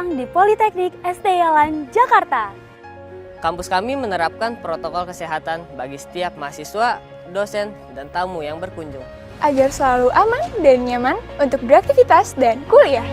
datang di Politeknik ST Yalan, Jakarta. Kampus kami menerapkan protokol kesehatan bagi setiap mahasiswa, dosen, dan tamu yang berkunjung. Agar selalu aman dan nyaman untuk beraktivitas dan kuliah.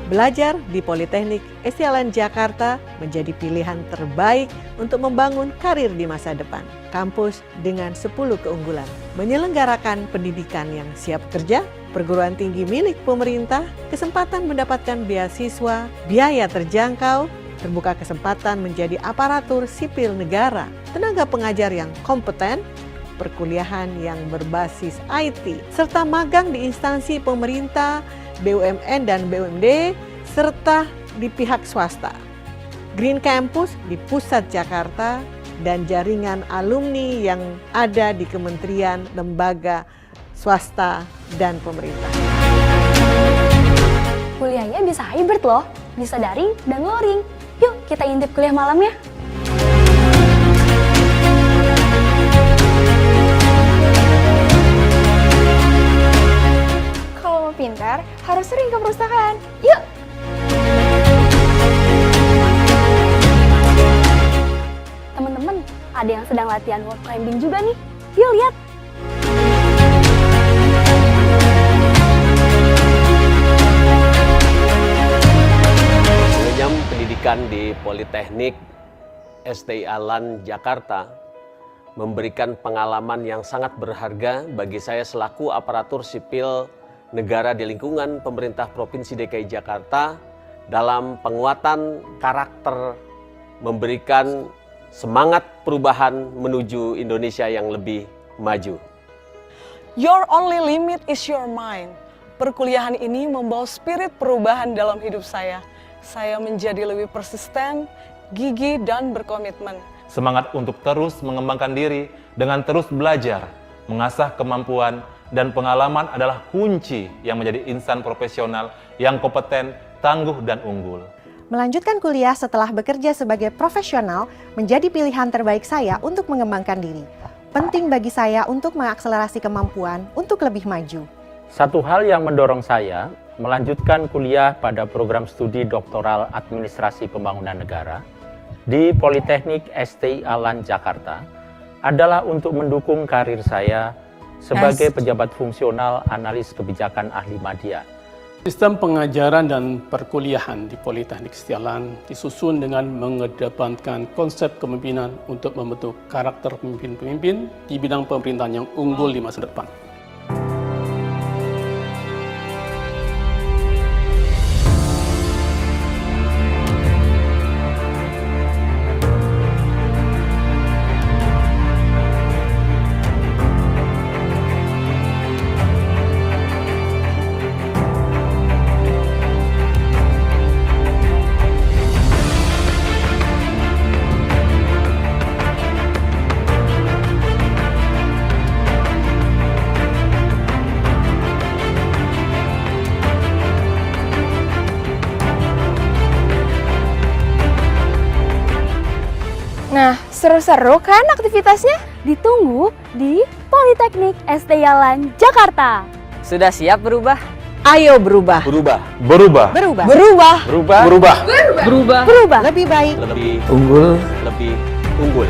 Belajar di Politeknik ST Yalan Jakarta menjadi pilihan terbaik untuk membangun karir di masa depan. Kampus dengan 10 keunggulan, menyelenggarakan pendidikan yang siap kerja, perguruan tinggi milik pemerintah, kesempatan mendapatkan beasiswa, biaya terjangkau, terbuka kesempatan menjadi aparatur sipil negara, tenaga pengajar yang kompeten, perkuliahan yang berbasis IT, serta magang di instansi pemerintah, BUMN dan BUMD, serta di pihak swasta. Green Campus di pusat Jakarta dan jaringan alumni yang ada di kementerian, lembaga, swasta, dan pemerintah. Kuliahnya bisa hybrid loh, bisa daring dan luring. Yuk kita intip kuliah malamnya. Kalau mau pintar, harus sering ke perpustakaan. Yuk! Teman-teman, ada yang sedang latihan wall climbing juga nih. Yuk lihat. Mengenyam pendidikan di Politeknik ST Yalan Jakarta memberikan pengalaman yang sangat berharga bagi saya selaku aparatur sipil negara di lingkungan pemerintah Provinsi DKI Jakarta dalam penguatan karakter, memberikan semangat perubahan menuju Indonesia yang lebih maju. Your only limit is your mind. Perkuliahan ini membawa spirit perubahan dalam hidup saya. Saya menjadi lebih persisten, gigih, dan berkomitmen. Semangat untuk terus mengembangkan diri dengan terus belajar, mengasah kemampuan, dan pengalaman adalah kunci yang menjadi insan profesional yang kompeten, tangguh, dan unggul. Melanjutkan kuliah setelah bekerja sebagai profesional menjadi pilihan terbaik saya untuk mengembangkan diri. Penting bagi saya untuk mengakselerasi kemampuan untuk lebih maju. Satu hal yang mendorong saya melanjutkan kuliah pada program studi doktoral Administrasi Pembangunan Negara di Politeknik ST Yalan Jakarta adalah untuk mendukung karir saya sebagai pejabat fungsional analis kebijakan ahli media. Sistem pengajaran dan perkuliahan di Politeknik ST Yalan disusun dengan mengedepankan konsep kepemimpinan untuk membentuk karakter pemimpin-pemimpin di bidang pemerintahan yang unggul di masa depan. Nah, seru-seru kan aktivitasnya? Ditunggu di Politeknik ST Yalan, Jakarta. Sudah siap berubah? Ayo berubah. Berubah. Berubah. Berubah. Berubah! Berubah. Berubah. Berubah. Berubah. Lebih baik. Lebih Unggul. lebih unggul.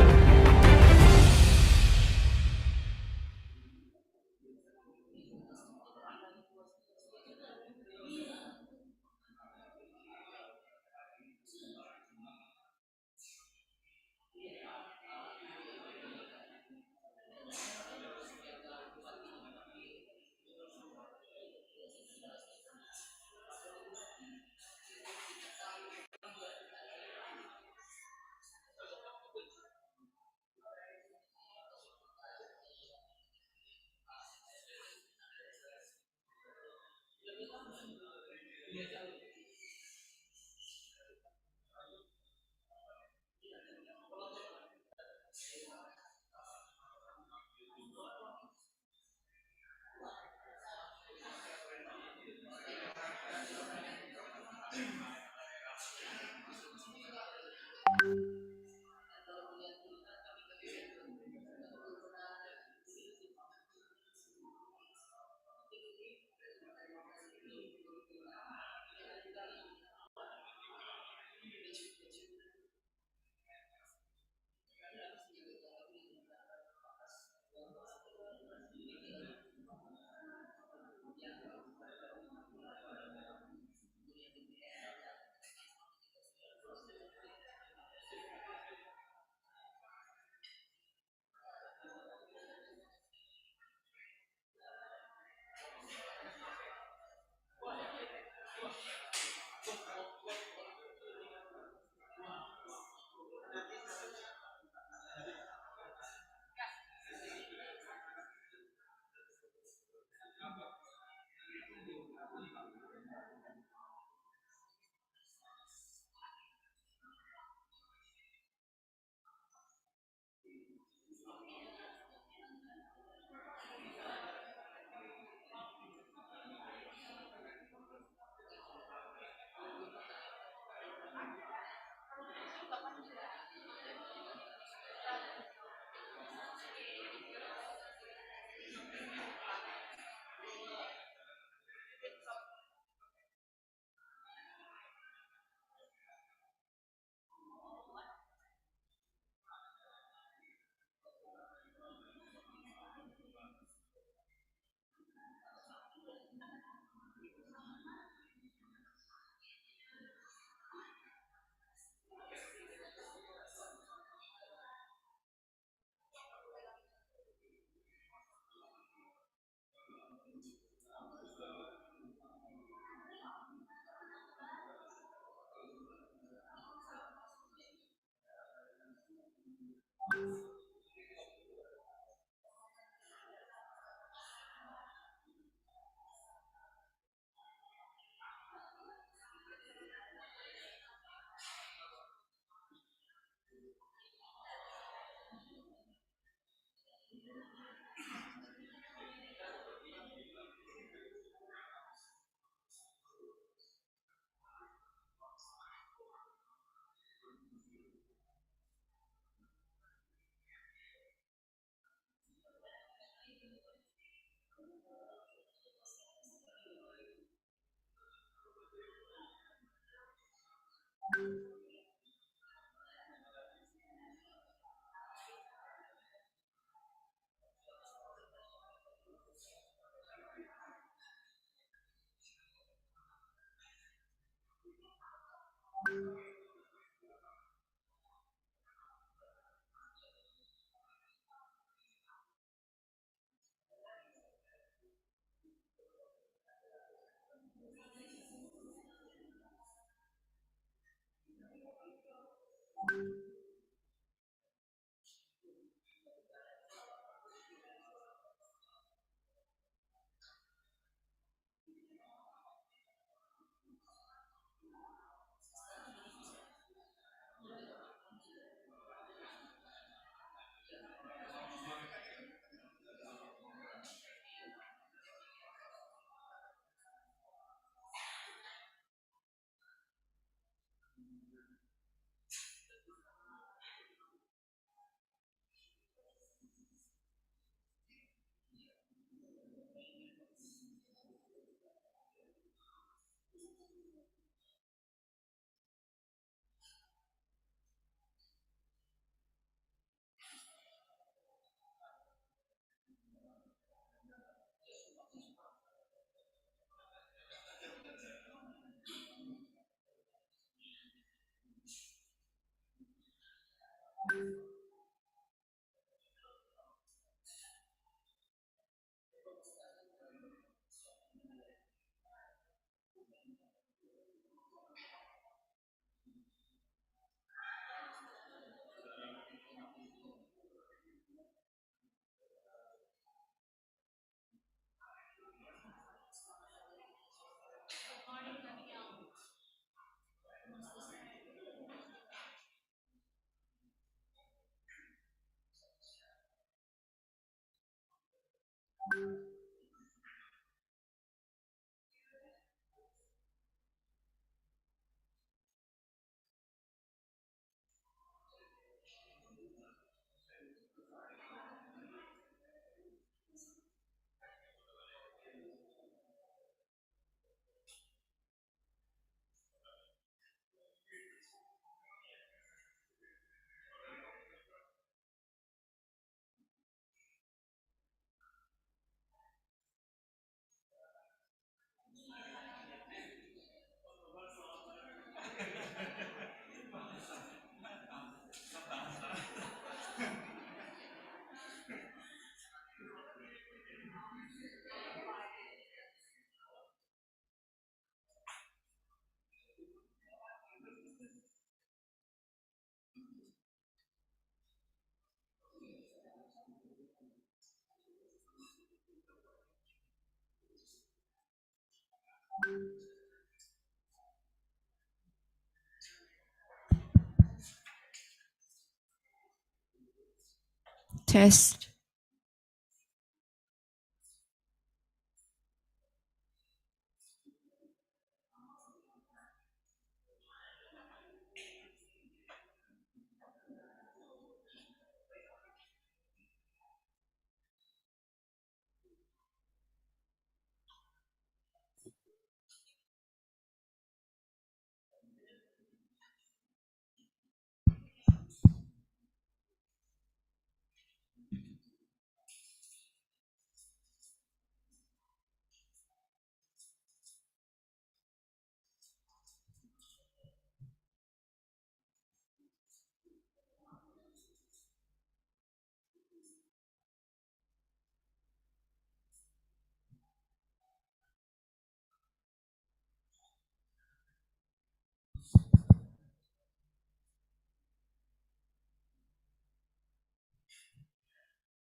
Test.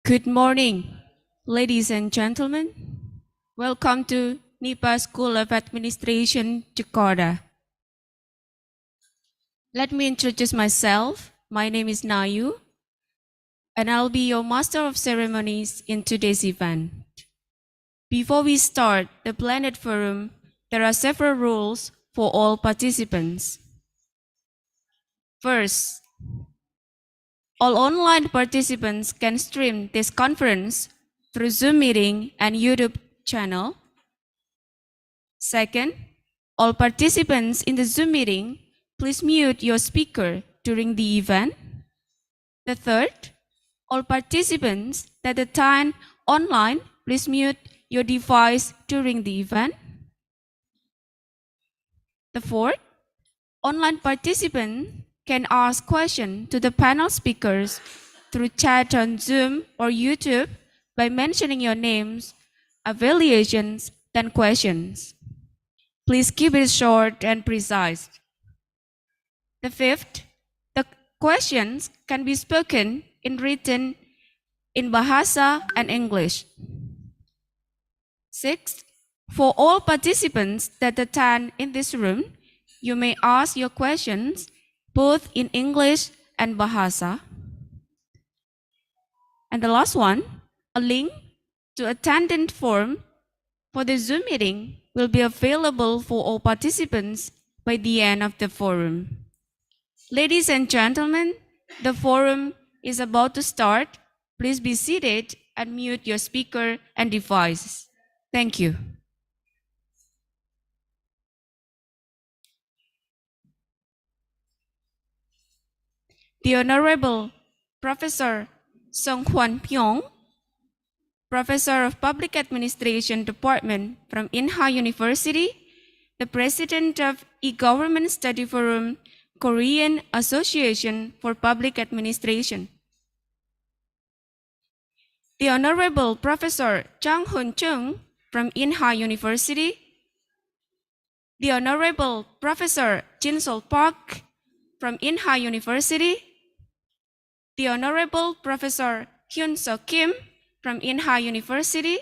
Good morning, ladies and gentlemen. Welcome to NIPA School of Administration, Jakarta. Let me introduce myself. My name is Nayu, and I'll be your Master of Ceremonies in today's event. Before we start the Planet Forum, there are several rules for all participants. First, all online participants can stream this conference through Zoom meeting and YouTube channel. Second, all participants in the Zoom meeting please mute your speaker during the event. The third, all participants that attend online, please mute your device during the event. The fourth, online participants can ask questions to the panel speakers through chat on Zoom or YouTube by mentioning your names, affiliations, then questions. Please keep it short and precise. The fifth, the questions can be spoken in written in Bahasa and English. Sixth, for all participants that attend in this room, you may ask your questions both in English and Bahasa. And the last one, a link to attendance form for the Zoom meeting will be available for all participants by the end of the forum. Ladies and gentlemen, the forum is about to start. Please be seated and mute your speaker and devices. Thank you. The Honorable Professor Song Hwan Pyong, Professor of Public Administration Department from Inha University, the President of E-Government Study Forum, Korean Association for Public Administration. The Honorable Professor Chang Hun Chung from Inha University, the Honorable Professor Jin Sol Park from Inha University, the Honorable Professor Hyun So Kim from Inha University,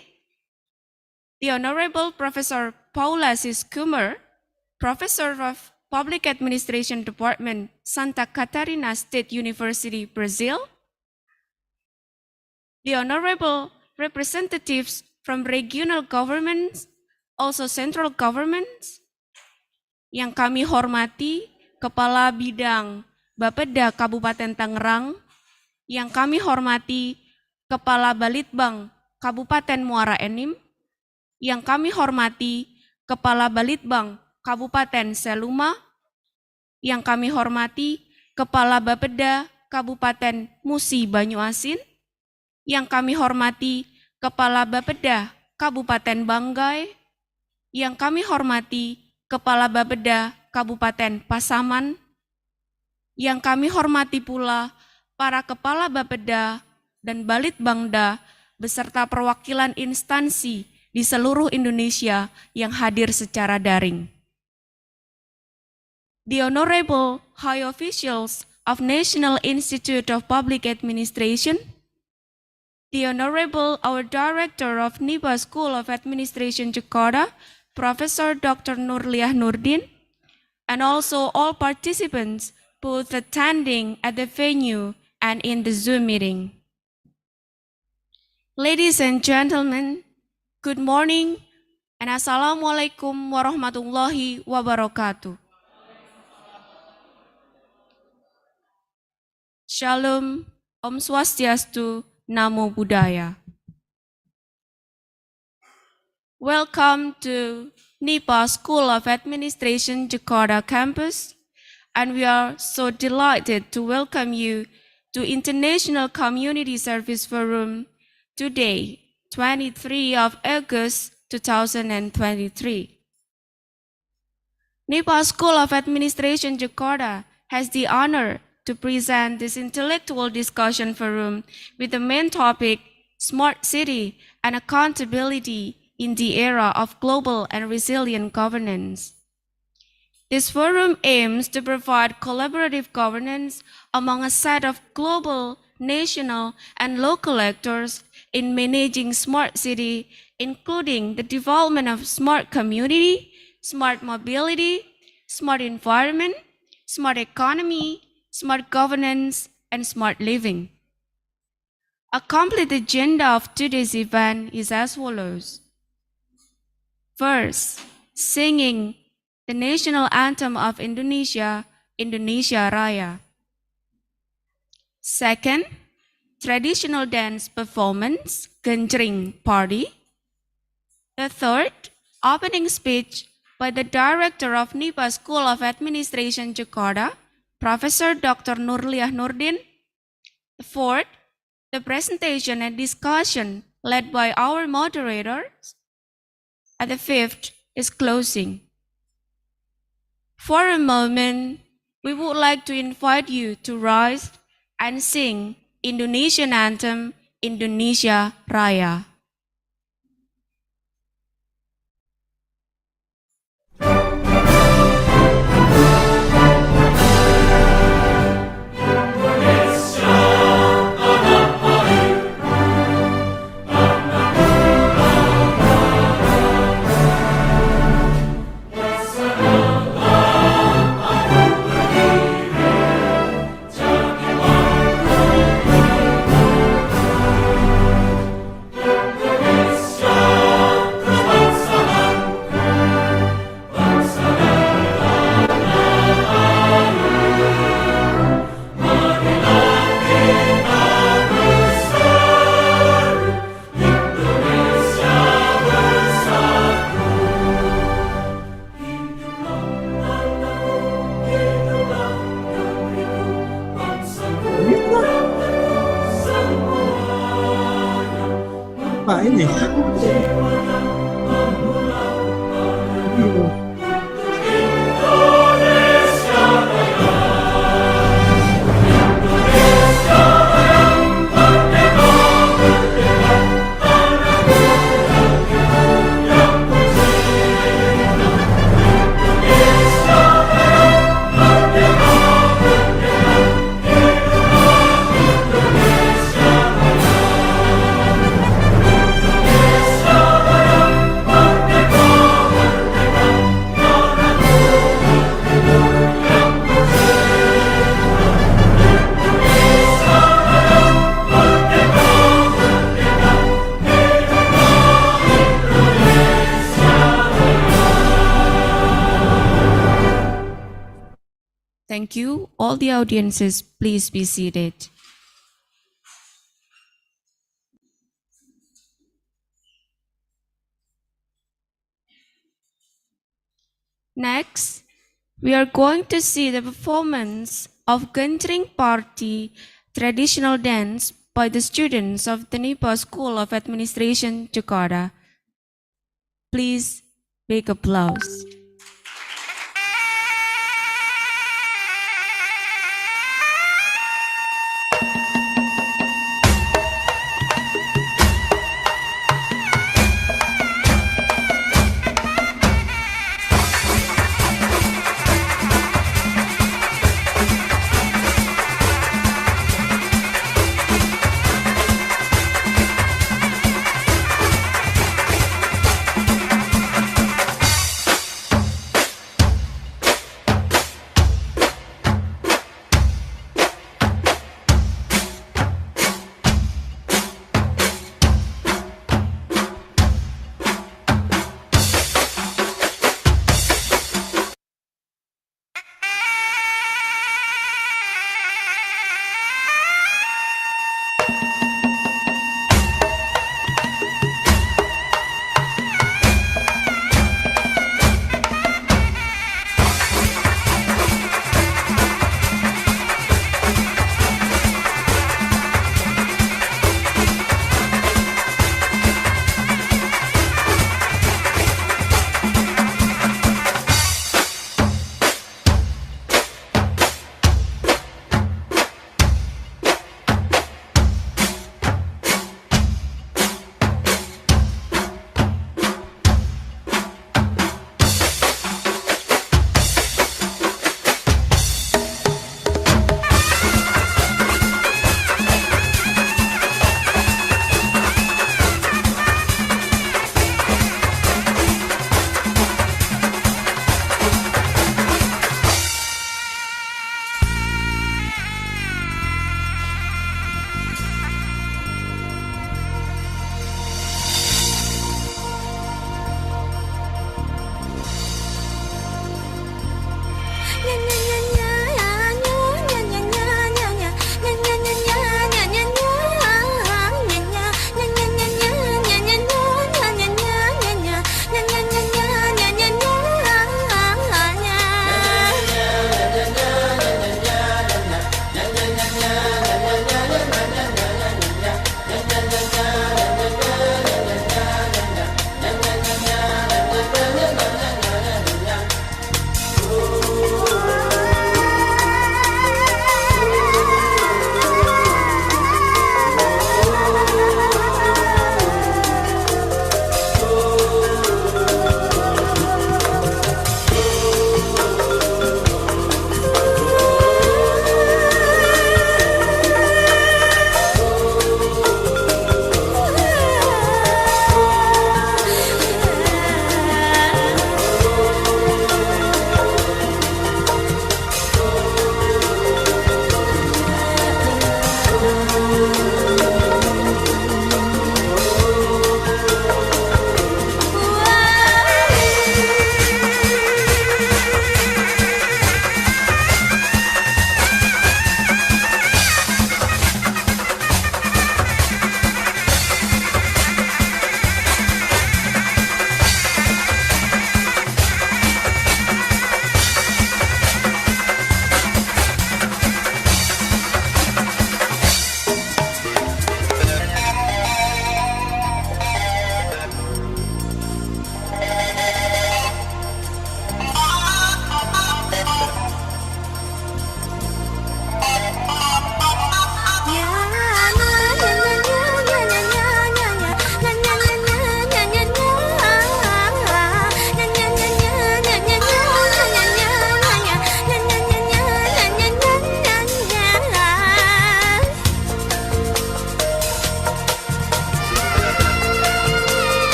the Honorable Professor Paula Sis Kumar, Professor of Public Administration Department, Santa Catarina State University, Brazil, the Honorable Representatives from regional governments, also central governments, yang kami hormati Kepala Bidang Bapeda Kabupaten Tangerang, yang kami hormati Kepala Balitbang Kabupaten Muara Enim, yang kami hormati Kepala Balitbang Kabupaten Seluma, yang kami hormati Kepala Bapeda Kabupaten Musi Banyuasin, yang kami hormati Kepala Bapeda Kabupaten Banggai, yang kami hormati Kepala Bapeda Kabupaten Pasaman, yang kami hormati pula para Kepala Bapeda dan Balitbangda beserta perwakilan instansi di seluruh Indonesia yang hadir secara daring. The Honorable High Officials of National Institute of Public Administration, the Honorable our Director of NIPA School of Administration Jakarta, Professor Dr. Nurliah Nurdin, and also all participants both attending at the venue and in the Zoom meeting. Ladies and gentlemen, good morning and Assalamualaikum warahmatullahi wabarakatuh. Shalom, Om Swastiastu, Namo Buddhaya. Welcome to NIPA School of Administration Jakarta campus, and we are so delighted to welcome you to International Community Service Forum today, 23 of August 2023. NIPA School of Administration Jakarta has the honor to present this intellectual discussion forum with the main topic, Smart City and Accountability in the Era of Global and Resilient Governance. This forum aims to provide collaborative governance among a set of global, national, and local actors in managing smart city, including the development of smart community, smart mobility, smart environment, smart economy, smart governance, and smart living. A complete agenda of today's event is as follows. First, singing the national anthem of Indonesia, Indonesia Raya. Second, traditional dance performance, Genjring Party. The third, opening speech by the Director of NIPA School of Administration Jakarta, Professor Dr. Nurliah Nurdin. The fourth, the presentation and discussion led by our moderators. And the fifth is closing. For a moment, we would like to invite you to rise and sing Indonesian anthem, Indonesia Raya. Pak ini. Thank you. All the audiences, please be seated. Next, we are going to see the performance of Gentring Party traditional dance by the students of the NIPA School of Administration, Jakarta. Please big applause.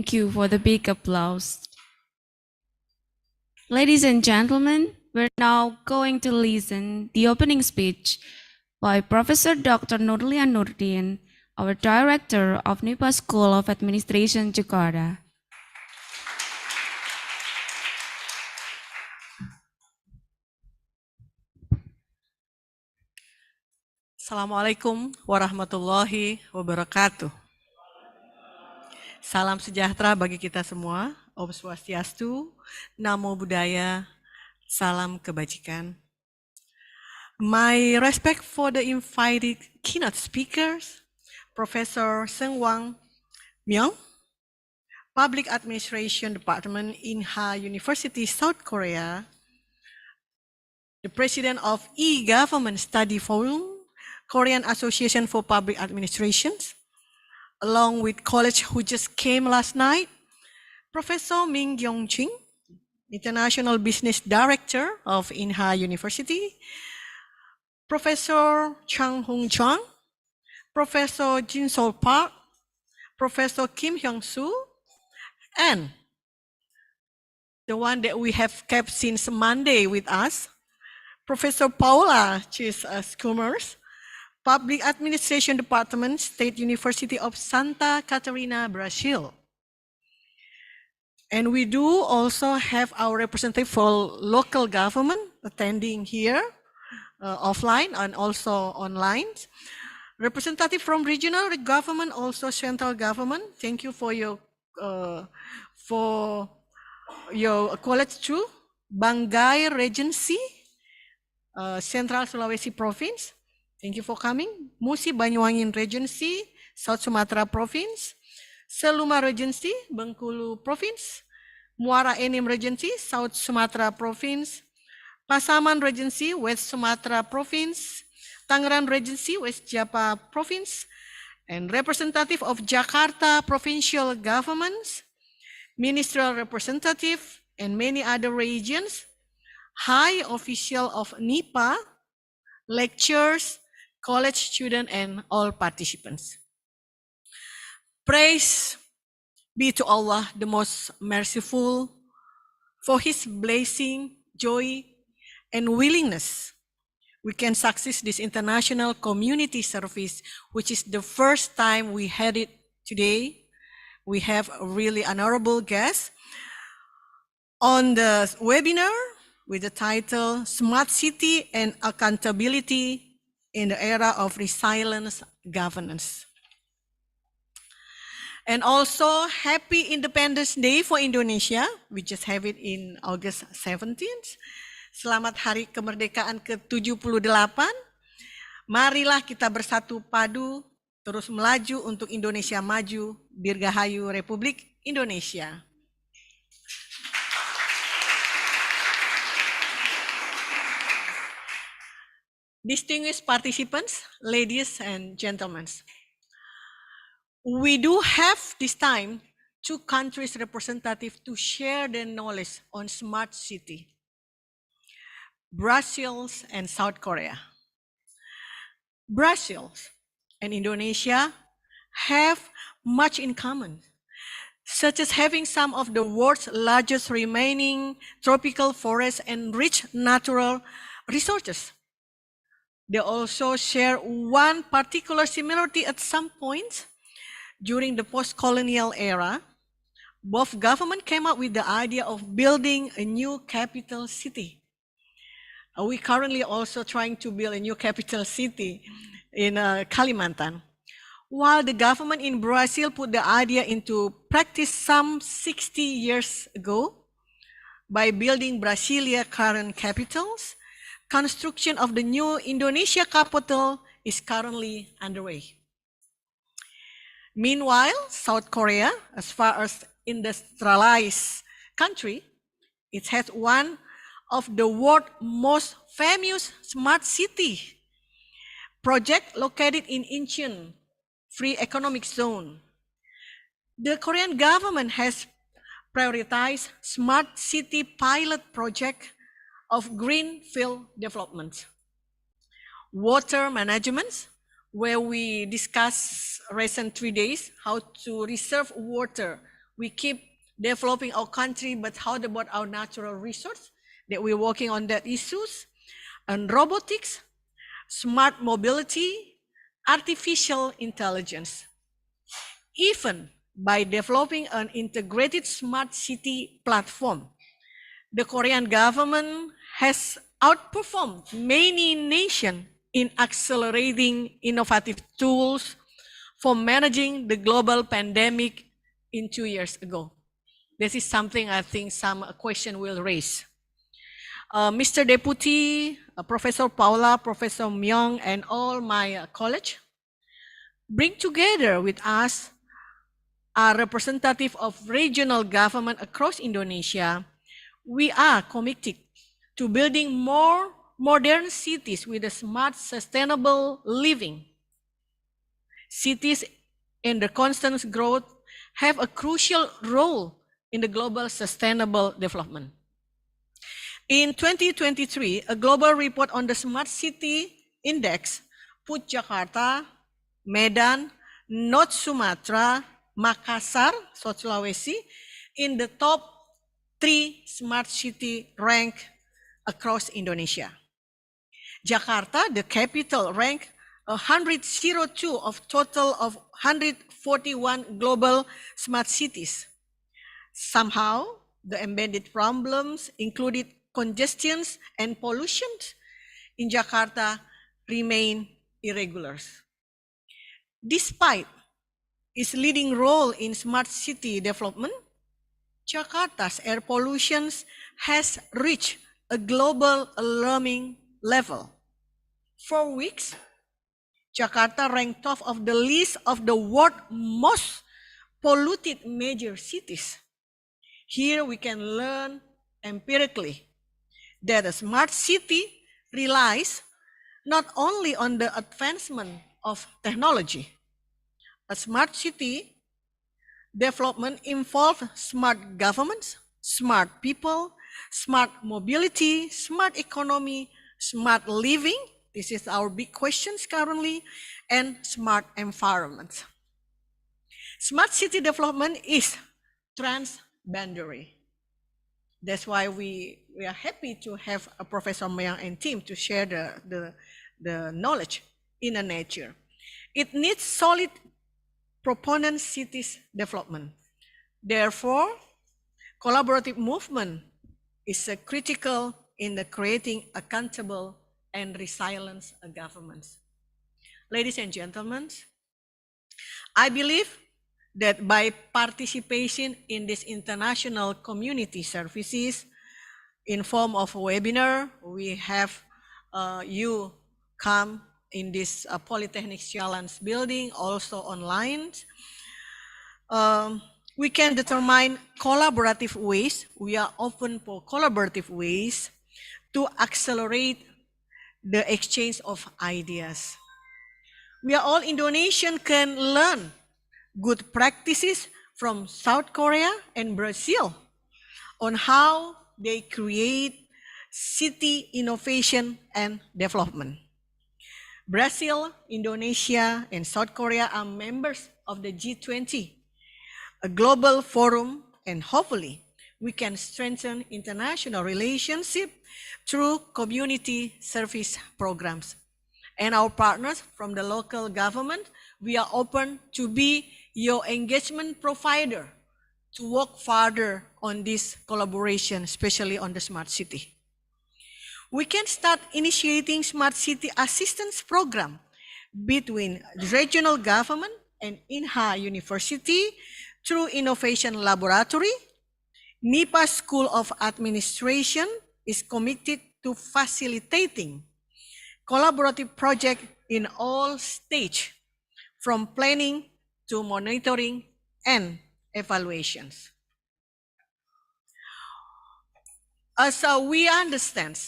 Thank you for the big applause. Ladies and gentlemen, we're now going to listen the opening speech by Professor Dr. Nurlian Nurdin, our Director of NIPA School of Administration, Jakarta. Assalamualaikum warahmatullahi wabarakatuh. Salam sejahtera bagi kita semua. Om Swastiastu, Namo Buddhaya, salam kebajikan. My respect for the invited keynote speakers, Professor Seung Hwang Myung, Public Administration Department, Inha University, South Korea, the President of E-Government Study Forum, Korean Association for Public Administrations, along with colleagues who just came last night, Professor Min Kyung-ching, International Business Director of Inha University, Professor Chang Hong Chang, Professor Jin Sol Park, Professor Kim Hyung-soo, and the one that we have kept since Monday with us, Professor Paula Chis-Skummers, Public Administration Department, State University of Santa Catarina, Brazil. And we do also have our representative for local government attending here, offline and also online. Representative from regional government, also central government. Thank you for your college too. Banggai Regency, Central Sulawesi Province. Thank you for coming. Musi Banyuwangi Regency, South Sumatra Province. Seluma Regency, Bengkulu Province. Muara Enim Regency, South Sumatra Province. Pasaman Regency, West Sumatra Province. Tangerang Regency, West Java Province. And representative of Jakarta Provincial Governments, ministerial representative, and many other regions, high official of NIPA, lecturers, college students, and all participants. Praise be to Allah, the most merciful, for His blessing, joy, and willingness. We can succeed this international community service, which is the first time we had it today. We have a really honorable guest on the webinar with the title Smart City and Accountability in the Era of Resilience Governance. And also, Happy Independence Day for Indonesia. We just have it in August 17th. Selamat Hari Kemerdekaan ke-78. Marilah kita bersatu padu, terus melaju untuk Indonesia maju. Dirgahayu Republik Indonesia. Distinguished participants, ladies and gentlemen, we do have this time two countries representatives to share their knowledge on smart city, Brazil and South Korea. Brazil and Indonesia have much in common, such as having some of the world's largest remaining tropical forests and rich natural resources. They also share one particular similarity at some point. During the post-colonial era, both governments came up with the idea of building a new capital city. We currently also trying to build a new capital city in Kalimantan. While the government in Brazil put the idea into practice some 60 years ago by building Brasilia current capitals, construction of the new Indonesia capital is currently underway. Meanwhile, South Korea, as far as industrialized country, it has one of the world's most famous smart city project located in Incheon Free Economic Zone. The Korean government has prioritized smart city pilot project of greenfield development, water management, where we discussed recent 3 days how to reserve water we keep developing our country, but how about our natural resource? That we're working on that issues, and robotics, smart mobility, artificial intelligence. Even by developing an integrated smart city platform, the Korean government has outperformed many nations in accelerating innovative tools for managing the global pandemic in 2 years ago. This is something I think some question will raise. Mr. Deputy, Professor Paula, Professor Myung, and all my college bring together with us a representative of regional government across Indonesia. We are committed to building more modern cities with a smart, sustainable living. Cities in the constant growth have a crucial role in the global sustainable development. In 2023, a global report on the Smart City Index put Jakarta, Medan, North Sumatra, Makassar, South Sulawesi in the top 3 smart city ranked across Indonesia. Jakarta, the capital, ranked 102 of total of 141 global smart cities. Somehow, the embedded problems, including congestions and pollution in Jakarta, remain irregular. Despite its leading role in smart city development, Jakarta's air pollution has reached a global alarming level. For weeks, Jakarta ranked top of the list of the world's most polluted major cities. Here we can learn empirically that a smart city relies not only on the advancement of technology. A smart city development involves smart governments, smart people, smart mobility, smart economy, smart living. This is our big questions currently, and smart environment. Smart city development is transboundary. That's why we are happy to have a Professor Myung and team to share the knowledge in a nature. It needs solid proponent cities development. Therefore, collaborative movement is critical in the creating accountable and resilient governments. Ladies and gentlemen, I believe that by participation in this international community services in form of a webinar, we have you come in this Polytechnic Sialans building, also online. We can determine collaborative ways. We are open for collaborative ways to accelerate the exchange of ideas. We are all Indonesian can learn good practices from South Korea and Brazil on how they create city innovation and development. Brazil, Indonesia, and South Korea are members of the G20, a global forum, and hopefully we can strengthen international relationship through community service programs. And our partners from the local government, we are open to be your engagement provider to work further on this collaboration, especially on the smart city. We can start initiating smart city assistance program between the regional government and INHA University through Innovation Laboratory. NIPA School of Administration is committed to facilitating collaborative projects in all stages, from planning to monitoring and evaluations. As we understand,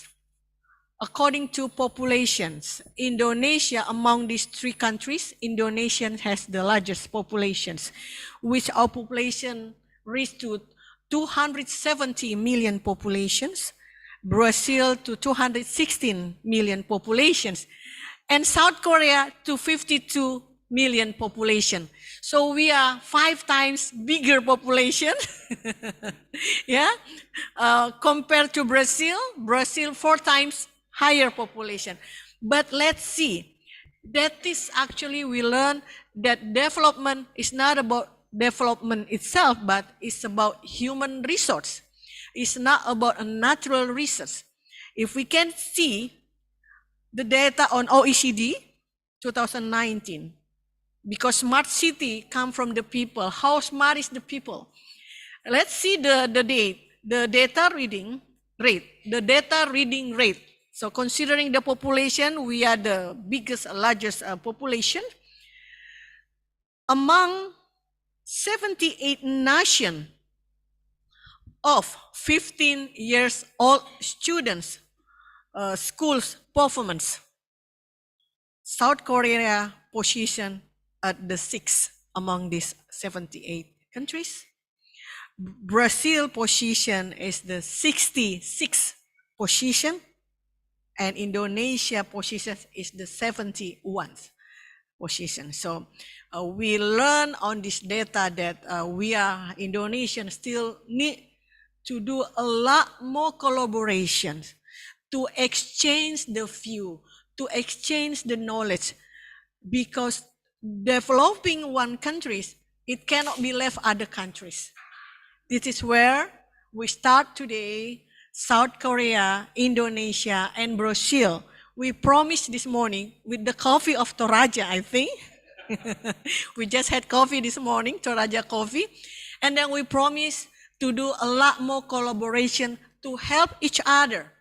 according to populations, Indonesia, among these 3 countries, Indonesia has the largest populations, which our population reached to 270 million populations, Brazil to 216 million populations, and South Korea to 52 million population. So we are 5 times bigger population, yeah, compared to Brazil. Brazil 4 times higher population. But let's see, that is actually we learn that development is not about development itself, but it's about human resource. It's not about a natural resource. If we can see the data on OECD 2019, because smart city come from the people. How smart is the people? Let's see the data reading rate. So considering the population, we are the largest population. Among 78 nations of 15 years old students, schools performance, South Korea position at the 6th among these 78 countries. Brazil position is the 66th position, and Indonesia position is the 71st position. So we learn on this data that we are Indonesians still need to do a lot more collaborations to exchange the view, to exchange the knowledge, because developing one country, it cannot be left other countries. This is where we start today, South Korea, Indonesia, and Brazil. We promised this morning with the coffee of Toraja, I think. We just had coffee this morning, Toraja coffee. And then we promised to do a lot more collaboration to help each other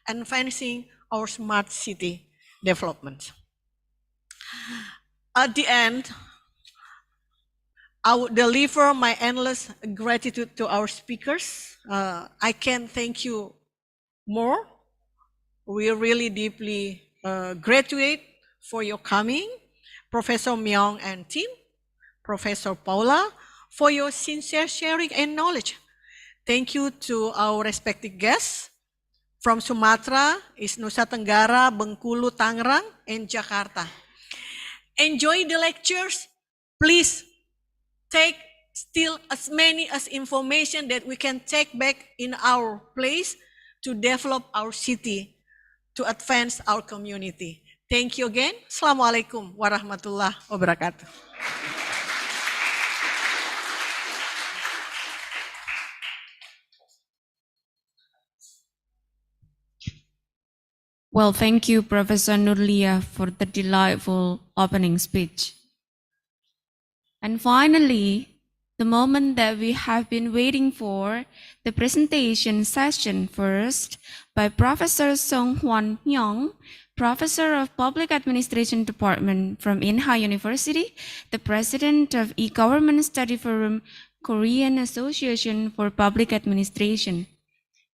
advancing our smart city development. At the end, I would deliver my endless gratitude to our speakers. I can't thank you more. We are really deeply grateful for your coming. Professor Myong and team, Professor Paula, for your sincere sharing and knowledge. Thank you to our respected guests from Sumatra, East Nusa Tenggara, Bengkulu, Tangerang, and Jakarta. Enjoy the lectures. Please take still as many as information that we can take back in our place to develop our city, to advance our community. Thank you again. Assalamualaikum warahmatullahi wabarakatuh. Well, thank you, Professor Nurlia, for the delightful opening speech. And finally, the moment that we have been waiting for, the presentation session first by Professor Song Hwan Myong, Professor of Public Administration Department from Inha University, the President of E-Government Study Forum, Korean Association for Public Administration.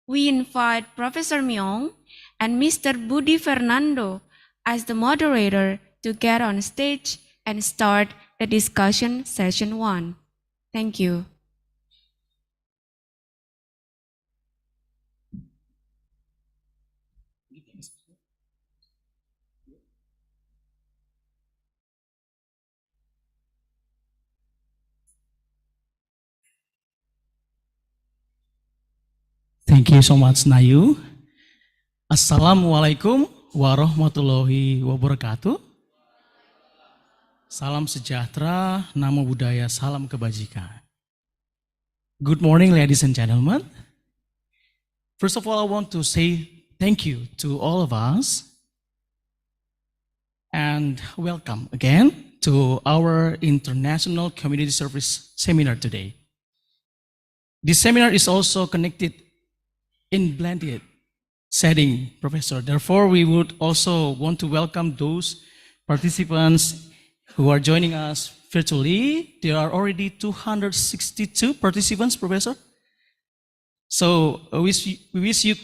We invite Professor Myong and Mr. Budi Fernando as the moderator to get on stage and start the discussion session 1. Thank you. Thank you so much, Nayu. Assalamualaikum warahmatullahi wabarakatuh. Salam sejahtera, namo buddhaya, salam kebajikan. Good morning, ladies and gentlemen. First of all, I want to say thank you to all of us and welcome again to our International Community Service Seminar today. This seminar is also connected in blended setting, Professor. Therefore, we would also want to welcome those participants who are joining us virtually. There are already 262 participants, Professor. So we wish you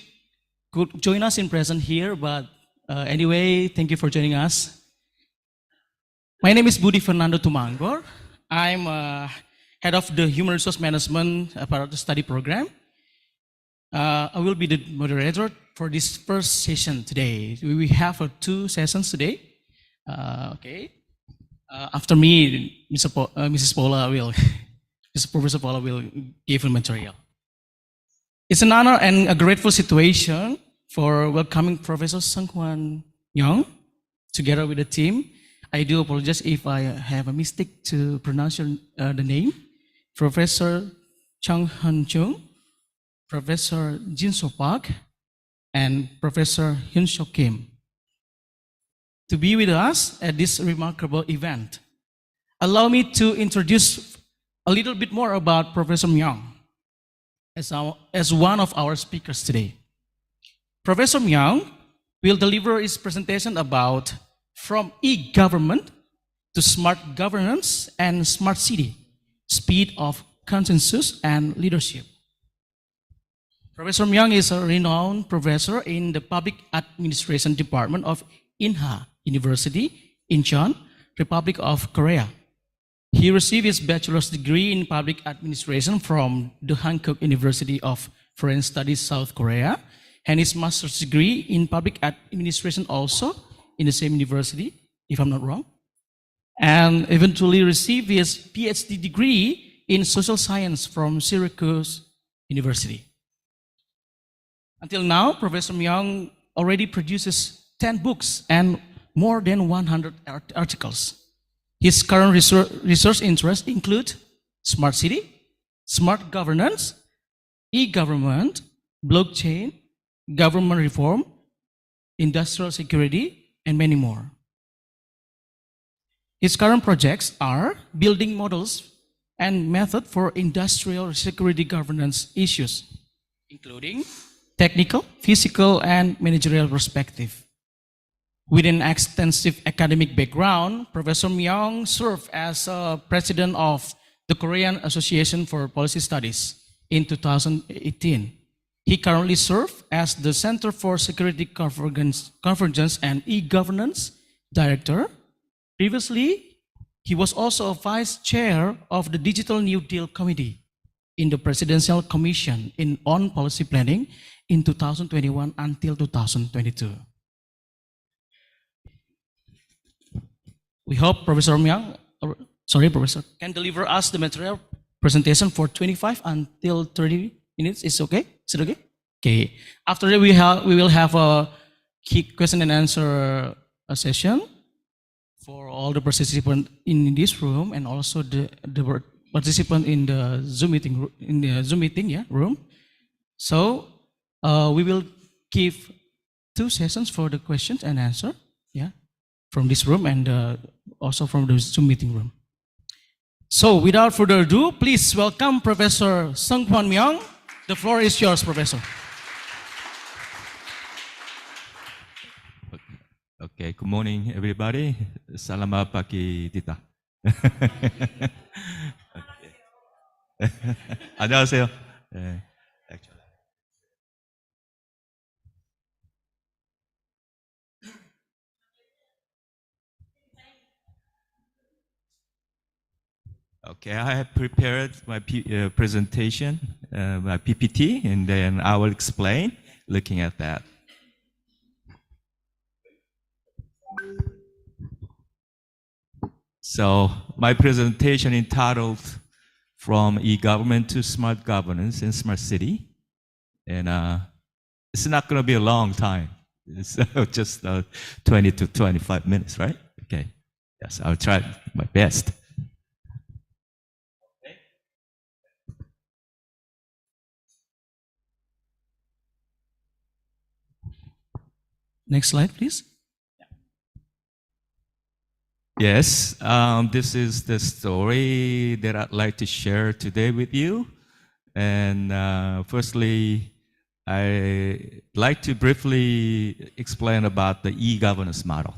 could join us in person here, but anyway, thank you for joining us. My name is Budi Fernando Tumangor. I'm head of the Human Resource Management part of the study program. I will be the moderator for this first session today. We have 2 sessions today. Okay. After me, Mrs. Paula will, Mrs. Professor Paula will give the material. It's an honor and a grateful situation for welcoming Professor Seung-Hwan Myung together with the team. I do apologize if I have a mistake to pronounce the name. Professor Chung Han Chung, Professor Jin So Park, and Professor Hyun Seok Kim to be with us at this remarkable event. Allow me to introduce a little bit more about Professor Myung as one of our speakers today. Professor Myung will deliver his presentation about from e-government to smart governance and smart city, speed of consensus and leadership. Professor Myung is a renowned professor in the Public Administration Department of Inha University, Incheon, Republic of Korea. He received his bachelor's degree in public administration from the Hankook University of Foreign Studies, South Korea, and his master's degree in public administration also in the same university, if I'm not wrong, and eventually received his PhD degree in social science from Syracuse University. Until now, Professor Myung already produces 10 books and more than 100 articles. His current research interests include smart city, smart governance, e-government, blockchain, government reform, industrial security, and many more. His current projects are building models and method for industrial security governance issues, including technical, physical, and managerial perspective. With an extensive academic background, Professor Myung served as president of the Korean Association for Policy Studies in 2018. He currently serves as the Center for Security Convergence and E-Governance Director. Previously, he was also a vice chair of the Digital New Deal Committee in the Presidential Commission on Policy Planning in 2021 until 2022. We hope Professor Myung, Professor, can deliver us the material presentation for 25 until 30 minutes. Is okay? Is it okay? Okay. After that, we will have a key question and answer session for all the participants in this room and also the participant in the Zoom meeting, room. So we will give 2 sessions for the questions and answer, from this room and also from the Zoom meeting room. So without further ado, please welcome Professor Seung-Hwan Myung. The floor is yours, Professor. Okay, good morning, everybody. Selamat pagi, Tita. 안녕하세요. Okay, I have prepared my presentation, my PPT, and then I will explain looking at that. So my presentation entitled From E-Government to Smart Governance and Smart City. And it's not going to be a long time. It's just 20 to 25 minutes, right? Okay. Yes, I'll try my best. Next slide, please. Yes, this is the story that I'd like to share today with you. And firstly, I'd like to briefly explain about the e-governance model.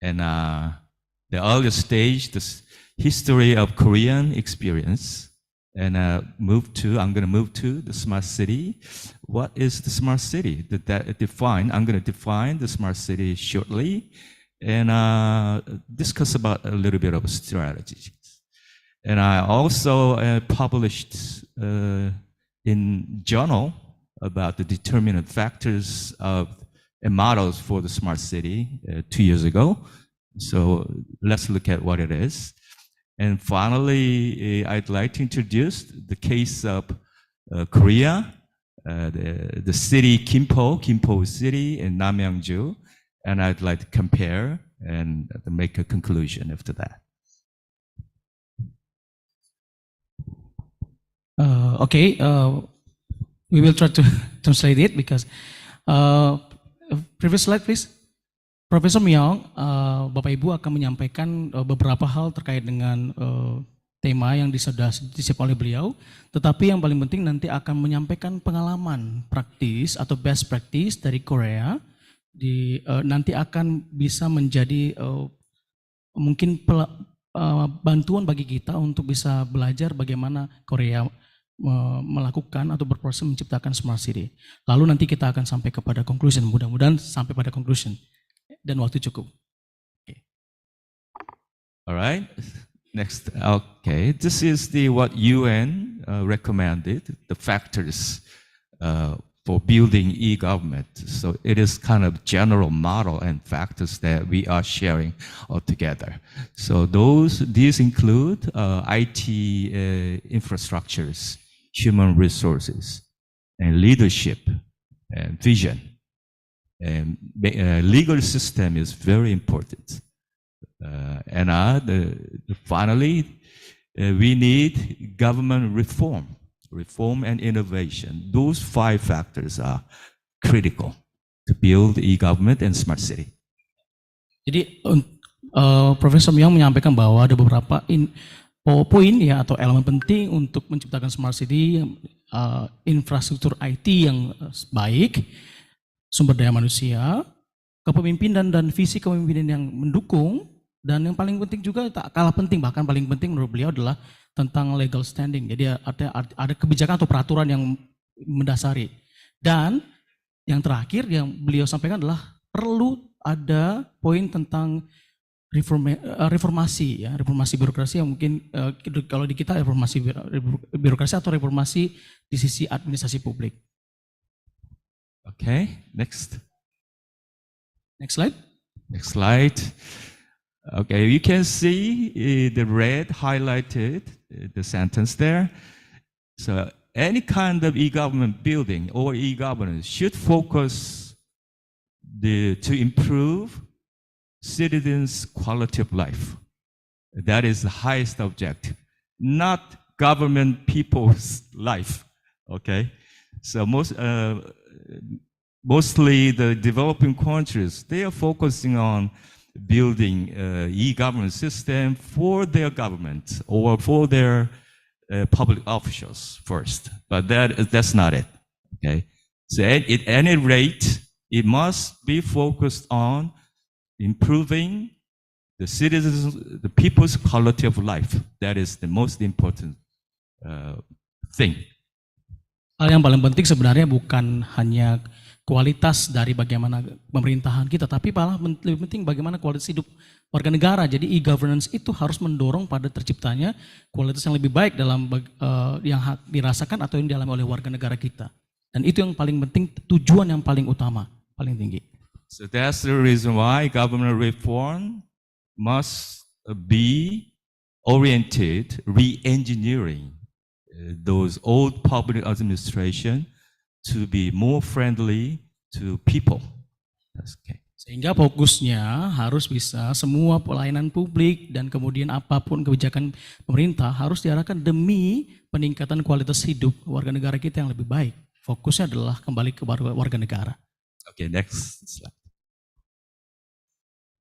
And the earlier stage, the history of Korean experience. And I'm going to move to the smart city. What is the smart city? I'm going to define the smart city shortly and discuss about a little bit of strategies. And I also published in journal about the determinant factors of and models for the smart city 2 years ago. So let's look at what it is. And finally, I'd like to introduce the case of Korea, the city Gimpo City in Namyangju, and I'd like to compare and make a conclusion after that. Okay, we will try to translate it because previous slide please. Profesor Myong, Bapak Ibu akan menyampaikan beberapa hal terkait dengan tema yang disiapkan oleh beliau, tetapi yang paling penting nanti akan menyampaikan pengalaman praktis atau best practice dari Korea, nanti akan bisa menjadi mungkin bantuan bagi kita untuk bisa belajar bagaimana Korea melakukan atau berproses menciptakan smart city. Lalu nanti kita akan sampai kepada conclusion, mudah-mudahan sampai pada conclusion. Dan waktu cukup. Okay. All right. Next. Okay. This is what UN recommended, the factors for building e-government. So it is kind of general model and factors that we are sharing all together. So these include IT infrastructures, human resources, and leadership, and vision. And legal system is very important. And finally, we need government reform and innovation. Those 5 factors are critical to build e-government and smart city. Jadi Profesor Myong menyampaikan bahwa ada beberapa poin ya atau elemen penting untuk menciptakan smart city, infrastruktur IT yang baik, sumber daya manusia, kepemimpinan dan visi kepemimpinan yang mendukung, dan yang paling penting juga tak kalah penting, bahkan paling penting menurut beliau adalah tentang legal standing. Jadi ada kebijakan atau peraturan yang mendasari. Dan yang terakhir yang beliau sampaikan adalah perlu ada poin tentang reformasi birokrasi yang mungkin kalau di kita reformasi birokrasi atau reformasi di sisi administrasi publik. Okay, next. Next slide. Next slide. Okay, you can see the red highlighted, the sentence there. So any kind of e-government building or e-governance should focus to improve citizens' quality of life. That is the highest objective, not government people's life. Okay, so mostly the developing countries, they are focusing on building e-government system for their government or for their public officials first, but that's not it. Okay, so at any rate, it must be focused on improving the citizens, the people's quality of life. That is the most important thing. Hal yang paling penting sebenarnya bukan hanya kualitas dari bagaimana pemerintahan kita, tapi malah lebih penting bagaimana kualitas hidup warga negara. Jadi e-governance itu harus mendorong pada terciptanya kualitas yang lebih baik dalam yang dirasakan atau yang dialami oleh warga negara kita. Dan itu yang paling penting, tujuan yang paling utama, paling tinggi. So that's the reason why government reform must be oriented, re-engineering those old public administration to be more friendly to people. Okay. Sehingga fokusnya harus bisa semua pelayanan publik dan kemudian apapun kebijakan pemerintah harus diarahkan demi peningkatan kualitas hidup warga negara kita yang lebih baik. Fokusnya adalah kembali ke warga negara. Okay, next slide.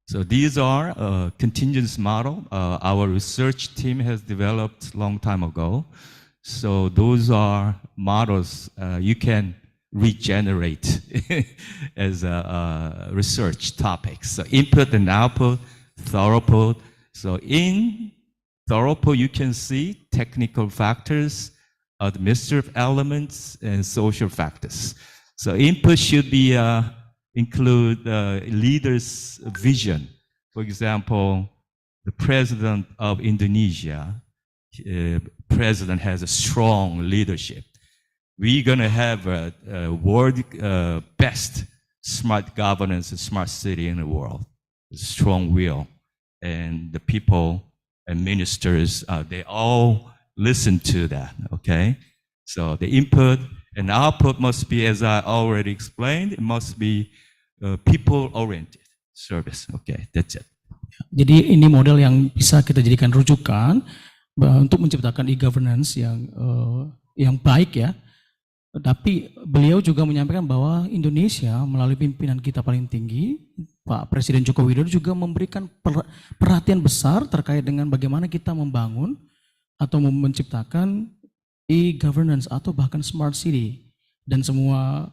So these are a contingency model our research team has developed a long time ago. So those are models you can regenerate as a research topics. So input and output, throughput. So in throughput, you can see technical factors, administrative elements, and social factors. So input should be include leaders' vision. For example, the president of Indonesia, president has a strong leadership. We're going to have a world best smart governance and smart city in the world. A strong will. and the people and ministers, they all listen to that, okay? So the input and output must be, as I already explained, it must be people-oriented service. Okay, that's it. Jadi ini model yang bisa kita jadikan rujukan untuk menciptakan e-governance yang baik ya. Tapi beliau juga menyampaikan bahwa Indonesia melalui pimpinan kita paling tinggi, Pak Presiden Joko Widodo juga memberikan perhatian besar terkait dengan bagaimana kita membangun atau menciptakan e-governance atau bahkan smart city. Dan semua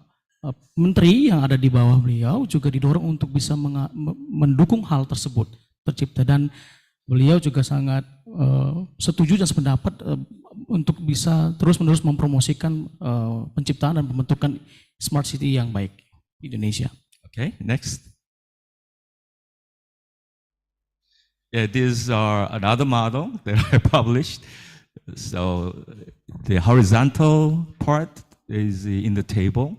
menteri yang ada di bawah beliau juga didorong untuk bisa mendukung hal tersebut tercipta, dan beliau juga sangat setuju dan sependapat untuk bisa terus-menerus mempromosikan penciptaan dan pembentukan smart city yang baik di Indonesia. Okay, next. Yeah, these are another model that I published. So the horizontal part is in the table,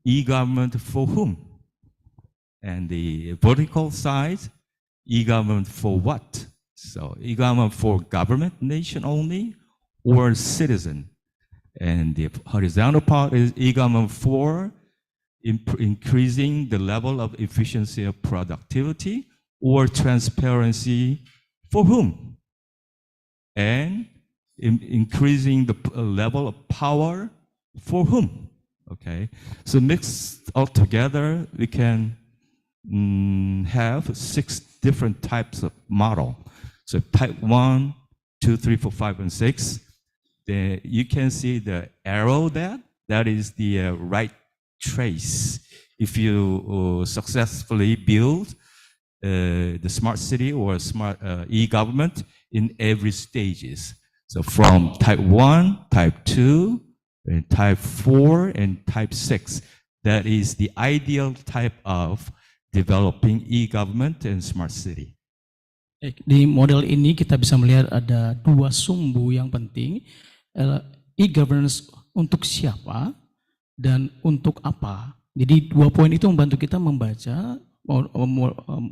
e-government for whom? And the vertical side, e-government for what? So e-government for government, nation only, or citizen. And the horizontal part is e-government for increasing the level of efficiency of productivity or transparency for whom? And increasing the level of power for whom? Okay, so mixed all together, we can have 6 different types of model. So type 1, 2, 3, 4, 5, and 6. Then you can see the arrow there. That is the right trace. If you successfully build the smart city or smart e-government in every stages. So from type 1, type 2, and type 4, and type 6. That is the ideal type of developing e-government and smart city. Di model ini kita bisa melihat ada 2 sumbu yang penting, e-governance untuk siapa dan untuk apa. Jadi 2 poin itu membantu kita membaca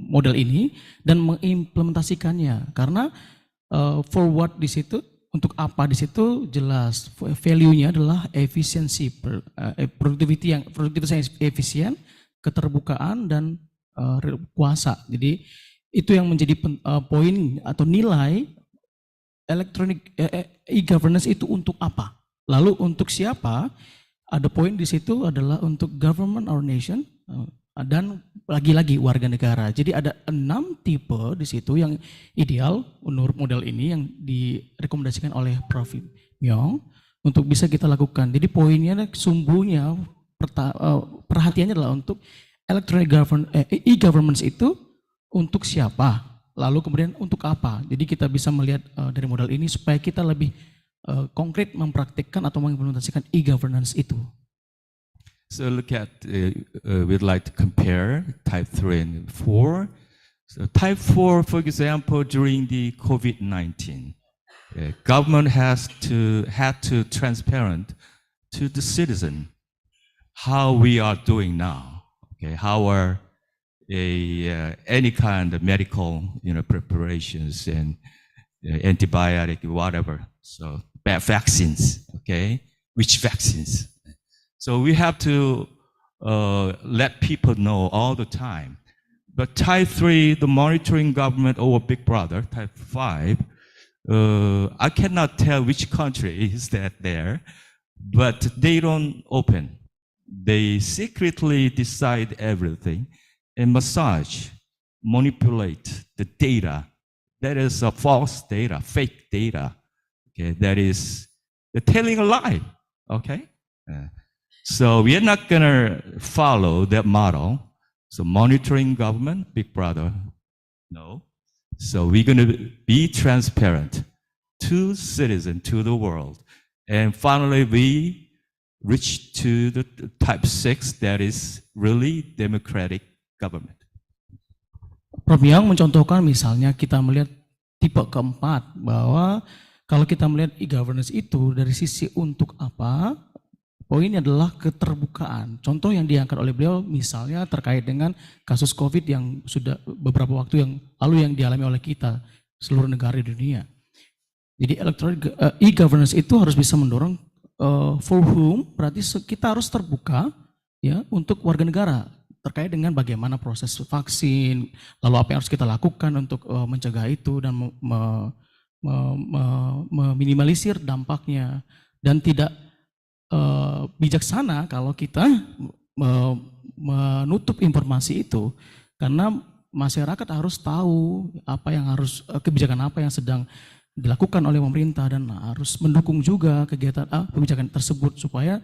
model ini dan mengimplementasikannya. Karena for what di situ, untuk apa di situ jelas, value-nya adalah efisiensi, produktivitas yang efisien, keterbukaan, dan kuasa. Jadi itu yang menjadi poin atau nilai elektronik e-governance itu untuk apa. Lalu untuk siapa? Ada poin di situ adalah untuk government or nation dan lagi-lagi warga negara. Jadi ada 6 tipe di situ yang ideal menurut model ini yang direkomendasikan oleh Prof. Myong untuk bisa kita lakukan. Jadi poinnya, sumbunya, perhatiannya adalah untuk electronic e-governance itu untuk siapa, lalu kemudian untuk apa. Jadi kita bisa melihat dari model ini supaya kita lebih konkret mempraktikkan atau mengimplementasikan e-governance itu. So look at, we'd like to compare type 3 and 4. So type 4, for example, during the COVID-19, government had to transparent to the citizen how we are doing now. Okay, how are any kind of medical, preparations and antibiotic, whatever. So vaccines, okay, which vaccines? So we have to let people know all the time. But type 3, the monitoring government or Big Brother, type 5, I cannot tell which country is that there, but they don't open. They secretly decide everything and massage, manipulate the data. That is a false data, fake data. Okay, that is, they're telling a lie. Okay? So we are not going to follow that model. So monitoring government, Big Brother, no. So we're going to be transparent to citizens, to the world. And finally, we reach to the type 6, that is really democratic government. Prof. Myong mencontohkan misalnya kita melihat tipe keempat, bahwa kalau kita melihat e-governance itu dari sisi untuk apa, poinnya adalah keterbukaan. Contoh yang diangkat oleh beliau misalnya terkait dengan kasus COVID yang sudah beberapa waktu yang lalu yang dialami oleh kita seluruh negara di dunia. Jadi e-governance itu harus bisa mendorong for whom, berarti kita harus terbuka ya untuk warga negara terkait dengan bagaimana proses vaksin, lalu apa yang harus kita lakukan untuk mencegah itu dan meminimalisir dampaknya, dan tidak bijaksana kalau kita menutup informasi itu, karena masyarakat harus tahu apa yang harus kebijakan apa yang sedang dilakukan oleh pemerintah dan harus mendukung juga kegiatan kebijakan tersebut supaya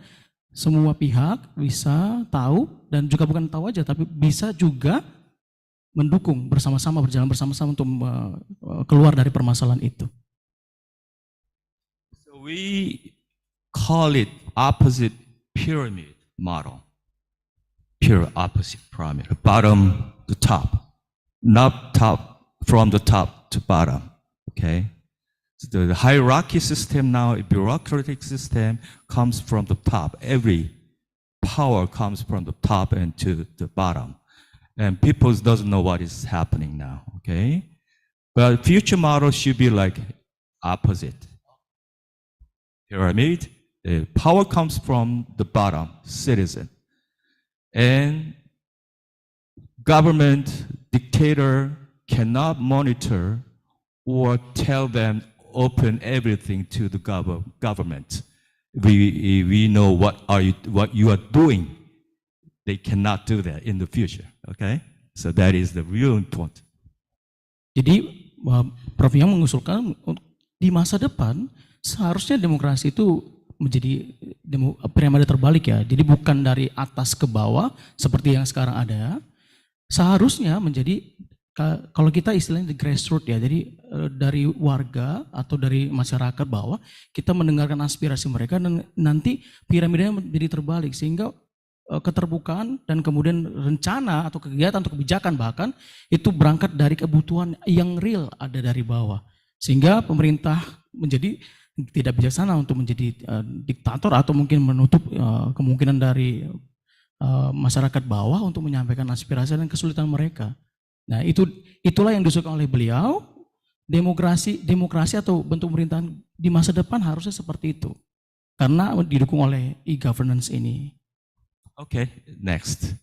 semua pihak bisa tahu, dan juga bukan tahu aja tapi bisa juga mendukung bersama-sama, berjalan bersama-sama untuk keluar dari permasalahan itu. So we call it opposite pyramid model. Pure opposite pyramid, bottom to top, not top from the top to bottom. Okay, so the hierarchy system now, a bureaucratic system, comes from the top. Every power comes from the top and to the bottom, and people doesn't know what is happening now. Okay, but future model should be like opposite pyramid. The power comes from the bottom, citizen. And government, dictator cannot monitor or tell them open everything to the government. We know what you are doing. They cannot do that in the future. Okay? So that is the real important. Jadi Prof. Yang mengusulkan di masa depan seharusnya demokrasi itu menjadi piramida terbalik ya. Jadi bukan dari atas ke bawah seperti yang sekarang ada. Seharusnya menjadi, kalau kita istilahnya the grassroots ya. Jadi dari warga atau dari masyarakat bawah kita mendengarkan aspirasi mereka dan nanti piramidanya menjadi terbalik sehingga keterbukaan dan kemudian rencana atau kegiatan atau kebijakan bahkan itu berangkat dari kebutuhan yang real ada dari bawah. Sehingga pemerintah menjadi tidak bijaksana untuk menjadi diktator atau mungkin menutup kemungkinan dari masyarakat bawah untuk menyampaikan aspirasi dan kesulitan mereka. Nah, itulah yang disukai oleh beliau. Demokrasi atau bentuk pemerintahan di masa depan harusnya seperti itu. Karena didukung oleh e-governance ini. Okay, next.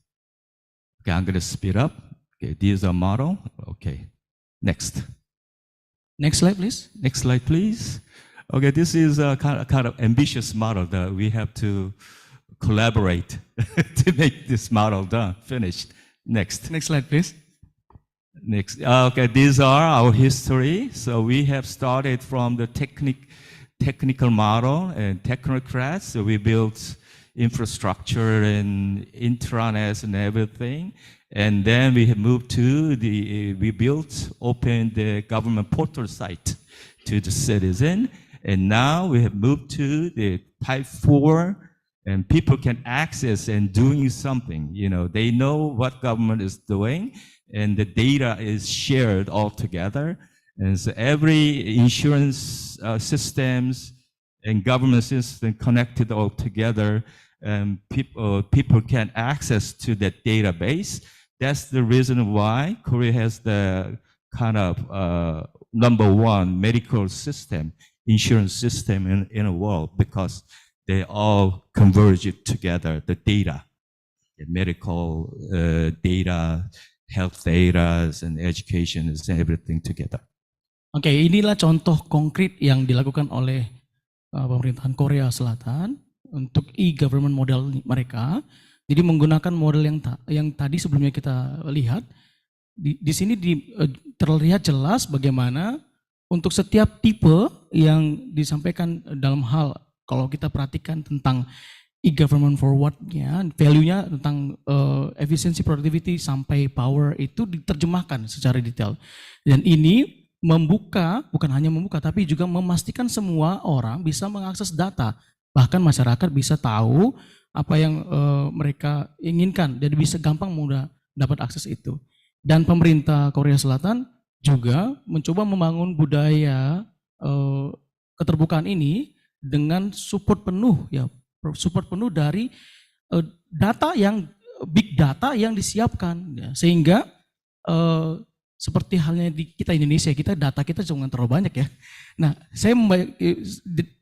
Okay, I'm going to speed up. Okay, these are model. Okay, next. Next slide, please. Next slide, please. Okay, this is a kind of ambitious model that we have to collaborate to make this model done, finished. Next. Next slide, please. Next. Okay, these are our history. So we have started from the technical model and technocrats. So we built infrastructure and intranets and everything. And then we have moved to we opened the government portal site to the citizen. And now we have moved to the type 4, and people can access and doing something. You know, they know what government is doing, and the data is shared all together. And so every insurance systems and government system connected all together, and people can access to that database. That's the reason why Korea has the kind of #1 medical system, insurance system in the world, because they all converge it together, the data, the medical data, health data, and education, and everything together. Oke, inilah contoh konkret yang dilakukan oleh pemerintahan Korea Selatan untuk e-government model mereka. Jadi menggunakan model yang tadi sebelumnya kita lihat. Di sini terlihat jelas bagaimana untuk setiap tipe yang disampaikan dalam hal, kalau kita perhatikan tentang e-government forward-nya, value-nya tentang efficiency, productivity, sampai power itu diterjemahkan secara detail. Dan ini membuka, bukan hanya membuka, tapi juga memastikan semua orang bisa mengakses data. Bahkan masyarakat bisa tahu apa yang mereka inginkan, jadi bisa gampang mudah dapat akses itu. Dan pemerintah Korea Selatan juga mencoba membangun budaya keterbukaan ini dengan support penuh ya support penuh dari data yang big data yang disiapkan, ya. Sehingga seperti halnya di kita Indonesia, data kita jangan terlalu banyak ya. Nah,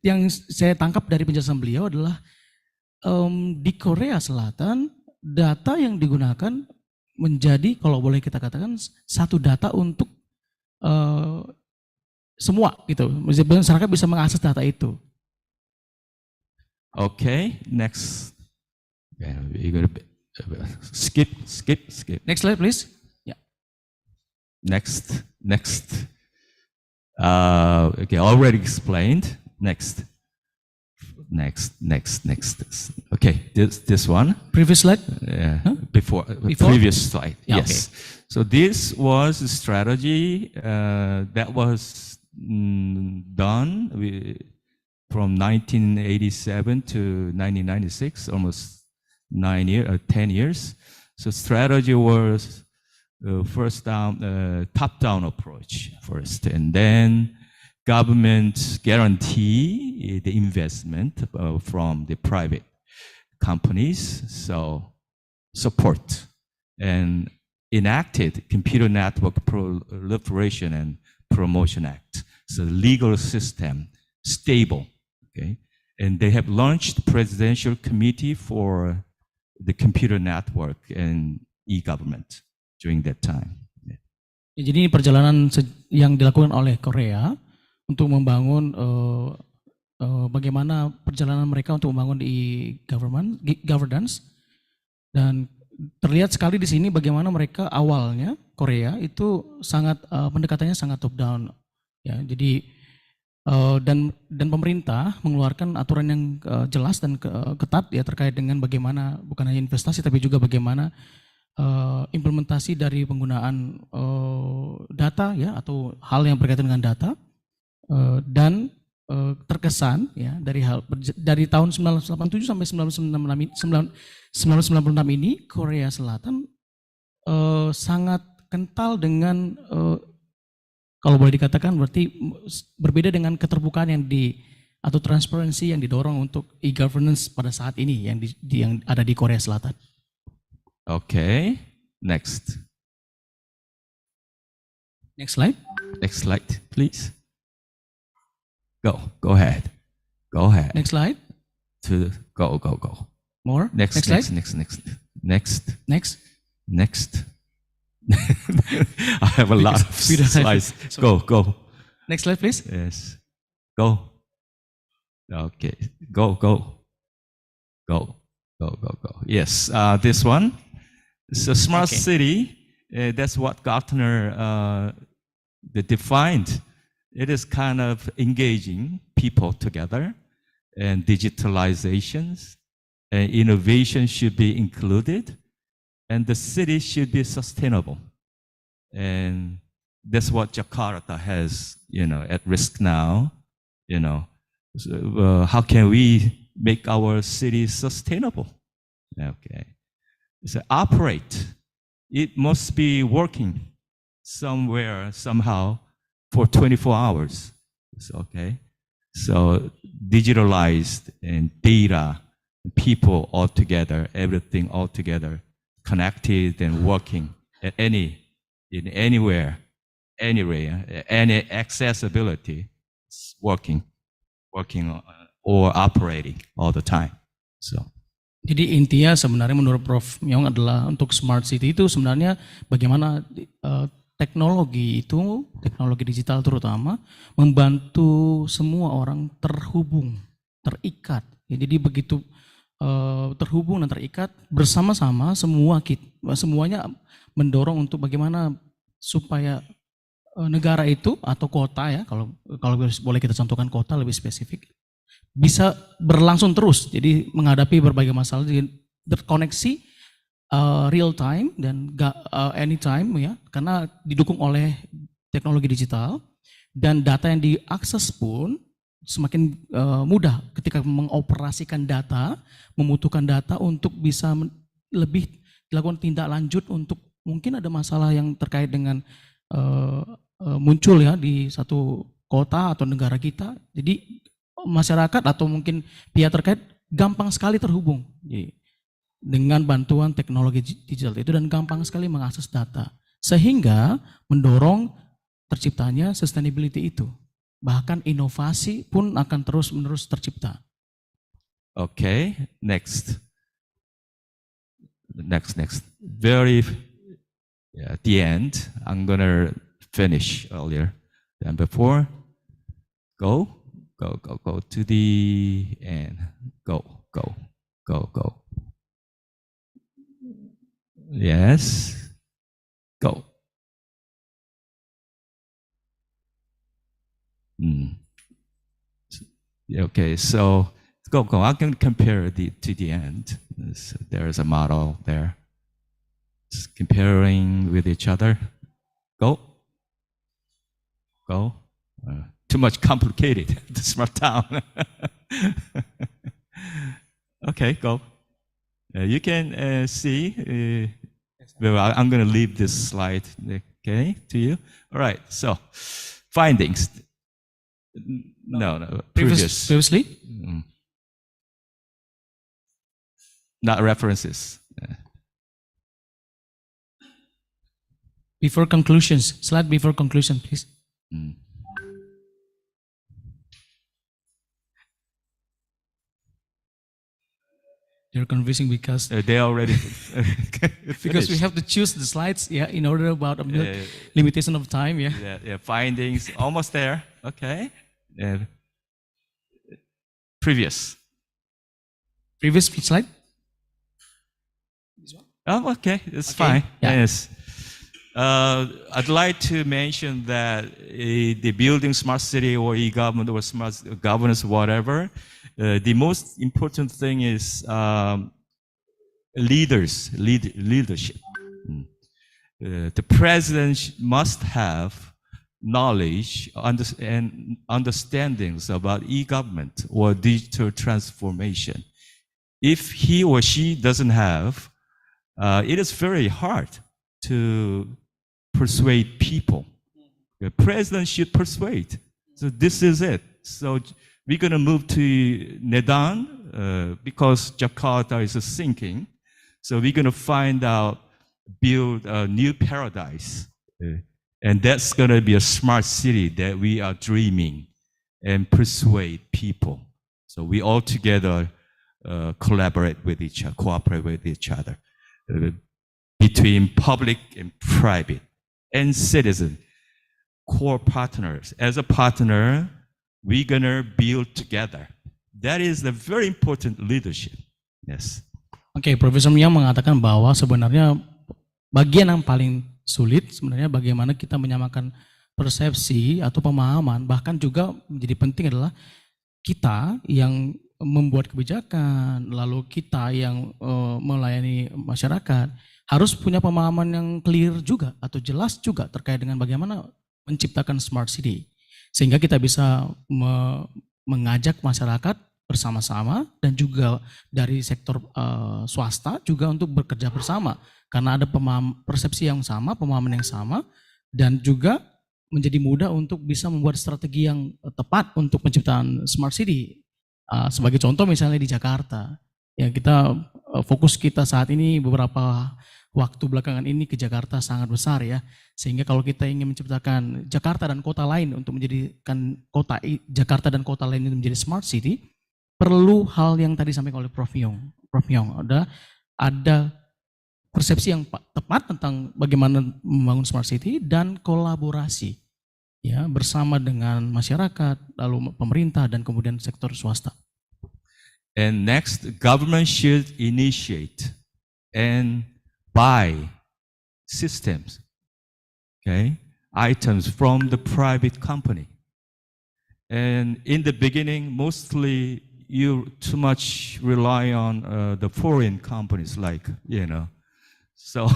yang saya tangkap dari penjelasan beliau adalah di Korea Selatan data yang digunakan menjadi, kalau boleh kita katakan, satu data untuk semua gitu. Masyarakat bisa mengakses data itu. Okay, next. Yeah, we're gonna skip. Next slide, please. Yeah. Next. Okay, already explained. Next. Okay, this one. Previous slide. Before previous slide. Yeah, yes. okay. So this was a strategy that was done from 1987 to 1996, almost 10 years. So strategy was top-down approach first, and then government guarantee the investment from the private companies, so support, and enacted Computer Network Proliferation and Promotion Act. So legal system, stable, okay? And they have launched Presidential Committee for the computer network and e-government during that time. Ya, jadi ini perjalanan yang dilakukan oleh Korea untuk membangun bagaimana perjalanan mereka untuk membangun governance, dan terlihat sekali di sini bagaimana mereka awalnya Korea itu sangat pendekatannya sangat top down, ya. Jadi dan pemerintah mengeluarkan aturan yang jelas dan ketat ya terkait dengan bagaimana bukan hanya investasi tapi juga bagaimana implementasi dari penggunaan data ya atau hal yang berkaitan dengan data, dan terkesan ya dari tahun 1987 sampai 1996 ini Korea Selatan sangat kental dengan kalau boleh dikatakan berarti berbeda dengan keterbukaan atau transparansi yang didorong untuk e-governance pada saat ini yang ada di Korea Selatan. Okay, next. Next slide. Next slide, please. Go ahead. Next slide. Go. More. Next slide. Next. I have a lot of slides. Go. Next slide, please. Yes. Go. Okay. Go. Yes. This one. So smart city. That's what Gartner defined. It is kind of engaging people together, and digitalizations and innovation should be included. And the city should be sustainable. And that's what Jakarta has, at risk now, So, how can we make our city sustainable? Okay. So operate. It must be working somewhere, somehow, for 24 hours. Okay. So digitalized and data, people all together, everything all together, connected and working in anywhere, any accessibility, working or operating all the time. So. Jadi intinya sebenarnya menurut Prof. Myong adalah untuk smart city itu sebenarnya bagaimana teknologi digital terutama membantu semua orang terhubung, terikat. Ya, jadi begitu terhubung dan terikat bersama-sama semuanya mendorong untuk bagaimana supaya negara itu atau kota ya kalau boleh kita contohkan kota lebih spesifik bisa berlangsung terus. Jadi menghadapi berbagai masalah terkoneksi real time dan anytime ya karena didukung oleh teknologi digital dan data yang diakses pun semakin mudah ketika mengoperasikan data, membutuhkan data untuk bisa lebih dilakukan tindak lanjut untuk mungkin ada masalah yang terkait dengan muncul ya di satu kota atau negara kita. Jadi masyarakat atau mungkin pihak terkait gampang sekali terhubung dengan bantuan teknologi digital itu dan gampang sekali mengakses data. Sehingga mendorong terciptanya sustainability itu. Bahkan inovasi pun akan terus-menerus tercipta. Okay, next. Very at the end, I'm gonna finish earlier than before. Go to the end. Go. Yes. Go. Okay, so go. I can compare to the end. So there's a model there. Just comparing with each other. Go. Too much complicated. The smart town. Okay, go. You can see. Well, I'm going to leave this slide, okay, to you. All right. So, findings. No. Previously. Not references. Before conclusions. Slide before conclusion, please. They're confusing because they already because we have to choose the slides, in order about a limitation of time, Yeah, findings almost there. Okay. Previous slide. Oh, okay, it's Okay, fine. yeah. Yes. I'd like to mention that the building smart city or e-government or smart governance, whatever, the most important thing is leadership. The president must have knowledge and understandings about e-government or digital transformation. If he or she doesn't have, it is very hard to persuade people. The president should persuade. So this is it. So we're going to move to Medan because Jakarta is sinking. So we're going to build a new paradise. And that's going to be a smart city that we are dreaming and persuade people. So we all together cooperate with each other. Between public and private and citizen, core partners. As a partner, we're gonna build together. That is the very important leadership. Yes. Oke, Profesor Myang mengatakan bahwa sebenarnya bagian yang paling sulit sebenarnya bagaimana kita menyamakan persepsi atau pemahaman, bahkan juga menjadi penting adalah kita yang membuat kebijakan, lalu kita yang melayani masyarakat harus punya pemahaman yang clear juga atau jelas juga terkait dengan bagaimana menciptakan smart city. Sehingga kita bisa mengajak masyarakat bersama-sama dan juga dari sektor swasta juga untuk bekerja bersama. Karena ada persepsi yang sama, pemahaman yang sama, dan juga menjadi mudah untuk bisa membuat strategi yang tepat untuk penciptaan smart city. Sebagai contoh misalnya di Jakarta, ya kita fokus kita saat ini beberapa waktu belakangan ini ke Jakarta sangat besar ya, sehingga kalau kita ingin menciptakan Jakarta dan kota lain untuk menjadikan Jakarta dan kota lain itu menjadi smart city, perlu hal yang tadi disampaikan oleh Prof. Yong, ada persepsi yang tepat tentang bagaimana membangun smart city dan kolaborasi ya bersama dengan masyarakat, lalu pemerintah dan kemudian sektor swasta. And next, government should initiate and buy systems, okay, items from the private company. And in the beginning, mostly you too much rely on the foreign companies, like, so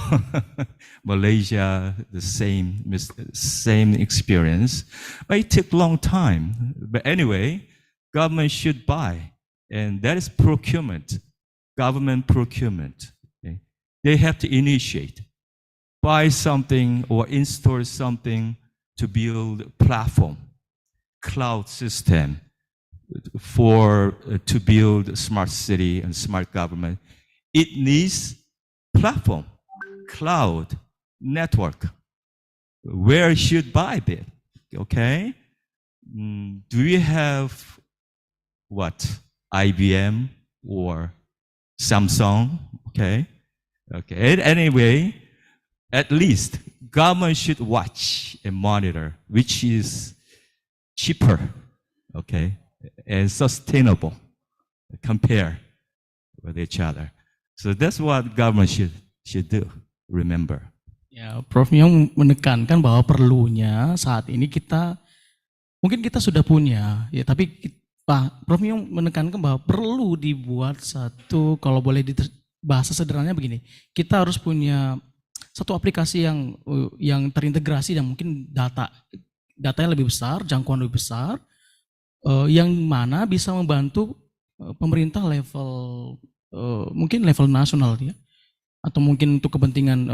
Malaysia, the same experience. But it took a long time. But anyway, government should buy. And that is procurement, government procurement. Okay? They have to initiate, buy something or install something to build a platform, cloud system, to build a smart city and smart government, it needs platform, cloud, network. Where should buy it? Okay. Do we have what? IBM or Samsung? Okay. Okay. Anyway, at least government should watch and monitor which is cheaper, okay, and sustainable compare with each other. So that's what government should do. Remember. Ya, Prof Myong menekankan bahwa perlunya saat ini mungkin kita sudah punya, ya, tapi Pak Prof Myong menekankan bahwa perlu dibuat satu, kalau boleh bahasa sederhananya begini, kita harus punya satu aplikasi yang terintegrasi dan mungkin datanya lebih besar, jangkauan lebih besar, yang mana bisa membantu pemerintah mungkin level nasional ya, atau mungkin untuk kepentingan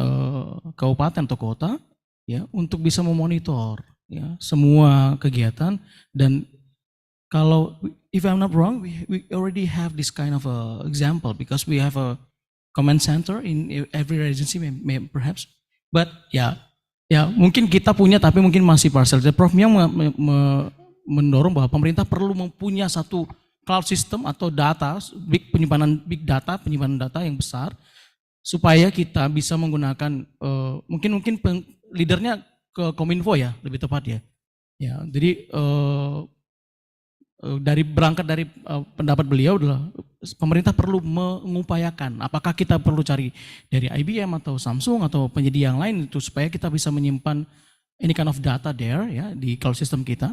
kabupaten atau kota ya, untuk bisa memonitor ya semua kegiatan. Dan kalau if I'm not wrong, we already have this kind of a example because we have a command center in every agency, perhaps. But ya mungkin kita punya tapi mungkin masih partial. Prof Myong mendorong bahwa pemerintah perlu mempunyai satu cloud system atau penyimpanan data yang besar supaya kita bisa menggunakan mungkin leadernya ke Kominfo ya, lebih tepat ya. Ya, jadi berangkat dari pendapat beliau adalah pemerintah perlu mengupayakan apakah kita perlu cari dari IBM atau Samsung atau penyedia yang lain itu supaya kita bisa menyimpan any kind of data there ya di cloud system kita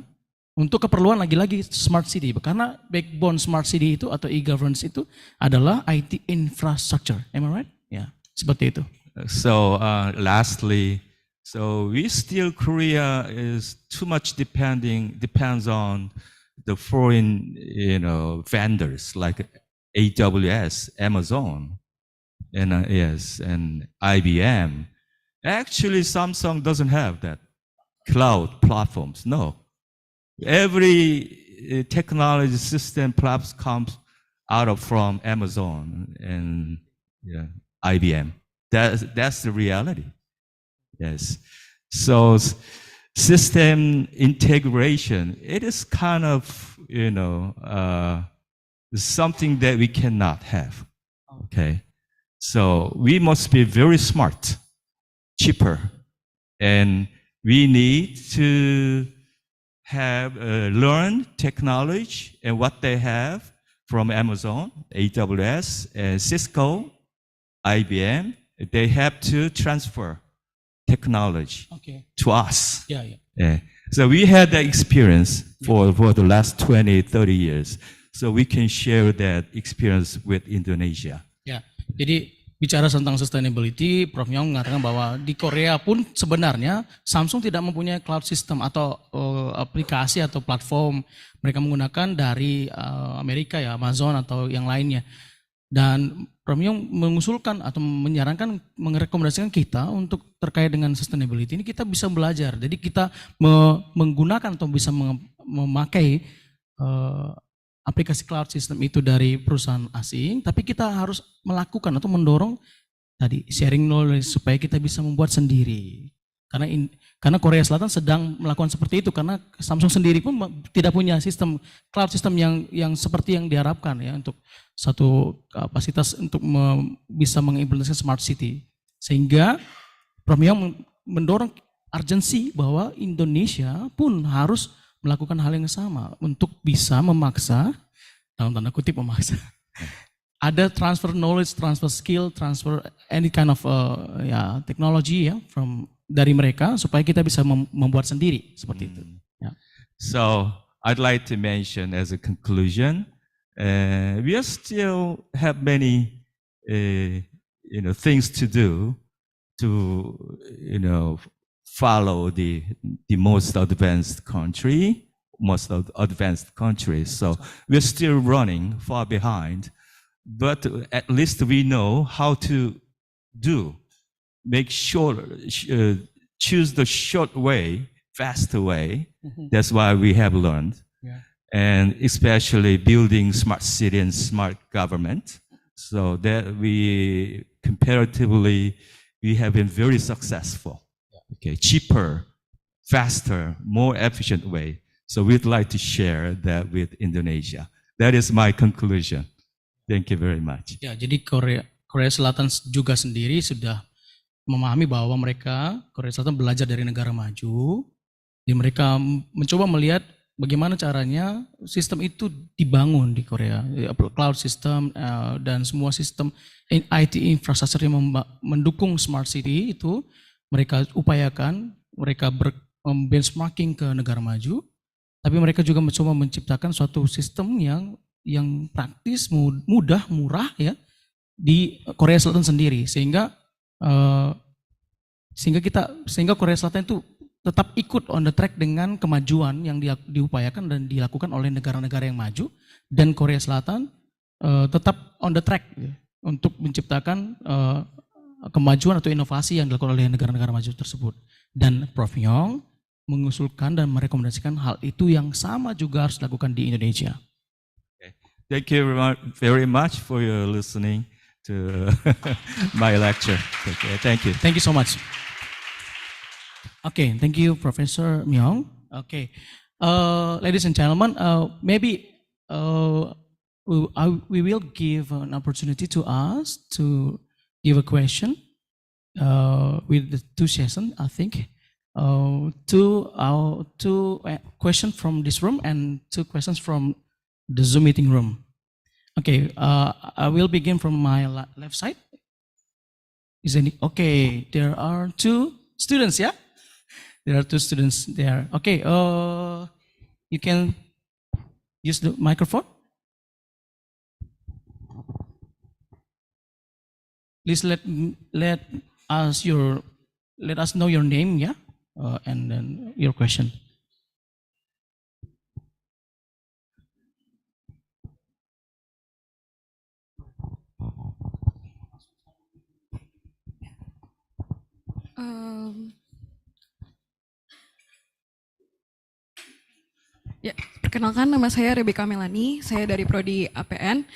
untuk keperluan lagi-lagi smart city, karena backbone smart city itu atau e-governance itu adalah IT infrastructure. Am I right? Ya, seperti itu. So lastly, Korea is too much depends on the foreign, vendors like AWS, Amazon, and and IBM. Actually, Samsung doesn't have that cloud platforms. No, every technology system perhaps comes from Amazon and IBM. That's the reality. Yes. So system integration, it is kind of, something that we cannot have. Okay. So we must be very smart, cheaper, and we need to have learn technology and what they have from Amazon, AWS, and Cisco, IBM. They have to transfer technology to us. Yeah. So we had that experience for the last 20, 30 years. So we can share that experience with Indonesia. Ya, jadi bicara tentang sustainability, Prof Myong mengatakan bahwa di Korea pun sebenarnya Samsung tidak mempunyai cloud system atau aplikasi atau platform. Mereka menggunakan dari Amerika ya, Amazon atau yang lainnya. Dan Prof Myong mengusulkan atau menyarankan, merekomendasikan kita untuk terkait dengan sustainability ini kita bisa belajar. Jadi kita menggunakan atau bisa memakai aplikasi cloud system itu dari perusahaan asing, tapi kita harus melakukan atau mendorong tadi sharing knowledge supaya kita bisa membuat sendiri. Karena Korea Selatan sedang melakukan seperti itu, karena Samsung sendiri pun tidak punya sistem cloud system yang seperti yang diharapkan ya untuk satu kapasitas untuk bisa mengimplementasikan smart city. Sehingga Prof Myong mendorong urgensi bahwa Indonesia pun harus melakukan hal yang sama untuk bisa memaksa, dalam tanda kutip memaksa, ada transfer knowledge, transfer skill, transfer any kind of technology ya dari mereka supaya kita bisa membuat sendiri seperti itu. Ya. So I'd like to mention as a conclusion, we still have many things to do to follow the most advanced countries. So we're still running far behind, but at least we know how to make sure, choose the short way, faster way. That's why we have learned. Yeah. and especially building smart city and smart government. So that we comparatively, we have been very successful. Okay, cheaper, faster, more efficient way. So we'd like to share that with Indonesia. That is my conclusion. Thank you very much. Ya, jadi Korea Selatan juga sendiri sudah memahami bahwa Korea Selatan belajar dari negara maju, dan mereka mencoba melihat bagaimana caranya sistem itu dibangun di Korea, cloud system dan semua sistem IT infrastruktur yang mendukung smart city itu mereka upayakan, mereka benchmarking ke negara maju, tapi mereka juga mencoba menciptakan suatu sistem yang praktis, mudah, murah ya di Korea Selatan sendiri, sehingga Korea Selatan itu tetap ikut on the track dengan kemajuan yang diupayakan dan dilakukan oleh negara-negara yang maju, dan Korea Selatan tetap on the track ya, untuk menciptakan kemajuan atau inovasi yang dilakukan oleh negara-negara maju tersebut. Dan Prof. Myong mengusulkan dan merekomendasikan hal itu yang sama juga harus dilakukan di Indonesia. Okay. Thank you very much for your listening to my lecture. Okay, thank you. Thank you so much. Okay, thank you, Professor Myong. Okay, ladies and gentlemen, maybe we will give an opportunity to us to give a question with the two sessions, I think. Two questions from this room and 2 questions from the Zoom meeting room. Okay, I will begin from my left side. Okay, there are 2 students, yeah? There are 2 students there. Okay, you can use the microphone. Please let us know your name, yeah, and then your question. Ya, perkenalkan nama saya Rebecca Melani, saya dari Prodi APN.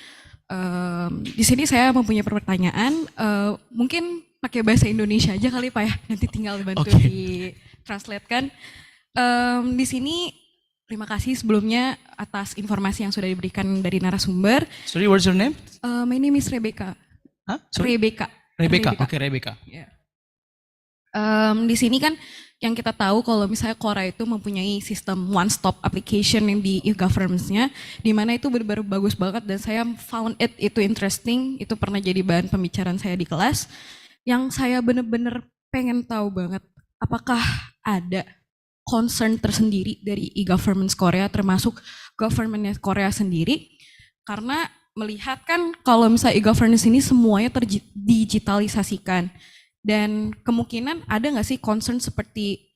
Di sini saya mempunyai pertanyaan, mungkin pakai bahasa Indonesia aja kali Pak ya, nanti tinggal dibantu di-translate-kan. Di sini terima kasih sebelumnya atas informasi yang sudah diberikan dari narasumber. Sorry, what's your name? My name is Rebecca. Huh? Rebecca. Okay, Rebecca. Yeah. Di sini kan yang kita tahu kalau misalnya Korea itu mempunyai sistem one stop application yang di e-governance-nya, di mana itu benar-benar bagus banget dan saya found itu interesting, itu pernah jadi bahan pembicaraan saya di kelas. Yang saya benar-benar pengen tahu banget, apakah ada concern tersendiri dari e-governance Korea termasuk government Korea sendiri, karena melihat kan kalau misalnya e-governance ini semuanya terdigitalisasikan. Dan kemungkinan ada nggak sih concern seperti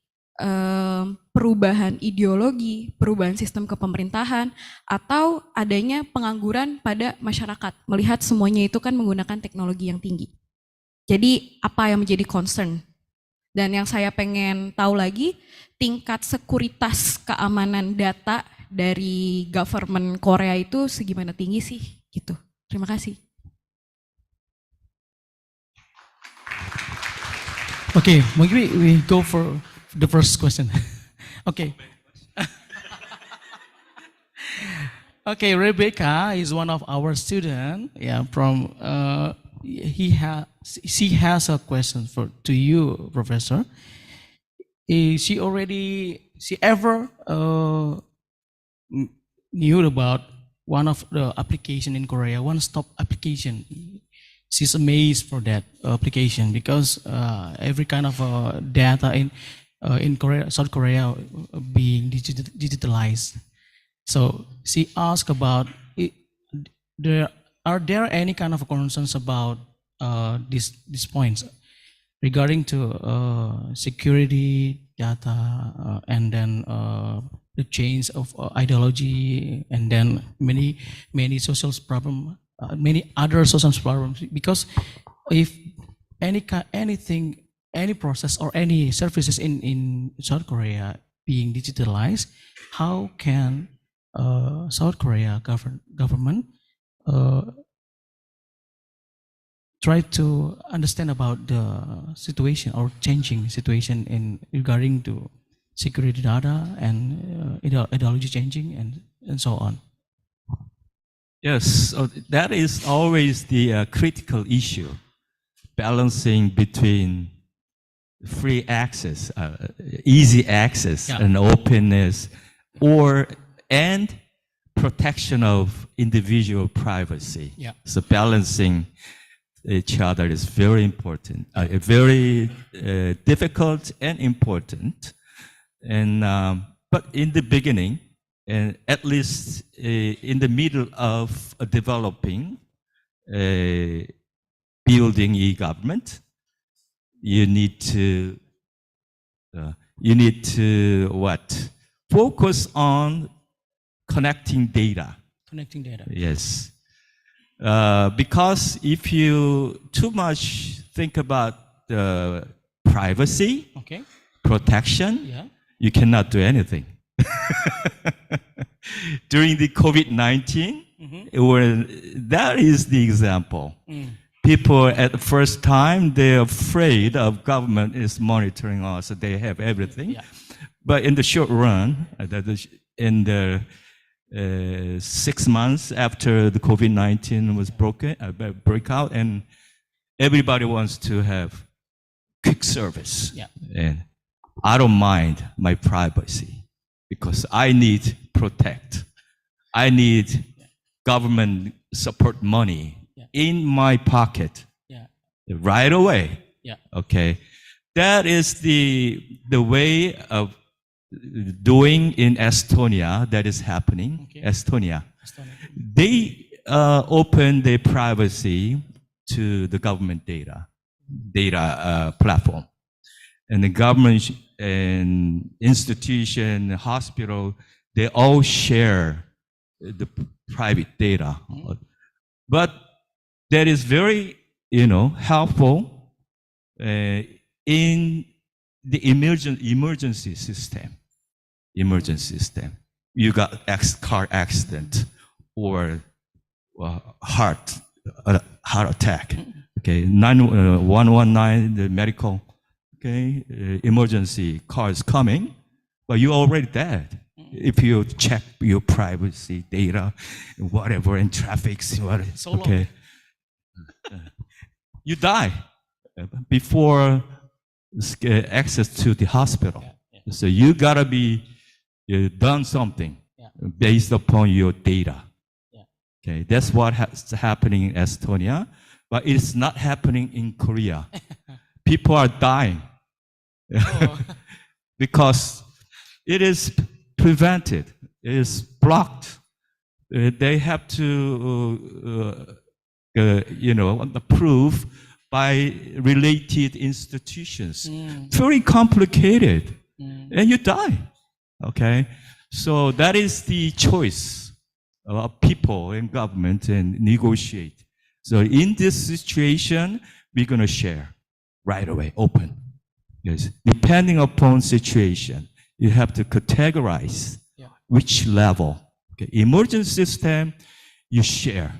perubahan ideologi, perubahan sistem kepemerintahan, atau adanya pengangguran pada masyarakat, melihat semuanya itu kan menggunakan teknologi yang tinggi. Jadi apa yang menjadi concern? Dan yang saya pengen tahu lagi, tingkat sekuritas keamanan data dari government Korea itu segimana tinggi sih? Gitu. Terima kasih. Okay, maybe we go for the first question. Okay. Okay, Rebecca is one of our students. Yeah, from she has a question to you, Professor. She ever knew about one of the application in Korea, one-stop application. She's amazed for that application because every kind of data in Korea, South Korea, being digitalized. So she asked about are there any kind of concerns about these points regarding to security data and then the change of ideology and then many social problem. Many other social problems, because if any process or any services in South Korea being digitalized, how can South Korea government try to understand about the situation or changing situation in regarding to security data and ideology changing and so on. Yes, so that is always the critical issue, balancing between free access, easy access, Yeah. and openness, and protection of individual privacy. Yeah. So balancing each other is very important, very difficult and important. And but in the beginning, and at least in the middle of developing, building e-government, you need to what? Focus on connecting data. Connecting data. Yes. Because if you too much think about privacy, Okay. protection, Yeah. you cannot do anything. During the COVID-19, that is the example. People at the first time, they're afraid of government is monitoring us, so they have everything. Yeah. But in the short run, in the 6 months after the COVID-19 was break out, and everybody wants to have quick service. Yeah. And I don't mind my privacy because I need protect. I need government support money in my pocket right away. Yeah. Okay. That is the way of doing in Estonia that is happening. Okay. Estonia. They open their privacy to the government data platform. And the government and institution, hospital, they all share the private data. But that is very, helpful in the emergency system. You got car accident or heart attack. Okay, 119, the medical, emergency car is coming, but you're already dead. If you check your privacy data, whatever, in traffic, So long. okay, you die before access to the hospital. So you gotta be done something based upon your data. Okay, that's what is happening in Estonia, but it's not happening in Korea. People are dying because it is prevented, it is blocked. They have to, approve by related institutions. Very complicated, and you die. Okay, so that is the choice of people and government and negotiate. So in this situation, we're going to share right away, open. Yes, depending upon situation, you have to categorize which level. Okay, emergency system, you share.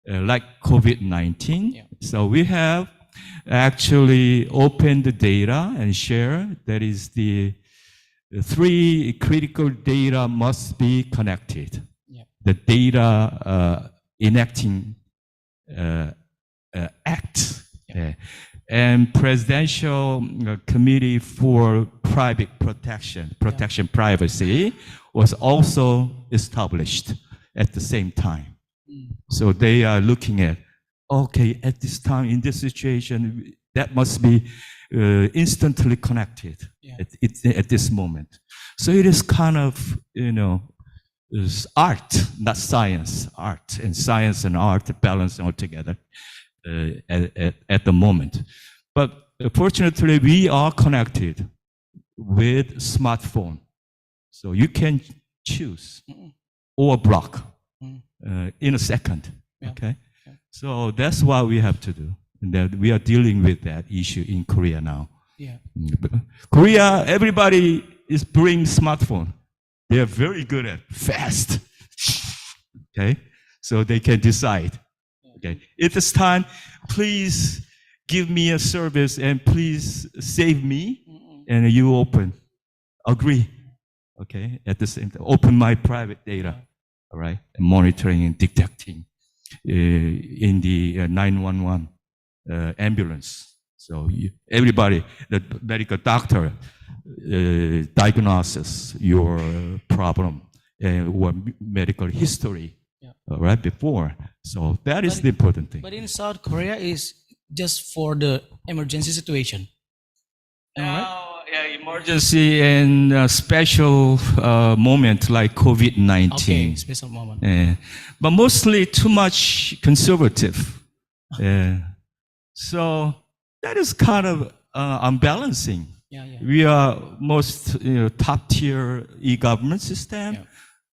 Like COVID-19. So we have actually opened the data and share. That is the 3 critical data must be connected. The data enacting act and Presidential Committee for Private Protection, Privacy was also established at the same time. So they are looking at, okay, at this time, in this situation, that must be instantly connected at this moment. So it is kind of, is art, not science, art. And science and art balance all together at the moment. But fortunately, we are connected with smartphone. So you can choose or block in a second. Okay, so that's what we have to do, and that we are dealing with that issue in Korea now. Korea, everybody is bringing smartphone. They are very good at fast. Okay, so they can decide. Okay, at this time, please give me a service and please save me, and you open. Agree. Okay, at the same time, open my private data. All right, and monitoring and detecting in the 911 ambulance. So everybody, the medical doctor diagnoses your problem or medical history, right, before. So that is the important thing. But in South Korea is just for the emergency situation. Am I right? Emergency and special moment like COVID-19. Okay, special moment. But mostly too much conservative. So that is kind of unbalancing. We are most top tier e-government system,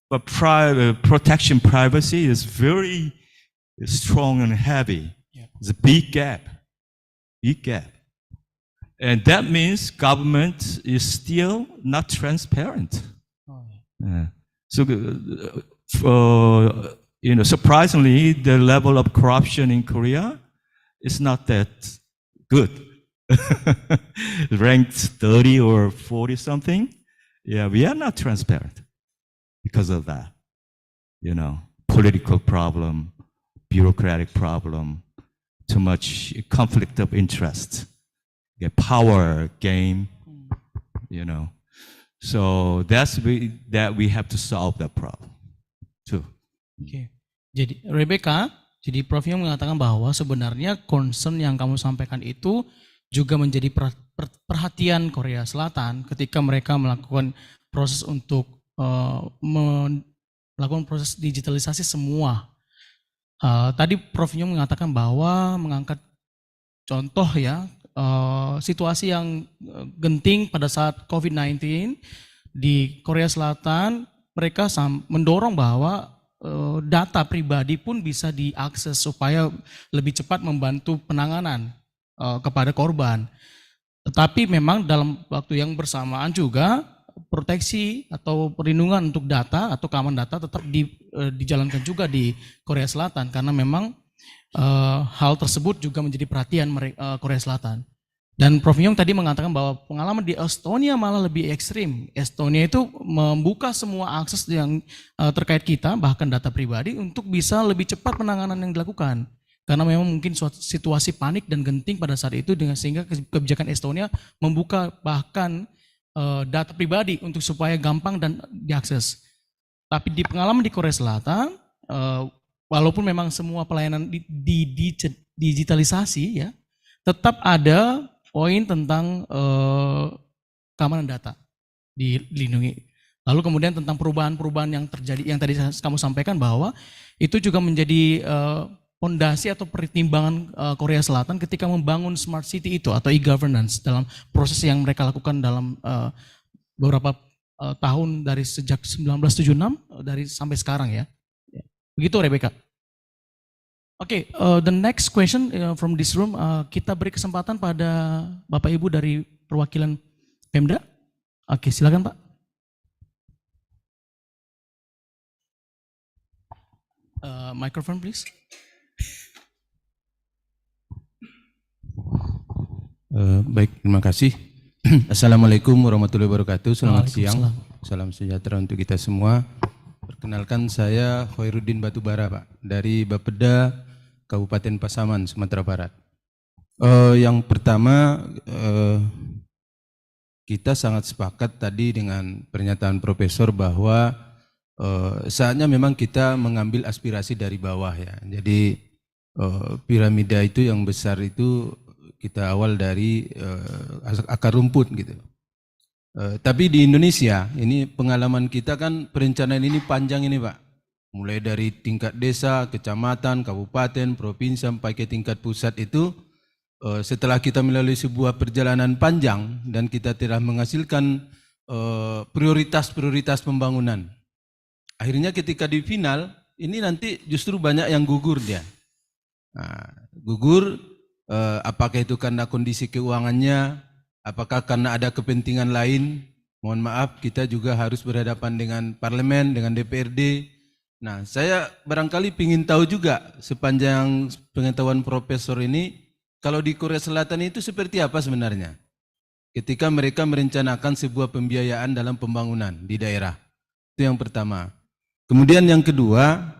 but protection privacy is very strong and heavy. It's a big gap. Big gap. And that means government is still not transparent. So, surprisingly, the level of corruption in Korea is not that good. Ranked 30 or 40 something. Yeah, we are not transparent because of that. Political problem, bureaucratic problem, too much conflict of interest. Power game, So that we have to solve that problem too. Oke. Jadi Rebecca, jadi Prof Yung mengatakan bahwa sebenarnya concern yang kamu sampaikan itu juga menjadi perhatian Korea Selatan ketika mereka melakukan proses untuk melakukan proses digitalisasi semua. Tadi Prof Yung mengatakan bahwa mengangkat contoh ya. Situasi yang genting pada saat COVID-19 di Korea Selatan, mereka mendorong bahwa data pribadi pun bisa diakses supaya lebih cepat membantu penanganan kepada korban. Tetapi memang dalam waktu yang bersamaan juga proteksi atau perlindungan untuk data atau keamanan data tetap dijalankan juga di Korea Selatan karena memang hal tersebut juga menjadi perhatian Korea Selatan. Dan Prof Yung tadi mengatakan bahwa pengalaman di Estonia malah lebih ekstrim. Estonia itu membuka semua akses yang terkait kita, bahkan data pribadi, untuk bisa lebih cepat penanganan yang dilakukan. Karena memang mungkin suatu situasi panik dan genting pada saat itu, sehingga kebijakan Estonia membuka bahkan data pribadi untuk supaya gampang dan diakses. Tapi di pengalaman di Korea Selatan, walaupun memang semua pelayanan digitalisasi, ya, tetap ada poin tentang keamanan data dilindungi. Lalu kemudian tentang perubahan-perubahan yang terjadi, yang tadi kamu sampaikan bahwa itu juga menjadi fondasi atau pertimbangan Korea Selatan ketika membangun smart city itu atau e-governance dalam proses yang mereka lakukan dalam beberapa tahun dari sejak 1976 dari sampai sekarang ya. Begitu Rebecca. Oke, the next question from this room, kita beri kesempatan pada Bapak Ibu dari perwakilan Pemda. Oke, silakan Pak. Microphone please. Baik, terima kasih. Assalamualaikum warahmatullahi wabarakatuh. Selamat siang. Salam sejahtera untuk kita semua. Perkenalkan saya Khairuddin Batubara Pak, dari Bapeda Kabupaten Pasaman, Sumatera Barat. Yang pertama, kita sangat sepakat tadi dengan pernyataan Profesor bahwa saatnya memang kita mengambil aspirasi dari bawah ya. Jadi piramida itu yang besar itu kita awal dari akar rumput gitu. Tapi di Indonesia ini pengalaman kita kan perencanaan ini panjang ini Pak. Mulai dari tingkat desa, kecamatan, kabupaten, provinsi sampai ke tingkat pusat itu setelah kita melalui sebuah perjalanan panjang dan kita telah menghasilkan prioritas-prioritas pembangunan. Akhirnya ketika di final ini nanti justru banyak yang gugur dia. Nah, gugur apakah itu karena kondisi keuangannya, apakah karena ada kepentingan lain, Mohon maaf, kita juga harus berhadapan dengan parlemen, dengan DPRD. Nah, saya barangkali ingin tahu juga sepanjang pengetahuan Profesor ini, kalau di Korea Selatan itu seperti apa sebenarnya? Ketika mereka merencanakan sebuah pembiayaan dalam pembangunan di daerah. Itu yang pertama. Kemudian yang kedua,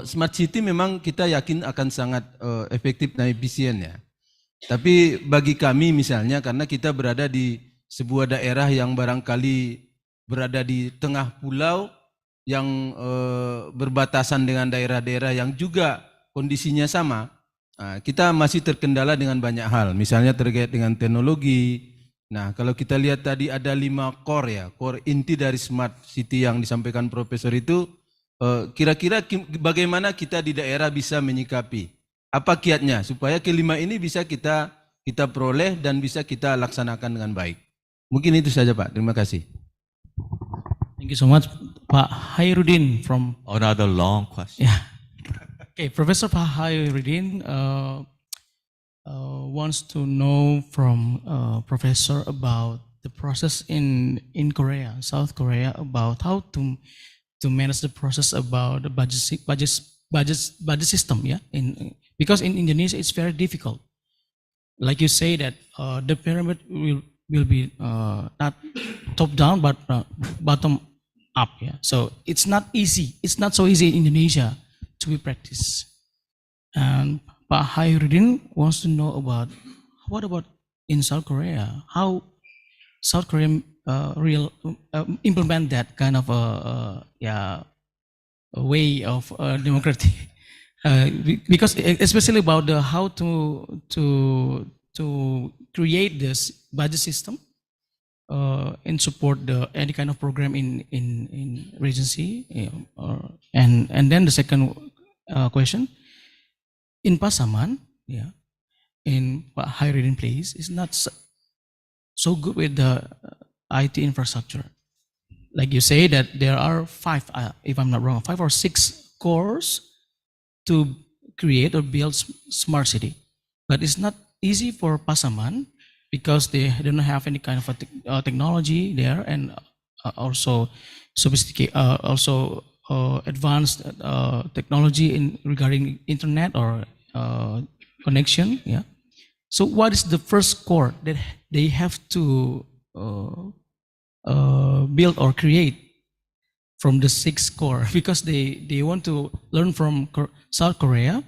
Smart City memang kita yakin akan sangat efektif dan efisien ya. Tapi bagi kami misalnya, karena kita berada di sebuah daerah yang barangkali berada di tengah pulau yang berbatasan dengan daerah-daerah yang juga kondisinya sama, kita masih terkendala dengan banyak hal. Misalnya terkait dengan teknologi. Nah, kalau kita lihat tadi ada 5 core ya, core inti dari Smart City yang disampaikan Profesor itu, kira-kira bagaimana kita di daerah bisa menyikapi? Apa kiatnya supaya kelima ini bisa kita peroleh dan bisa kita laksanakan dengan baik? Mungkin itu saja Pak, terima kasih. Thank you so much, Pak Hairudin from... Another long question. Yeah. Okay, Professor Pak Hairudin wants to know from Professor about the process in Korea, South Korea, about how to manage the process about the budget system, yeah. Because in Indonesia it's very difficult. Like you say that the pyramid will be not top down but bottom up, yeah. So it's not easy. It's not so easy in Indonesia to be practiced. And Pak Hairudin wants to know about what about in South Korea? How South Korea implement that kind of a way of democracy, because especially about the how to create this budget system and support any kind of program in Regency, and then the second question, in Pasaman, yeah, in Pak Hairudin place is not so good with the IT infrastructure. Like you say that there are 5, if I'm not wrong, 5 or 6 cores to create or build smart city. But it's not easy for Pasaman because they don't have any kind of technology there, and also sophisticated, also advanced technology regarding internet or connection. Yeah. So what is the first core that they have to build or create from the 6 core? Because they want to learn from South Korea,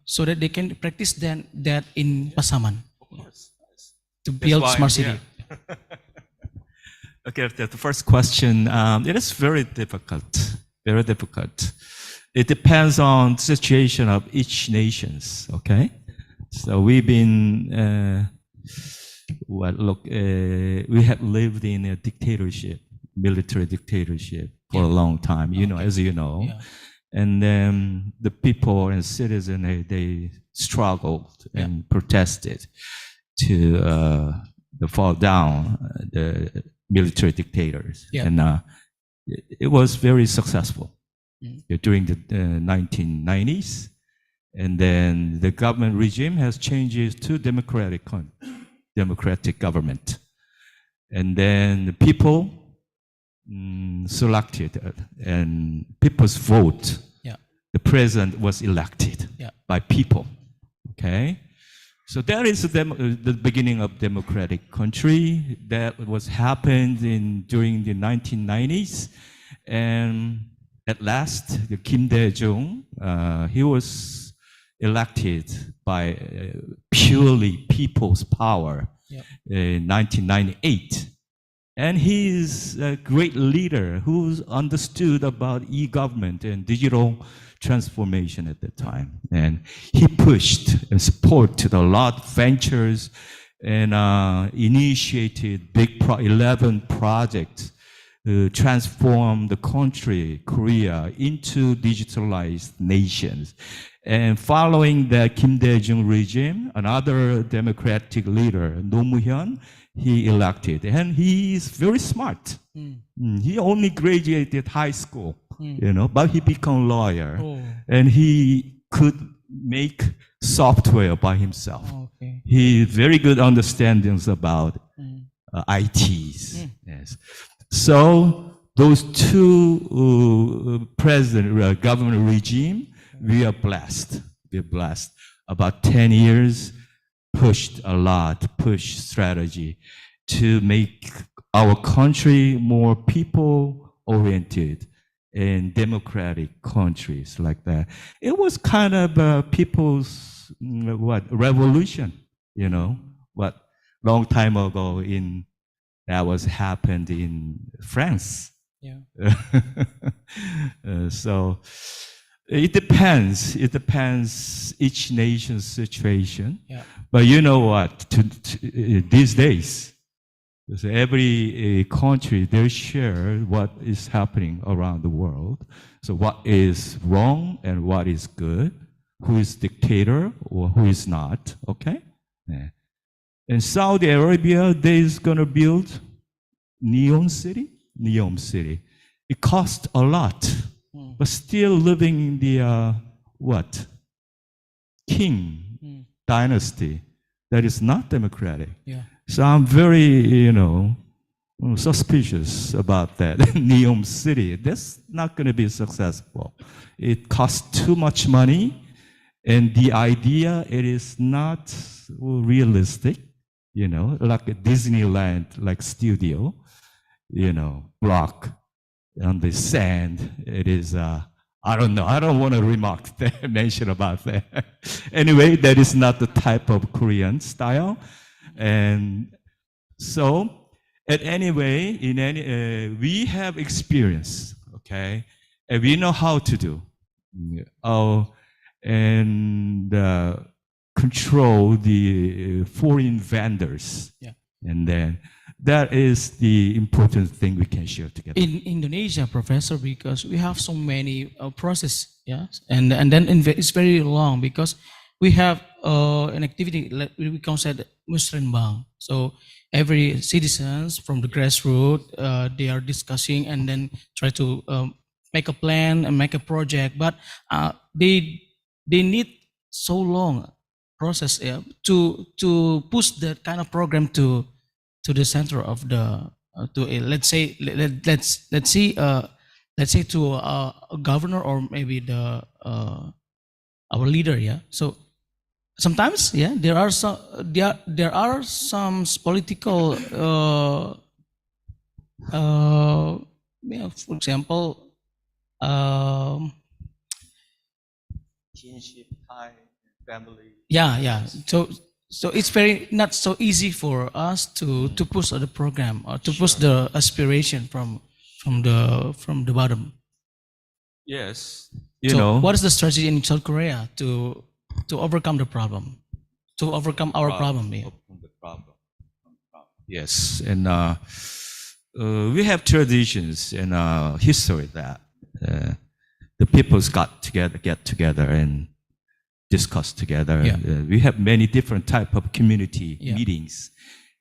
so that they can practice that in Pasaman, to build smart city. Okay, the first question, it is very difficult, very difficult. It depends on the situation of each nations, okay? So we've been, we have lived in a dictatorship, military dictatorship for a long time, you know, as you know. Yeah. And then the people and citizens, they struggled and protested to fall down the military dictators. Yeah. And it was very successful during the 1990s. And then the government regime has changed to democratic government. And then the people selected, and people's vote, the president was elected by people, okay? So that is the beginning of democratic country. That was happened during the 1990s. And at last, Kim Dae-jung, he was elected by purely people's power in 1998. And he is a great leader who understood about e-government and digital transformation at that time. And he pushed and supported a lot of ventures and initiated 11 projects to transform the country, Korea, into digitalized nations. And following the Kim Dae-jung regime, another democratic leader, Roh Moo-hyun, he elected, and he is very smart. He only graduated high school, you know, but he became a lawyer, and he could make software by himself. He very good understandings about ITs. Yes. So those two government regime, we are blessed. We're blessed. About 10 years, pushed strategy to make our country more people-oriented and democratic countries like that. It was kind of people's revolution, what long time ago that was happened in France. Yeah. So it depends each nation's situation. Yeah. But you know what? These days, so every country, they share what is happening around the world. So what is wrong and what is good, who is dictator or who is not, okay? Yeah. In Saudi Arabia, they're going to build Neom City. It cost a lot, but still living in the, king dynasty that is not democratic. Yeah. So I'm very, suspicious about that. Neom City, that's not going to be successful. It costs too much money, and the idea, it is not realistic, like a Disneyland, like studio, block on the sand. It is, I don't know. I don't want to mention about that. Anyway, that is not the type of Korean style. And so, anyway, we have experience, okay? And we know how to do. And control the foreign vendors. Yeah. And then that is the important thing we can share together. In Indonesia, Professor, because we have so many process, yeah, and then it's very long because we have an activity we consider musrenbang. So every citizens from the grassroots, they are discussing and then try to make a plan and make a project, but they need so long process to push that kind of program to the center of the let's say to a governor or maybe the our leader, yeah. So sometimes, yeah, there are some political for example, kinship tie, family. Yeah. So it's very not so easy for us to push the program or to push the aspiration from the bottom. Yes, what is the strategy in South Korea to overcome the problem, to overcome our problem? Yeah. Overcome the problem. Yes, and we have traditions and history that the peoples get together and discuss together. Yeah. We have many different type of community meetings,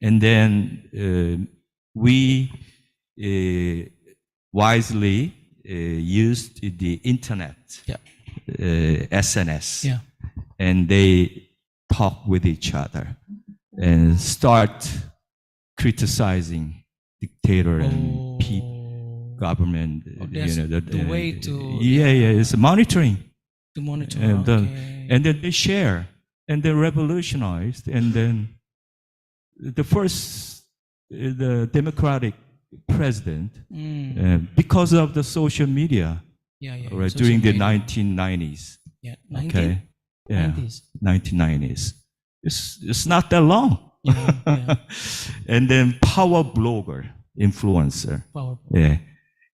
and then we wisely used the internet, SNS, and they talk with each other and start criticizing dictator and government. The way to it's monitoring. To monitor, and then they share, and they revolutionized, and then the first the democratic president because of the social media. Right, during the 1990s. Yeah, 1990s. It's not that long. And then power blogger, influencer.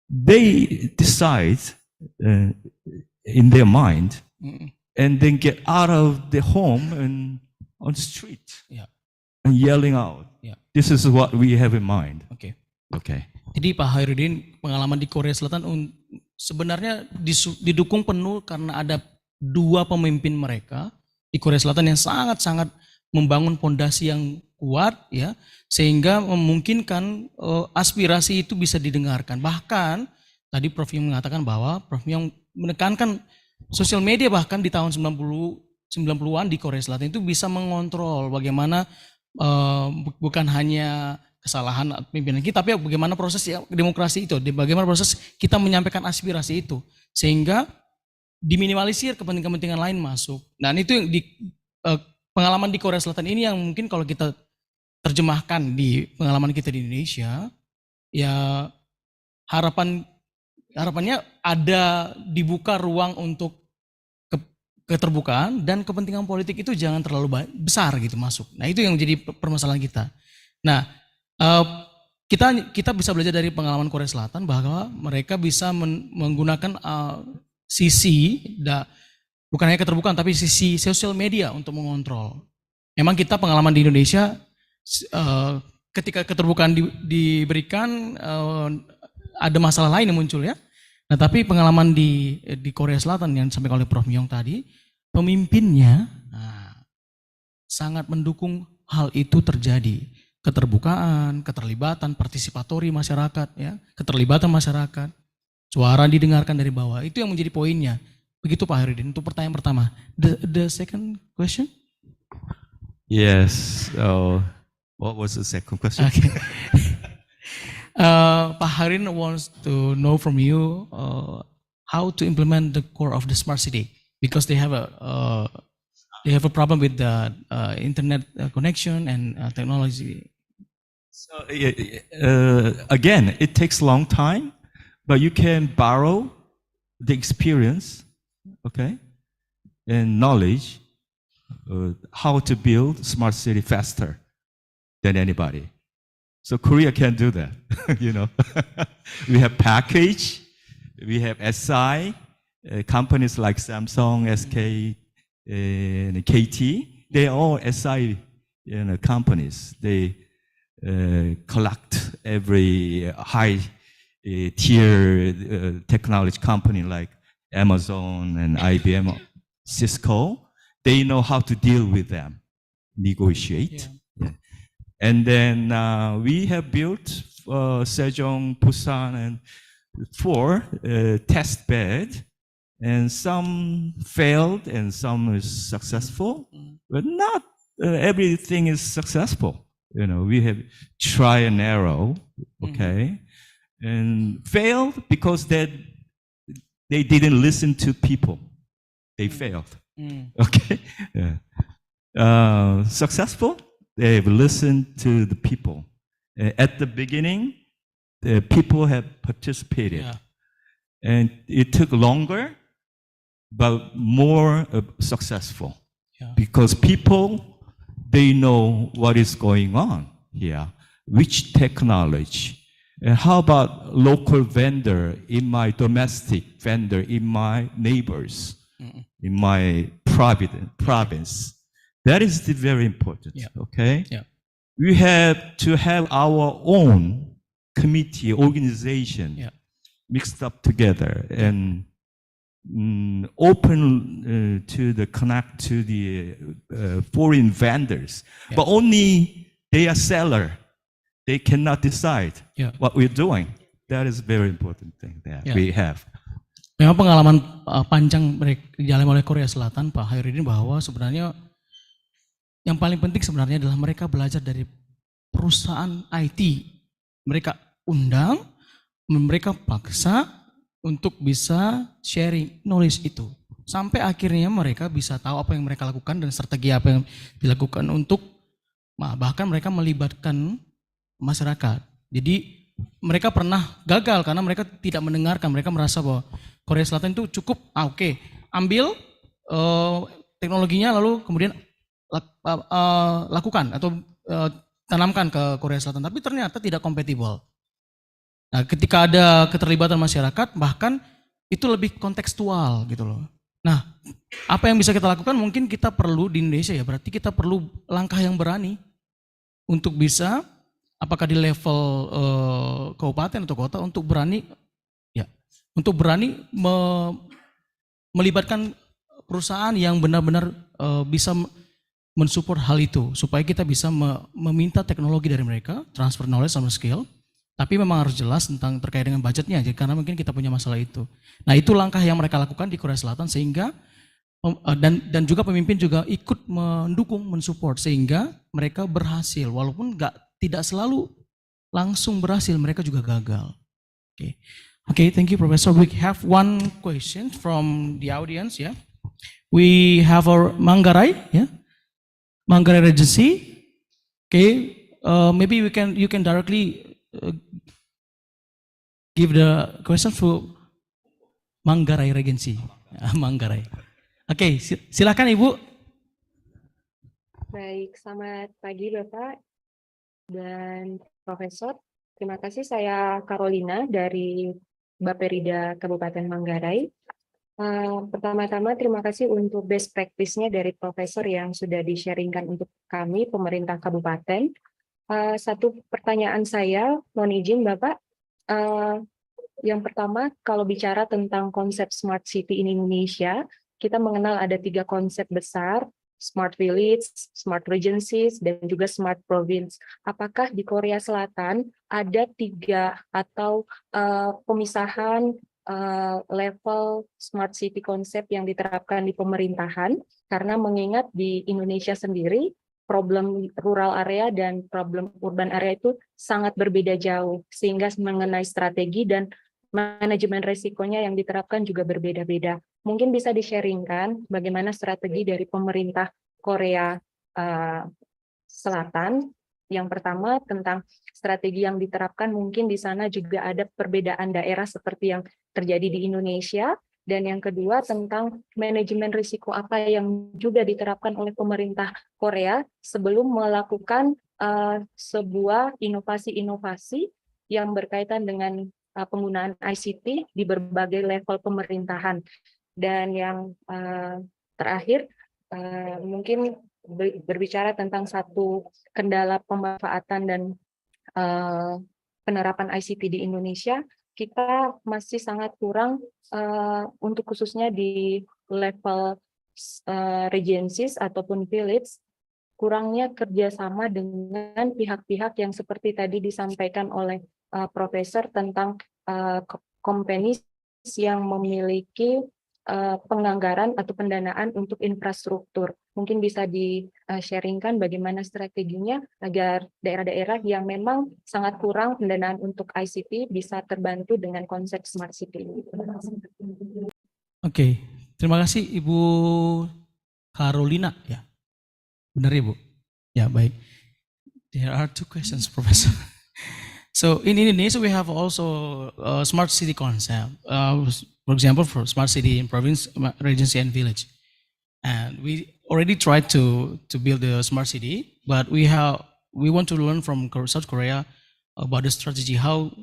They decide in their mind, and then get out of the home and on the street and yelling out. This is what we have in mind. Okay. Jadi Pak Hairudin, pengalaman di Korea Selatan sebenarnya didukung penuh karena ada dua pemimpin mereka di Korea Selatan yang sangat-sangat membangun pondasi yang kuat, ya, sehingga memungkinkan aspirasi itu bisa didengarkan. Bahkan tadi Prof yang mengatakan bahwa Prof yang menekankan sosial media bahkan di tahun 90-an di Korea Selatan itu bisa mengontrol bagaimana bukan hanya kesalahan pimpinan kita, tapi bagaimana proses demokrasi itu, bagaimana proses kita menyampaikan aspirasi itu, sehingga diminimalisir kepentingan-kepentingan lain masuk. Dan itu yang pengalaman di Korea Selatan ini yang mungkin kalau kita terjemahkan di pengalaman kita di Indonesia, ya harapannya ada dibuka ruang untuk keterbukaan dan kepentingan politik itu jangan terlalu besar gitu masuk. Nah itu yang menjadi permasalahan kita. Nah kita bisa belajar dari pengalaman Korea Selatan bahwa mereka bisa menggunakan sisi bukan hanya keterbukaan tapi sisi sosial media untuk mengontrol. Memang kita pengalaman di Indonesia ketika keterbukaan diberikan ada masalah lain yang muncul ya. Nah tapi pengalaman di Korea Selatan yang disampaikan oleh Prof. Myong tadi, pemimpinnya sangat mendukung hal itu terjadi. Keterbukaan, keterlibatan, partisipatori masyarakat, ya, keterlibatan masyarakat, suara didengarkan dari bawah, itu yang menjadi poinnya. Begitu Pak Hairudin, untuk pertanyaan pertama. The second question? Yes, what was the second question? Okay. Pak Harin wants to know from you how to implement the core of the smart city because they have a problem with the internet connection and technology. So again, it takes a long time, but you can borrow the experience, okay, and knowledge how to build smart city faster than anybody. So Korea can do that, you know. We have package, we have SI, companies like Samsung, SK, and KT. They are all SI companies. They collect every high tier technology company like Amazon and IBM, Cisco. They know how to deal with them, negotiate. Yeah. And then we have built Sejong, Busan, and 4 test bed, and some failed and some is successful, but not everything is successful. You know, we have try and error, okay, and failed because they didn't listen to people. They failed. Okay, yeah. Successful. They've listened to the people. At the beginning, the people have participated. Yeah. And it took longer, but more successful. Yeah. Because people, they know what is going on here, which technology. And how about local vendor in my domestic vendor, in my neighbors, in my province. That is very important, okay? Yeah. We have to have our own committee, organization, mixed up together and open to connect to the foreign vendors. But only they are seller. They cannot decide what we're doing. That is a very important thing that we have. Memang pengalaman panjang dialami oleh Korea Selatan, Pak Hairudin, bahwa sebenarnya yang paling penting sebenarnya adalah mereka belajar dari perusahaan IT. Mereka undang, mereka paksa untuk bisa sharing knowledge itu. Sampai akhirnya mereka bisa tahu apa yang mereka lakukan dan strategi apa yang dilakukan untuk bahkan mereka melibatkan masyarakat. Jadi mereka pernah gagal karena mereka tidak mendengarkan. Mereka merasa bahwa Korea Selatan itu cukup, ambil teknologinya lalu kemudian lakukan atau tanamkan ke Korea Selatan, tapi ternyata tidak kompatibel. Nah, ketika ada keterlibatan masyarakat, bahkan itu lebih kontekstual gitu loh. Nah, apa yang bisa kita lakukan? Mungkin kita perlu di Indonesia ya, berarti kita perlu langkah yang berani untuk bisa, apakah di level kabupaten atau kota, untuk berani melibatkan perusahaan yang benar-benar bisa mensupport hal itu, supaya kita bisa meminta teknologi dari mereka, transfer knowledge sama skill, tapi memang harus jelas tentang terkait dengan budgetnya aja, karena mungkin kita punya masalah itu. Nah, itu langkah yang mereka lakukan di Korea Selatan, sehingga dan juga pemimpin juga ikut mendukung, mensupport, sehingga mereka berhasil, walaupun tidak selalu langsung berhasil, mereka juga gagal. Okay, thank you, Professor. We have one question from the audience. Yeah, we have our Manggarai. Yeah, Manggarai Regency. Okay, maybe you can directly give the question for Manggarai Regency. Manggarai. Oke, silakan Ibu. Baik, selamat pagi Bapak dan Profesor. Terima kasih, saya Carolina dari Baperida Kabupaten Manggarai. Pertama-tama terima kasih untuk best practice-nya dari Profesor yang sudah di-sharingkan untuk kami, pemerintah kabupaten. Satu pertanyaan saya, mohon izin Bapak. Yang pertama, kalau bicara tentang konsep Smart City in Indonesia, kita mengenal ada 3 konsep besar, Smart Village, Smart Regencies, dan juga Smart Province. Apakah di Korea Selatan ada 3 atau pemisahan level Smart City konsep yang diterapkan di pemerintahan? Karena mengingat di Indonesia sendiri, problem rural area dan problem urban area itu sangat berbeda jauh, sehingga mengenai strategi dan manajemen resikonya yang diterapkan juga berbeda-beda. Mungkin bisa di-sharingkan bagaimana strategi dari pemerintah Korea Selatan. Yang pertama tentang strategi yang diterapkan, mungkin di sana juga ada perbedaan daerah seperti yang terjadi di Indonesia. Dan yang kedua tentang manajemen risiko apa yang juga diterapkan oleh pemerintah Korea sebelum melakukan sebuah inovasi-inovasi yang berkaitan dengan penggunaan ICT di berbagai level pemerintahan. Dan yang terakhir, mungkin berbicara tentang satu kendala pemanfaatan dan penerapan ICT di Indonesia, kita masih sangat kurang untuk khususnya di level regencies ataupun village, kurangnya kerjasama dengan pihak-pihak yang seperti tadi disampaikan oleh Profesor tentang companies yang memiliki penganggaran atau pendanaan untuk infrastruktur. Mungkin bisa di-sharingkan bagaimana strateginya agar daerah-daerah yang memang sangat kurang pendanaan untuk ICT bisa terbantu dengan konsep Smart City. Oke, terima kasih Ibu Carolina. Ya, benar Ibu? Ya, baik. There are 2 questions, Professor. So in Indonesia, we have also a smart city concept. For example, for smart city in province, regency, and village. And we already tried to build a smart city, but we want to learn from South Korea about the strategy, how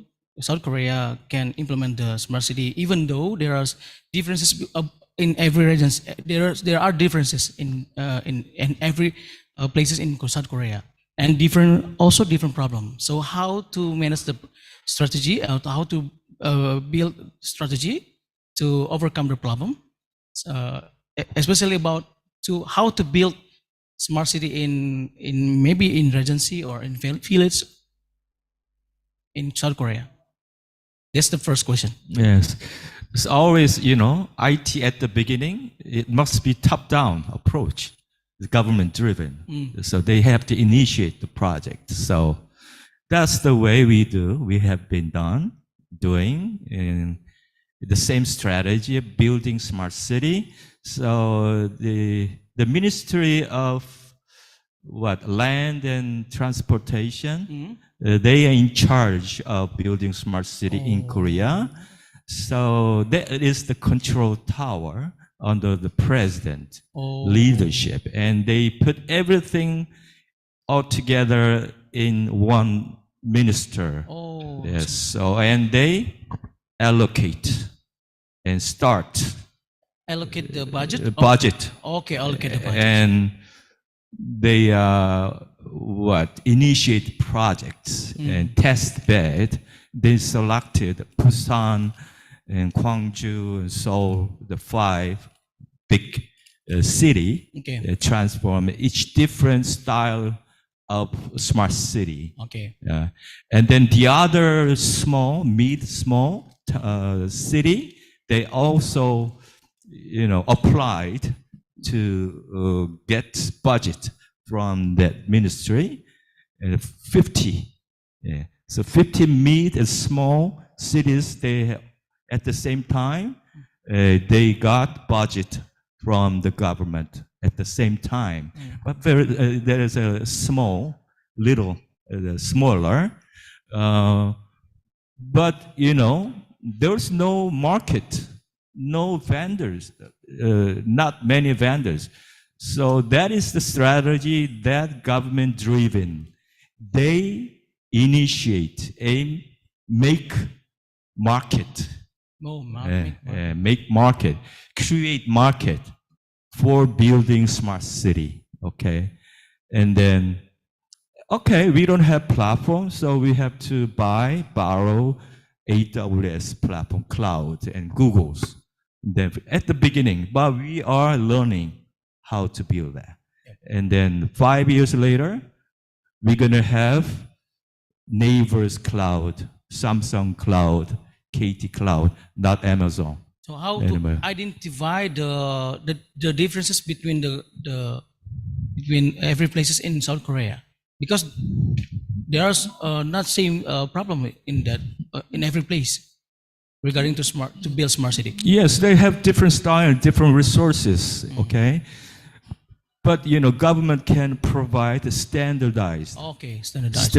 South Korea can implement the smart city, even though there are differences in every region. There are differences in every places in South Korea. And different problem. So how to manage the strategy, how to build strategy to overcome the problem, especially about how to build smart city in maybe in regency or in village in South Korea. That's the first question. Yes, it's always, IT at the beginning, it must be top-down approach. Government driven, so they have to initiate the project. So that's the way we have been doing in the same strategy of building smart city. So the Ministry of Land and Transportation, they are in charge of building smart city in Korea. So that is the control tower under the president leadership, and they put everything all together in one minister. Yes, so and they allocate and allocate the budget. Budget. Okay, allocate the budget. And they initiate projects and test bed. They selected Busan and Gwangju and Seoul, the 5 big city, transform each different style of smart city. Okay. And then the other small city, they also, applied to get budget from that ministry, 50 So 50 mid and small cities, they at the same time, they got budget from the government at the same time. But there is a smaller, but there's no market, no vendors, not many vendors. So that is the strategy that government driven. They initiate, aim, make market. Make market, create market for building smart city, okay? And then, okay, we don't have platform, so we have to borrow AWS platform, cloud, and Google's. Then at the beginning, but we are learning how to build that. And then 5 years later, we're gonna have Naver's cloud, Samsung cloud, KT Cloud, not Amazon. So how anymore. to identify the differences between between every places in South Korea? Because there's not same problem in that in every place regarding to build smart city. Yes, they have different style, different resources. Okay, but government can provide a standardized. Okay, standardized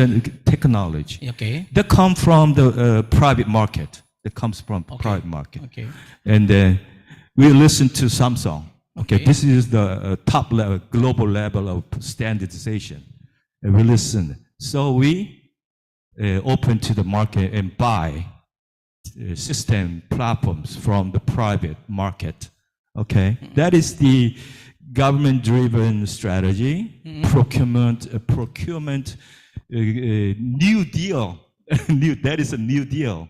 technology. Okay. That come from the private market. That comes from private market. Okay. And then we listen to Samsung. Okay, this is the top level, global level of standardization. And we listen. So we open to the market and buy system platforms from the private market. Okay, that is the government-driven strategy. Procurement, New Deal. That is a New Deal.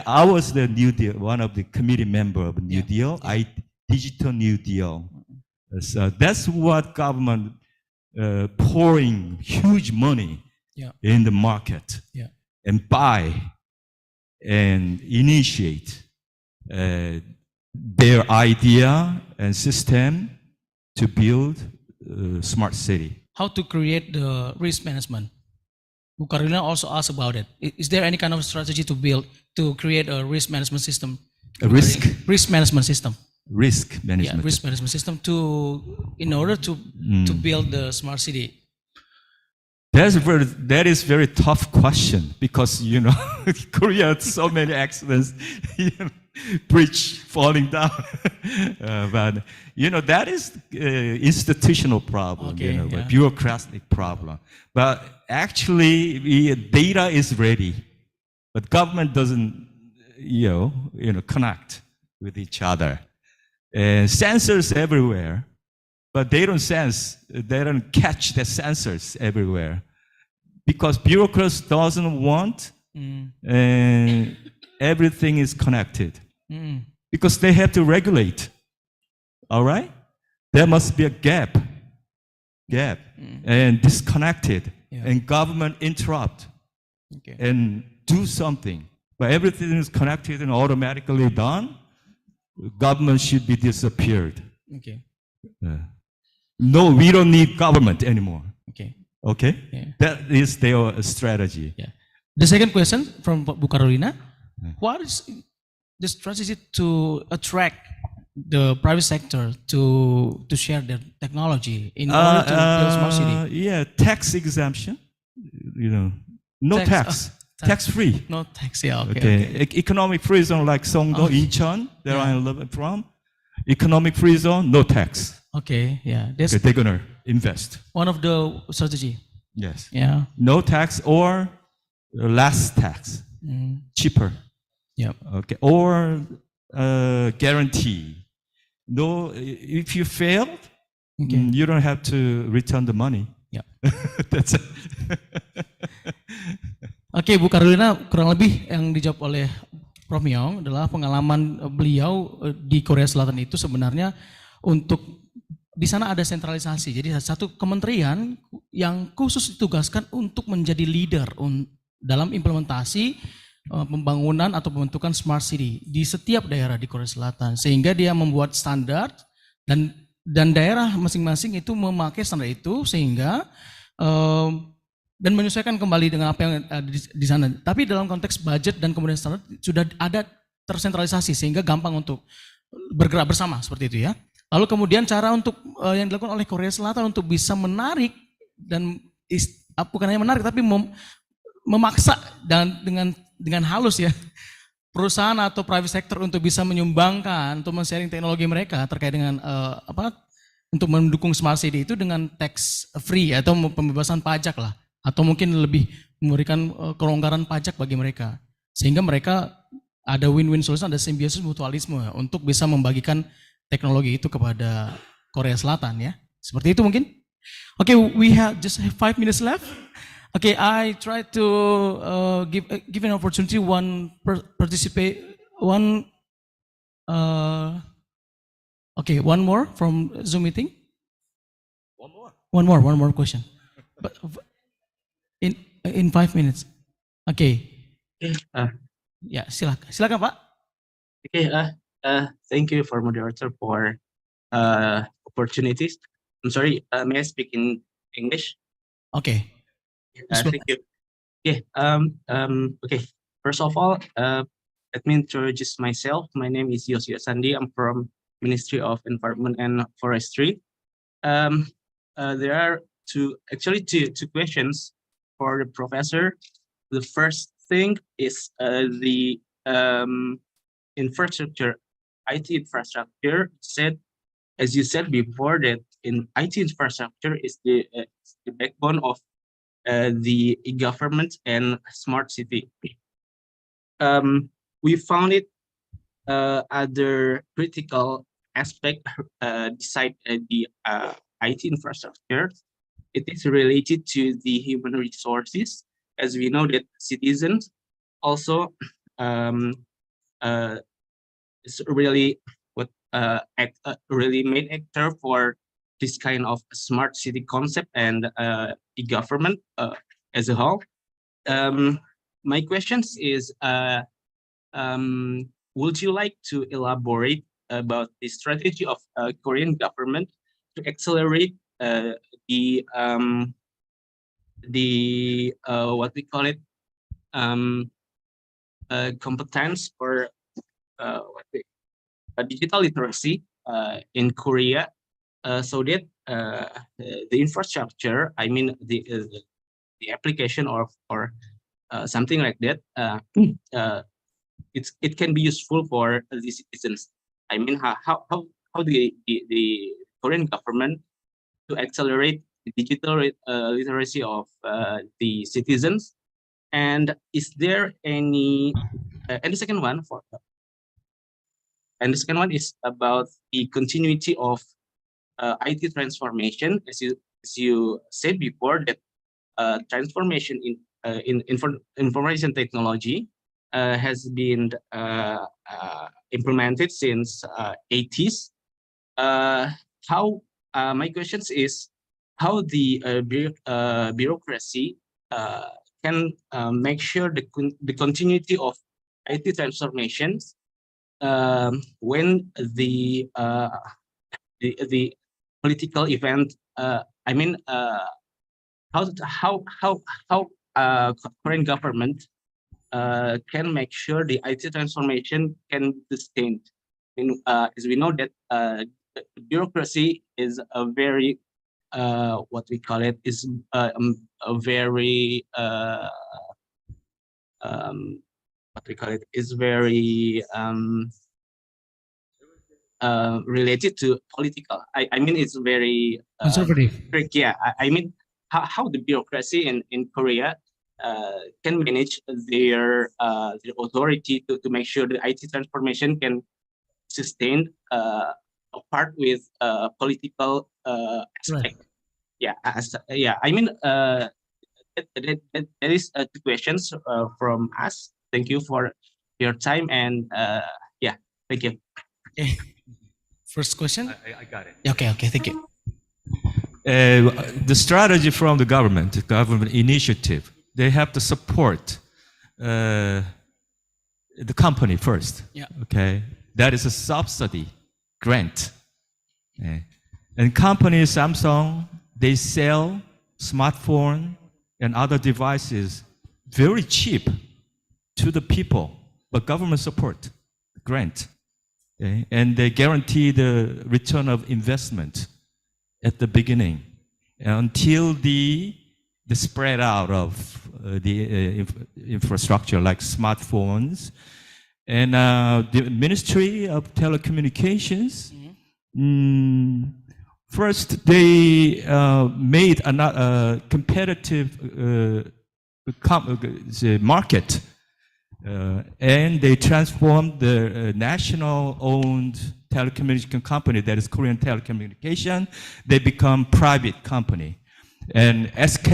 I was the New Deal, one of the committee member of New Deal. Digital New Deal. So that's what government pouring huge money in the market and buy and initiate their idea and system to build smart city. How to create the risk management? Bu Carolina also asked about it. Is there any kind of strategy to create a risk management system? Risk management system. Risk management. Yeah, risk management system in order to build the smart city. That is very tough question because Korea has so many accidents, bridge falling down, but that is institutional problem, bureaucratic problem. But actually, data is ready, but government doesn't, connect with each other. And sensors everywhere, but they don't catch the sensors everywhere because bureaucrats doesn't want and everything is connected because they have to regulate. All right, there must be a gap and disconnected, and government interrupt and do something, but everything is connected and automatically done. Government should be disappeared. Okay. No, we don't need government anymore. Okay. Yeah. That is their strategy. Yeah. The second question from Bu Carolina: what is the strategy to attract the private sector to share their technology in order to build smart city? Yeah, tax exemption. No tax. Tax-free. No tax, okay. Economic free zone like Songdo, Incheon, there I live from. Economic free zone, no tax. Okay, yeah. They're gonna invest. One of the strategy. Yes. Yeah. No tax or less tax. Cheaper. Yeah. Okay. Or guarantee. No, if you failed, you don't have to return the money. Yeah. That's it. Oke, Bu Carolina, kurang lebih yang dijawab oleh Prof. Myong adalah pengalaman beliau di Korea Selatan itu sebenarnya untuk di sana ada sentralisasi. Jadi satu kementerian yang khusus ditugaskan untuk menjadi leader dalam implementasi pembangunan atau pembentukan smart city di setiap daerah di Korea Selatan, sehingga dia membuat standar dan daerah masing-masing itu memakai standar itu sehingga dan menyesuaikan kembali dengan apa yang ada di sana. Tapi dalam konteks budget dan kemudian standar sudah ada tersentralisasi sehingga gampang untuk bergerak bersama seperti itu ya. Lalu kemudian cara untuk yang dilakukan oleh Korea Selatan untuk bisa menarik dan bukan hanya menarik tapi memaksa dan dengan halus ya perusahaan atau private sector untuk bisa menyumbangkan untuk men-sharing teknologi mereka terkait dengan untuk mendukung smart city itu dengan tax free atau pembebasan pajak lah, atau mungkin lebih memberikan kelonggaran pajak bagi mereka sehingga mereka ada win-win solution, ada simbiosis mutualisme untuk bisa membagikan teknologi itu kepada Korea Selatan ya. Seperti itu mungkin. Okay, we have just 5 minutes left. Okay, I try to give an opportunity one more from Zoom meeting. One more question. But in 5 minutes. Okay. Ya, silakan Pak. Okay, thank you for moderator for opportunities. I'm sorry, may I speak in English? Okay. Thank you. Okay, okay. First of all, let me introduce myself. My name is Yosio Sandi. I'm from Ministry of Environment and Forestry. There are two questions for the professor. The first thing is the infrastructure, IT infrastructure. As you said before, that in IT infrastructure is the backbone of the e-government and smart city. We found it other critical aspect beside the IT infrastructure. It is related to the human resources, as we know that citizens also is really really main actor for this kind of smart city concept and e-government as a whole. My questions is, would you like to elaborate about the strategy of Korean government to accelerate the what we call it competence or digital literacy in Korea, so that the infrastructure, I mean the application or something like that, it can be useful for the citizens. I mean, how the Korean government to accelerate the digital literacy of the citizens, and is there any and the second one is about the continuity of IT transformation, as you said before, that transformation in information technology has been implemented since 80s. My question is how the bureaucracy can make sure the continuity of IT transformations when the political event. I mean, how Korean government can make sure the IT transformation can be sustained. As we know that bureaucracy is a very what we call it is a very what we call it is very related to political. I mean, it's very conservative. Yeah, I mean, how the bureaucracy in Korea can manage their authority to make sure the IT transformation can sustain apart with political aspect. Right. Yeah. I mean, that is two questions from us. Thank you for your time, and yeah, thank you. Okay. First question. I got it. Okay. Thank you. The strategy from the government initiative, they have to support the company first. Yeah. Okay, that is a subsidy grant. And company Samsung, they sell smartphone and other devices very cheap to the people, but government support, grant. Okay? And they guarantee the return of investment at the beginning until the spread out of the infrastructure like smartphones. And the Ministry of Telecommunications, first they made a competitive market, and they transformed the national-owned telecommunication company, that is Korean Telecommunication. They become private company. And SK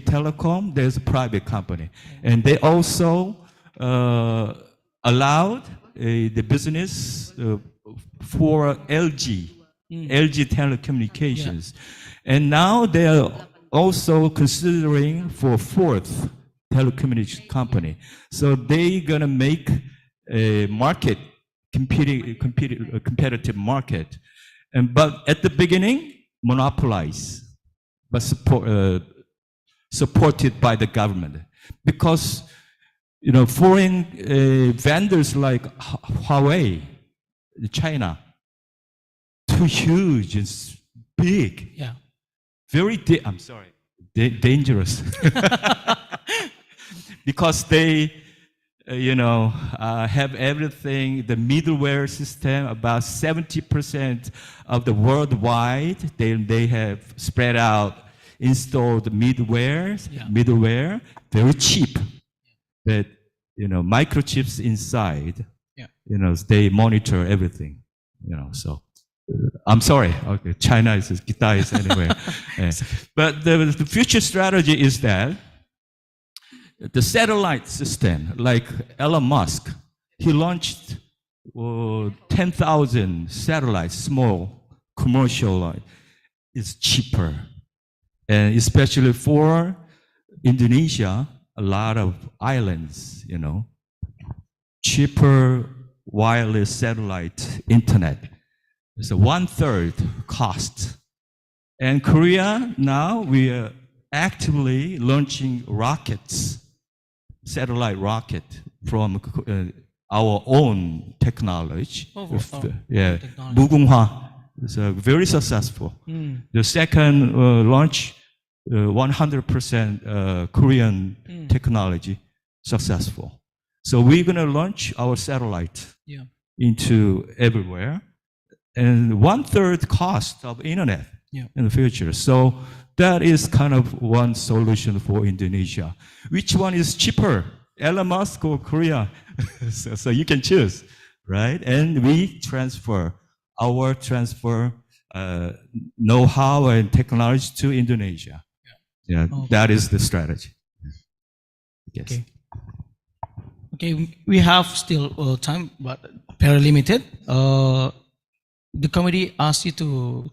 Telecom, there's a private company. And they also allowed the business for LG Telecommunications. Yeah. And now they are also considering for fourth telecommunications company. So they're gonna make a market, a competitive market. But at the beginning, monopolize, but supported by the government. Because foreign vendors like Huawei, China, too huge and big. Yeah. Very, dangerous. Because they, have everything, the middleware system, about 70% of the worldwide, they have spread out, installed middleware, very cheap. But, microchips inside, they monitor everything, so. I'm sorry, okay, China is, Kitay is anywhere. But the future strategy is that the satellite system, like Elon Musk, he launched 10,000 satellites, small, commercial, is cheaper. And especially for Indonesia, a lot of islands, cheaper wireless satellite internet. It's a 1/3 cost. And Korea, now we are actively launching rockets, satellite rocket from our own technology. Mugunghwa is very successful. The second launch, 100% Korean technology, successful. So we're going to launch our satellite into everywhere. And 1/3 cost of internet in the future. So that is kind of one solution for Indonesia. Which one is cheaper, Elon Musk or Korea? So you can choose, right? And we transfer know-how and technology to Indonesia. Yeah, that is the strategy. Yes. Okay, we have still time, but very limited. The committee asked you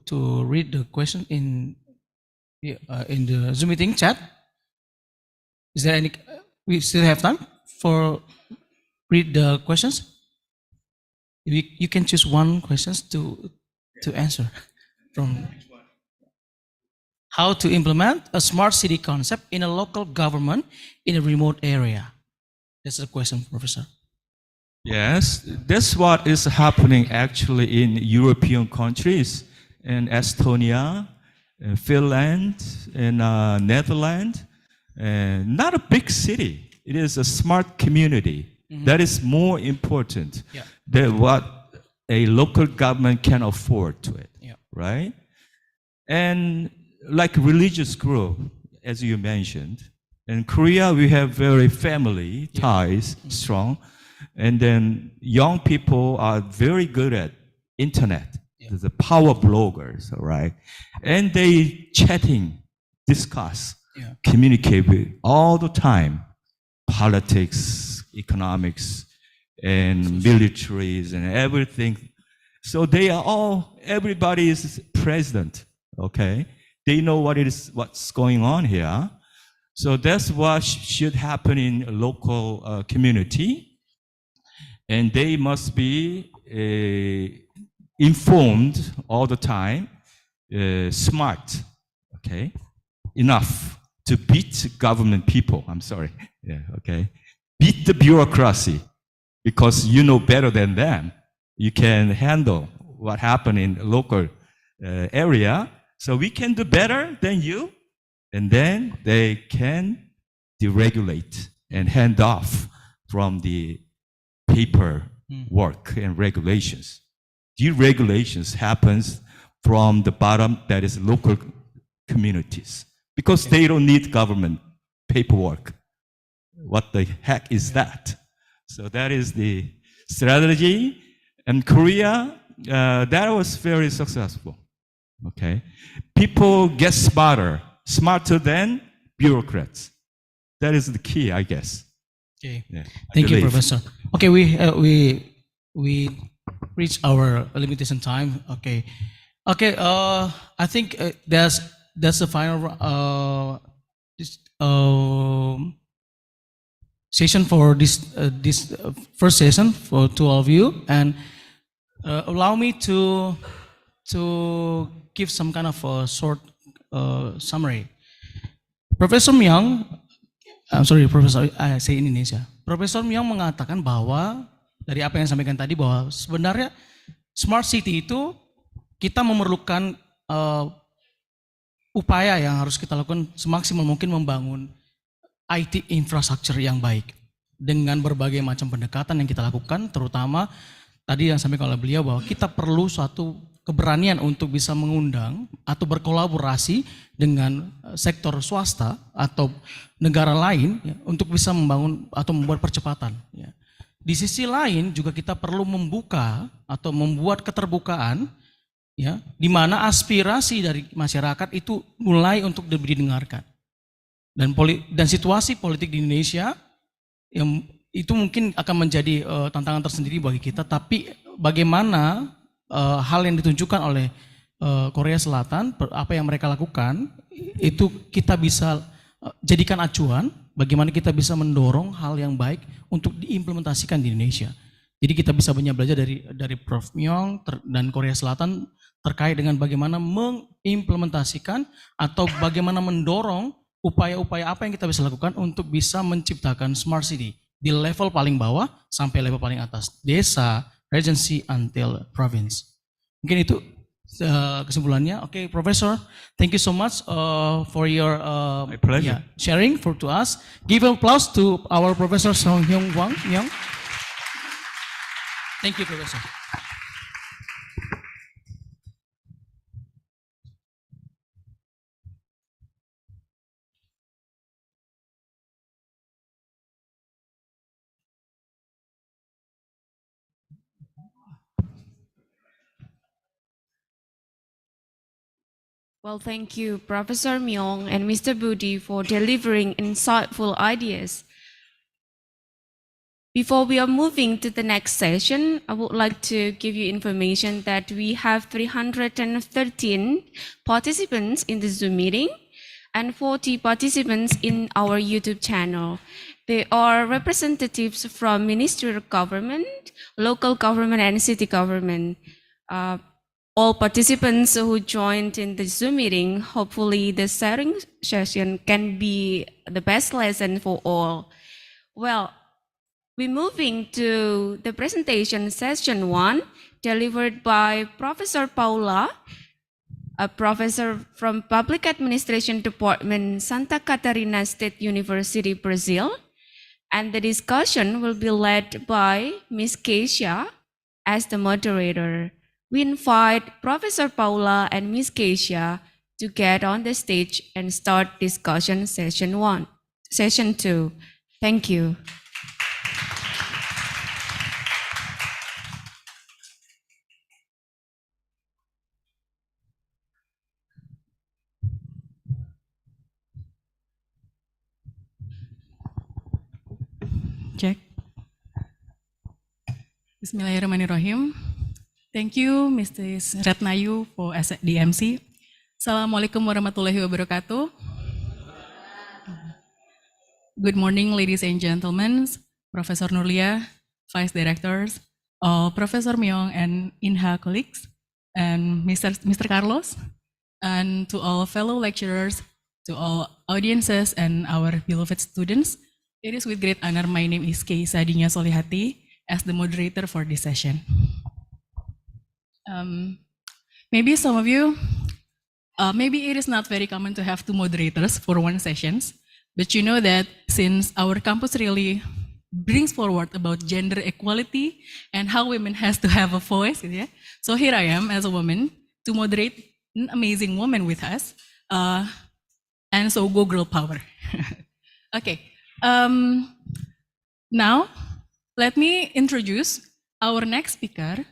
to read the question in the Zoom meeting chat. Is there any? We still have time for read the questions. You can choose one questions to answer from. How to implement a smart city concept in a local government in a remote area? That's the question, Professor. Yes, that's what is happening actually in European countries, in Estonia, Finland, in Netherlands. Not a big city. It is a smart community. That is more important than what a local government can afford to it, right? And like religious group, as you mentioned, in Korea we have very family ties, strong. And then young people are very good at internet. The power bloggers, right? And they chatting, discuss, communicate with all the time, politics, economics, and militaries and everything. So they are all, everybody is present, okay? They know what's going on here. So that's what should happen in a local community. And they must be informed all the time, smart, okay, enough to beat government people. I'm sorry. Yeah, okay. Beat the bureaucracy because you know better than them. You can handle what happened in the local area. So we can do better than you. And then they can deregulate and hand off from the paper work and regulations. Deregulations happens from the bottom, that is local communities, because they don't need government paperwork. What the heck is that? So that is the strategy. And Korea, that was very successful. Okay, people get smarter than bureaucrats. That is the key, I guess. Okay, yeah, thank you, Professor. Okay, we reached our limitation time. Okay, I think that's the final session for this first session for two of you, and allow me to give some kind of a short summary. Profesor Myong, I'm sorry, Profesor, saya Indonesia. Profesor Myong mengatakan bahwa dari apa yang disampaikan tadi bahwa sebenarnya smart city itu kita memerlukan upaya yang harus kita lakukan semaksimal mungkin membangun IT infrastructure yang baik dengan berbagai macam pendekatan yang kita lakukan, terutama tadi yang disampaikan oleh beliau bahwa kita perlu suatu keberanian untuk bisa mengundang atau berkolaborasi dengan sektor swasta atau negara lain ya, untuk bisa membangun atau membuat percepatan. Ya. Di sisi lain juga kita perlu membuka atau membuat keterbukaan, ya, di mana aspirasi dari masyarakat itu mulai untuk didengarkan. Dan situasi politik di Indonesia yang itu mungkin akan menjadi tantangan tersendiri bagi kita, tapi bagaimana hal yang ditunjukkan oleh Korea Selatan, apa yang mereka lakukan, itu kita bisa jadikan acuan bagaimana kita bisa mendorong hal yang baik untuk diimplementasikan di Indonesia. Jadi kita bisa banyak belajar dari Prof. Myong dan Korea Selatan terkait dengan bagaimana mengimplementasikan atau bagaimana mendorong upaya-upaya apa yang kita bisa lakukan untuk bisa menciptakan smart city di level paling bawah sampai level paling atas, desa, regency, until province. Mungkin itu kesimpulannya. Okay, Professor, thank you so much for your sharing to us. Give applause to our Professor Song Hyung Wang Myong. Thank you, Professor. Well, thank you, Professor Myong and Mr. Budi, for delivering insightful ideas. Before we are moving to the next session, I would like to give you information that we have 313 participants in the Zoom meeting and 40 participants in our YouTube channel. They are representatives from Ministry of Government, local government, and city government. All participants who joined in the Zoom meeting, hopefully the sharing session can be the best lesson for all. Well, we're moving to the presentation session 1, delivered by Professor Paula, a professor from Public Administration Department, Santa Catarina State University, Brazil. And the discussion will be led by Ms. Keisha as the moderator. We invite Professor Paula and Ms. Keisha to get on the stage and start discussion session 2. Thank you. Check. Bismillahirrahmanirrahim. Thank you, Mrs. Retnayu, for the MC. Assalamualaikum warahmatullahi wabarakatuh. Good morning, ladies and gentlemen, Professor Nurlia, Vice Directors, all Professor Myong and INHA colleagues, and Mr. Carlos, and to all fellow lecturers, to all audiences and our beloved students. It is with great honor my name is Kay Sadinya Solihati as the moderator for this session. Maybe some of you, maybe it is not very common to have two moderators for one sessions, but you know that since our campus really brings forward about gender equality and how women has to have a voice, yeah? So here I am as a woman to moderate an amazing woman with us, and so go girl power. Okay, now let me introduce our next speaker,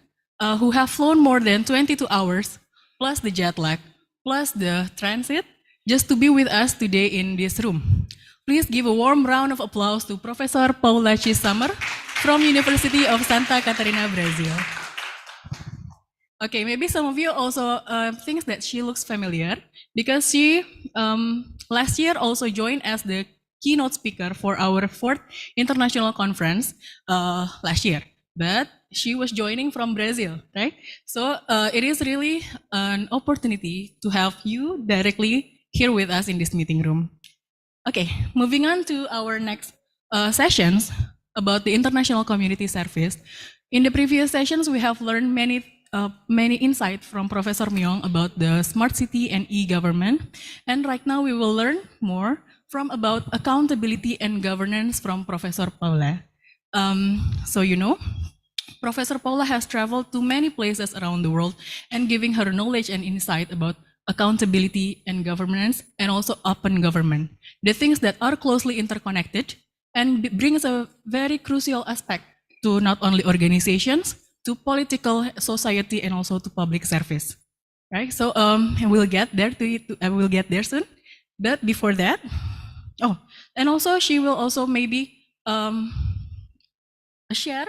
who have flown more than 22 hours, plus the jet lag, plus the transit, just to be with us today in this room. Please give a warm round of applause to Professor Paula Chishammer from University of Santa Catarina, Brazil. Okay, maybe some of you also think that she looks familiar because she last year also joined as the keynote speaker for our 4th international conference last year. But she was joining from Brazil, right? So it is really an opportunity to have you directly here with us in this meeting room. Okay, moving on to our next sessions about the international community service. In the previous sessions, we have learned many insights from Professor Myong about the smart city and e-government. And right now we will learn more from about accountability and governance from Professor Paula. So you know, Professor Paula has traveled to many places around the world and giving her knowledge and insight about accountability and governance and also open government, the things that are closely interconnected and brings a very crucial aspect to not only organizations, to political society and also to public service, right? So we'll get there we'll get there soon, but before that, and also she will also maybe share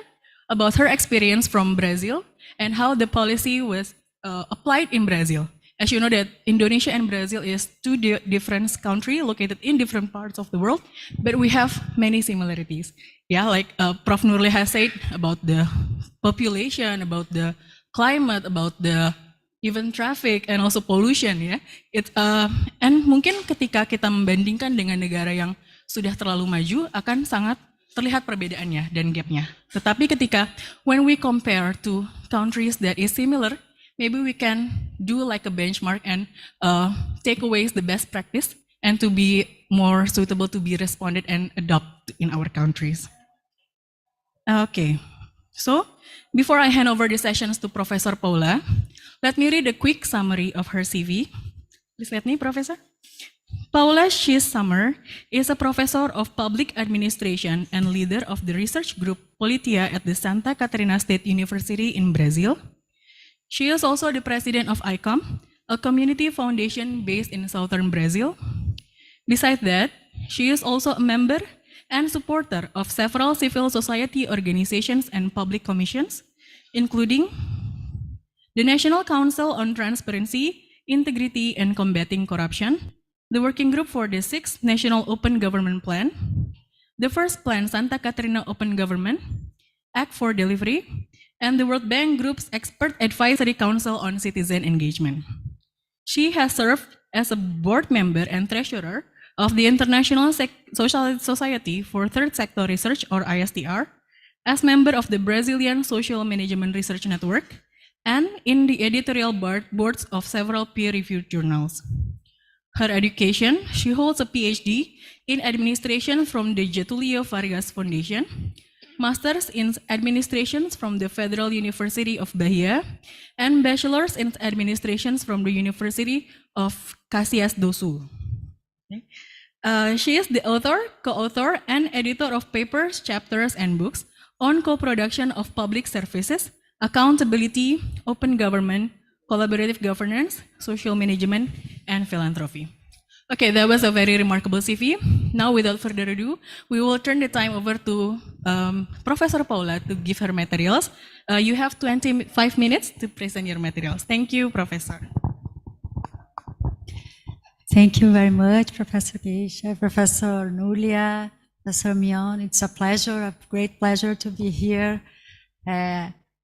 about her experience from Brazil and how the policy was applied in Brazil. As you know that Indonesia and Brazil is two different countries located in different parts of the world, but we have many similarities. Yeah, like Prof. Nurlia has said about the population, about the climate, about the even traffic and also pollution, ya. And mungkin ketika kita membandingkan dengan negara yang sudah terlalu maju akan sangat terlihat perbedaannya dan gapnya. Tetapi ketika when we compare to countries that is similar, maybe we can do like a benchmark and take away the best practice and to be more suitable to be responded and adopted in our countries. Okay, so before I hand over the sessions to Professor Paula, let me read a quick summary of her CV. Please let me, Professor. Paula Chishammer is a professor of public administration and leader of the research group Politia at the Santa Catarina State University in Brazil. She is also the president of ICOM, a community foundation based in southern Brazil. Besides that, she is also a member and supporter of several civil society organizations and public commissions, including the National Council on Transparency, Integrity, and Combating Corruption, the Working Group for the 6th National Open Government Plan, the first plan Santa Catarina Open Government, Act for Delivery, and the World Bank Group's Expert Advisory Council on Citizen Engagement. She has served as a board member and treasurer of the International Social Society for Third Sector Research, or ISTR, as member of the Brazilian Social Management Research Network, and in the editorial boards of several peer-reviewed journals. Her education, she holds a PhD in administration from the Getulio Vargas Foundation, Master's in Administration from the Federal University of Bahia, and Bachelor's in Administration from the University of Caxias do Sul. Okay. She is the author, co-author, and editor of papers, chapters, and books on co-production of public services, accountability, open government, collaborative governance, social management, and philanthropy. Okay, that was a very remarkable CV. Now, without further ado, we will turn the time over to Professor Paula to give her materials. You have 25 minutes to present your materials. Thank you, Professor. Thank you very much, Professor Keisha, Professor Nurlia, Professor Myong. It's a pleasure, a great pleasure to be here.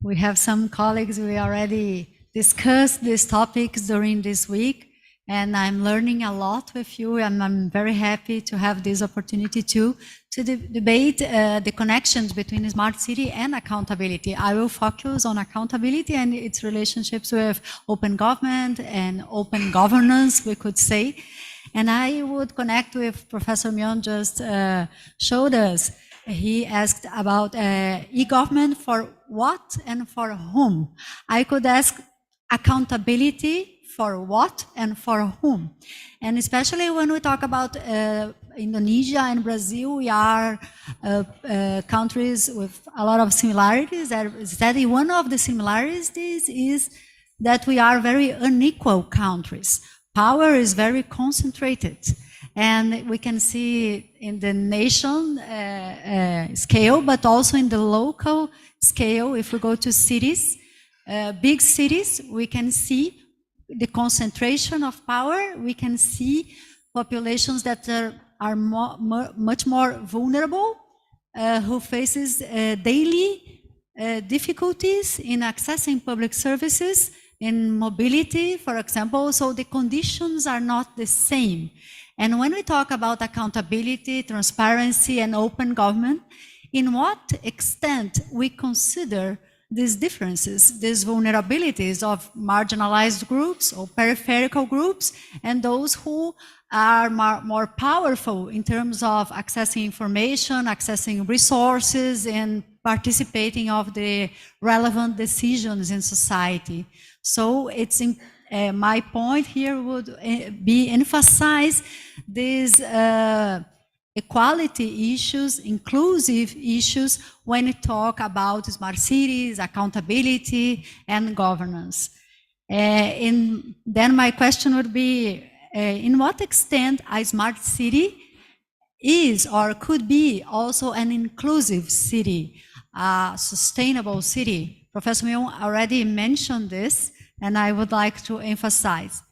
We have some colleagues, we already discussed these topics during this week, And I'm learning a lot with you, and I'm very happy to have this opportunity to debate the connections between smart city and accountability. I will focus on accountability and its relationships with open government and open governance, we could say. And I would connect with Professor Myon just showed us. He asked about e-government for what and for whom. I could ask accountability for what and for whom. And especially when we talk about Indonesia and Brazil, we are countries with a lot of similarities. That one of the similarities is that we are very unequal countries. Power is very concentrated. And we can see it in the nation scale, but also in the local scale. If we go to cities, big cities, we can see the concentration of power. We can see populations that are much more vulnerable, who faces daily difficulties in accessing public services, in mobility, for example. So the conditions are not the same. And when we talk about accountability, transparency, and open government, in what extent we consider these differences, these vulnerabilities of marginalized groups or peripheral groups, and those who are more powerful in terms of accessing information, accessing resources, and participating of the relevant decisions in society. So it's my point here would be emphasize these equality issues, inclusive issues, when we talk about smart cities, accountability, and governance. Then my question would be, in what extent a smart city is or could be also an inclusive city, a sustainable city? Professor Myon already mentioned this, and I would like to emphasize.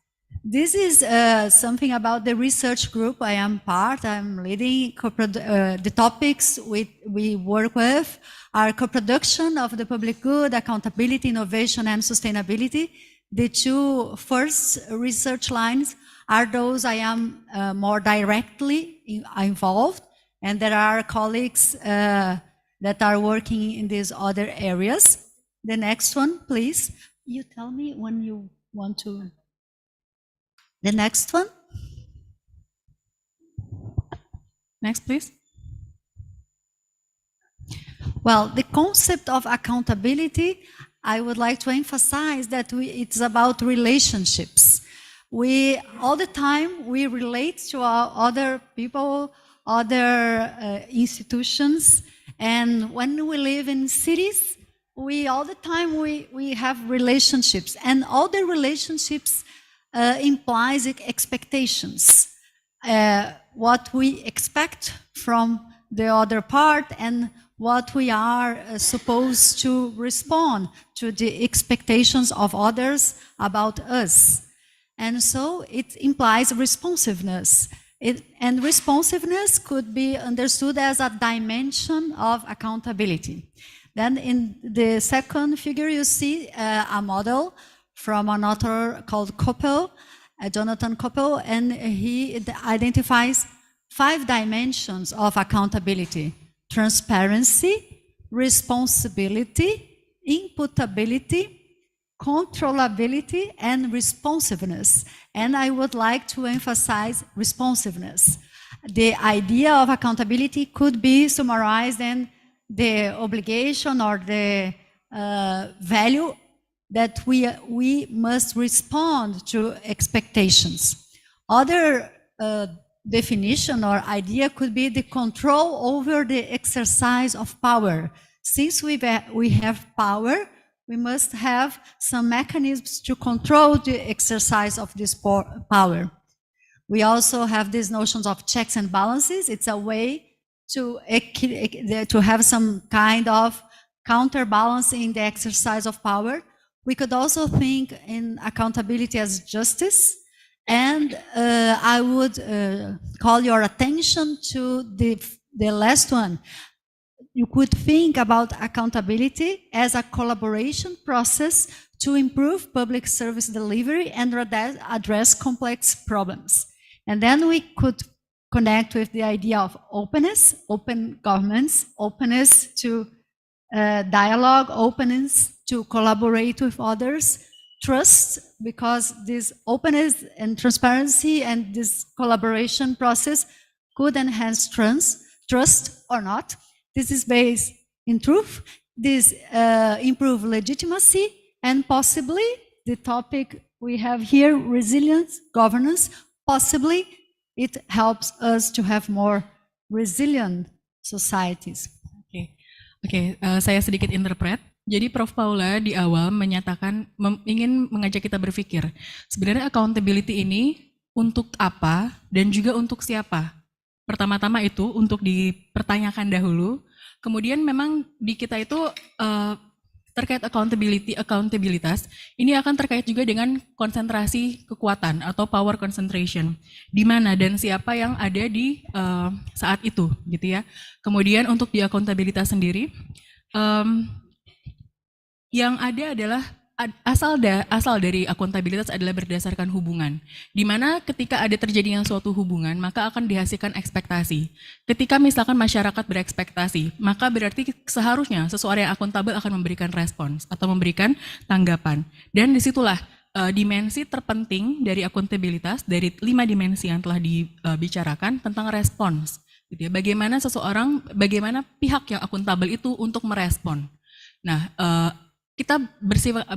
This is something about the research group I am part. I'm leading the topics we work with are co-production of the public good, accountability, innovation, and sustainability. The two first research lines are those I am more directly involved, and there are colleagues that are working in these other areas. The next one, please. You tell me when you want to. The next one. Next, please. Well, the concept of accountability, I would like to emphasize that it's about relationships. All the time, we relate to other people, other institutions, and when we live in cities, all the time we have relationships, and all the relationships implies expectations, what we expect from the other part and what we are supposed to respond to the expectations of others about us. And so it implies responsiveness. And responsiveness could be understood as a dimension of accountability. Then in the second figure, you see a model from an author called Koppel, Jonathan Koppel, and he identifies 5 dimensions of accountability: transparency, responsibility, imputability, controllability, and responsiveness. And I would like to emphasize responsiveness. The idea of accountability could be summarized in the obligation or the value that we must respond to expectations. Other definition or idea could be the control over the exercise of power. Since we have power, we must have some mechanisms to control the exercise of this power. We also have these notions of checks and balances. It's a way to have some kind of counterbalance in the exercise of power. We could also think in accountability as justice. And I would call your attention to the last one, you could think about accountability as a collaboration process to improve public service delivery and address complex problems. And then we could connect with the idea of openness, open governments, openness to dialogue, openness to collaborate with others, trust, because this openness and transparency and this collaboration process could enhance trust or not. This is based in truth. This improve legitimacy, and possibly the topic we have here, resilience, governance, possibly it helps us to have more resilient societies. Oke, saya sedikit interpret. Jadi Prof. Paula di awal menyatakan ingin mengajak kita berpikir, sebenarnya accountability ini untuk apa dan juga untuk siapa. Pertama-tama itu untuk dipertanyakan dahulu, kemudian memang di kita itu terkait accountabilitas, ini akan terkait juga dengan konsentrasi kekuatan atau power concentration, di mana dan siapa yang ada di saat itu, gitu ya. Kemudian untuk di akuntabilitas sendiri, yang ada adalah asal dari akuntabilitas adalah berdasarkan hubungan, di mana ketika ada terjadinya suatu hubungan maka akan dihasilkan ekspektasi. Ketika misalkan masyarakat berekspektasi, maka berarti seharusnya seseorang yang akuntabel akan memberikan respons atau memberikan tanggapan. Dan disitulah dimensi terpenting dari akuntabilitas dari 5 dimensi yang telah dibicarakan tentang respons. Gitu ya. Bagaimana pihak yang akuntabel itu untuk merespon. Nah, kita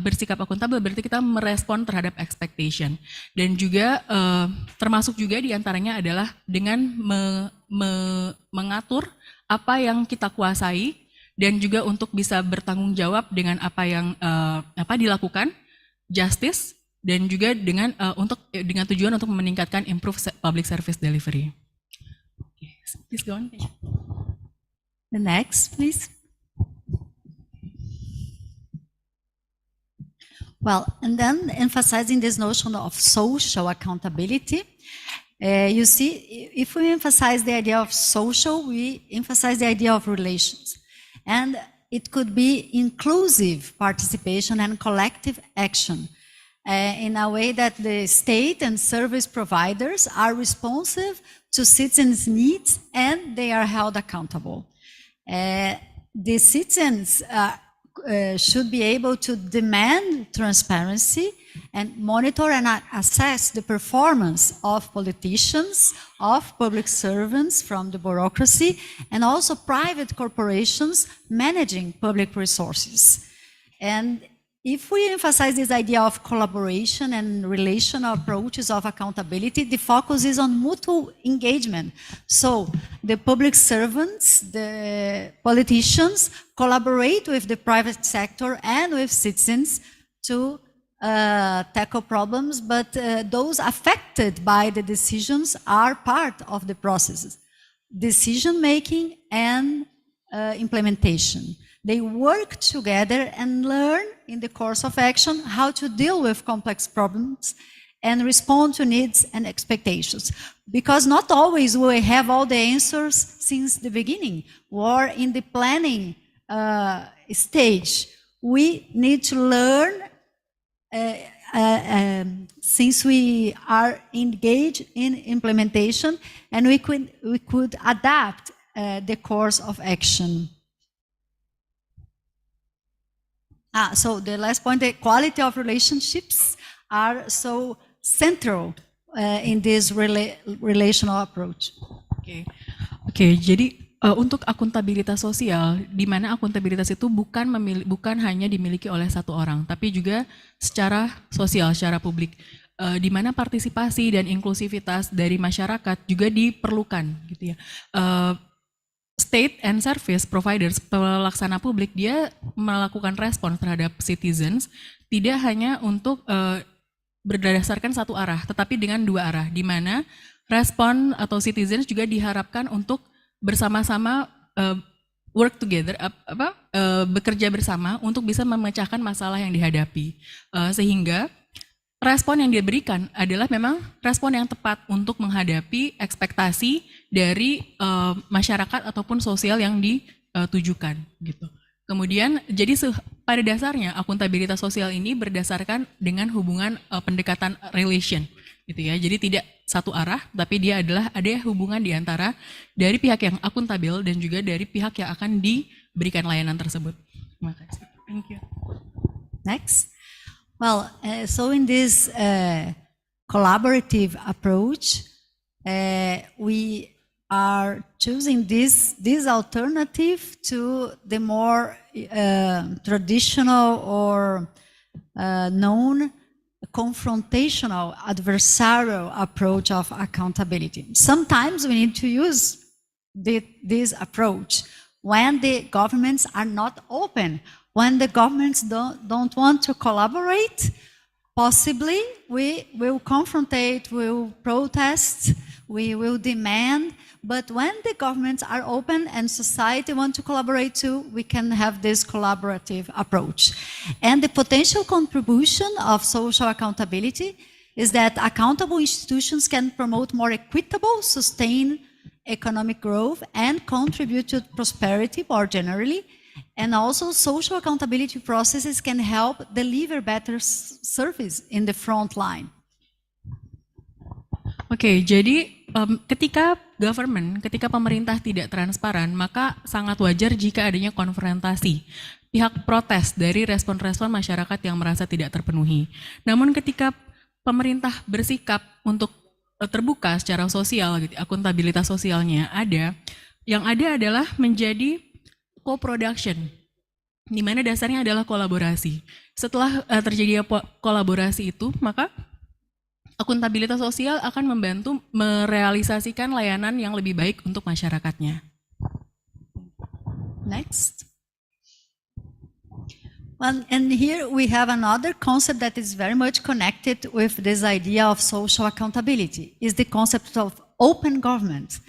bersikap akuntabel berarti kita merespon terhadap expectation, dan juga termasuk juga diantaranya adalah dengan mengatur apa yang kita kuasai dan juga untuk bisa bertanggung jawab dengan apa yang dilakukan, justice, dan juga dengan tujuan untuk meningkatkan improve public service delivery. Please go on. The next, please. Well, and then emphasizing this notion of social accountability, you see, if we emphasize the idea of social, we emphasize the idea of relations. And it could be inclusive participation and collective action in a way that the state and service providers are responsive to citizens' needs and they are held accountable. The citizens should be able to demand transparency and monitor and assess the performance of politicians, of public servants from the bureaucracy, and also private corporations managing public resources. And if we emphasize this idea of collaboration and relational approaches of accountability, the focus is on mutual engagement. So the public servants, the politicians collaborate with the private sector and with citizens to tackle problems, but those affected by the decisions are part of the processes. Decision-making and implementation. They work together and learn in the course of action how to deal with complex problems and respond to needs and expectations. Because not always will we have all the answers since the beginning or in the planning stage. We need to learn since we are engaged in implementation, and we could adapt the course of action. So the last point, the quality of relationships are so central in this relational approach. Oke, jadi untuk akuntabilitas sosial, di mana akuntabilitas itu bukan hanya dimiliki oleh satu orang, tapi juga secara sosial, secara publik, di mana partisipasi dan inklusivitas dari masyarakat juga diperlukan, gitu ya. State and service providers, pelaksana publik, dia melakukan respon terhadap citizens tidak hanya untuk berdasarkan satu arah, tetapi dengan dua arah, di mana respon atau citizens juga diharapkan untuk bersama-sama work together, bekerja bersama untuk bisa memecahkan masalah yang dihadapi, sehingga respon yang diberikan adalah memang respon yang tepat untuk menghadapi ekspektasi dari masyarakat ataupun sosial yang tujukan gitu. Kemudian jadi pada dasarnya akuntabilitas sosial ini berdasarkan dengan hubungan pendekatan relation gitu ya. Jadi tidak satu arah, tapi dia adalah ada hubungan di antara dari pihak yang akuntabel dan juga dari pihak yang akan diberikan layanan tersebut. Terima kasih. Thank you. Next. Well, so in this collaborative approach, we are choosing this alternative to the more traditional or known confrontational adversarial approach of accountability. Sometimes we need to use this approach when the governments are not open, when the governments don't want to collaborate. Possibly we will confrontate, we will protest, we will demand, but when the governments are open and society want to collaborate too, we can have this collaborative approach. And the potential contribution of social accountability is that accountable institutions can promote more equitable, sustained economic growth and contribute to prosperity more generally. And also social accountability processes can help deliver better service in the front line. Oke, jadi ketika pemerintah tidak transparan, maka sangat wajar jika adanya konfrontasi pihak protes dari respon-respon masyarakat yang merasa tidak terpenuhi. Namun ketika pemerintah bersikap untuk terbuka secara sosial, gitu, akuntabilitas sosialnya ada, yang ada adalah menjadi co-production, di mana dasarnya adalah kolaborasi. Setelah terjadi kolaborasi itu, maka akuntabilitas sosial akan membantu merealisasikan layanan yang lebih baik untuk masyarakatnya. Next. Well, and here we have another concept that is very much connected with this idea of social accountability, is the concept of open government.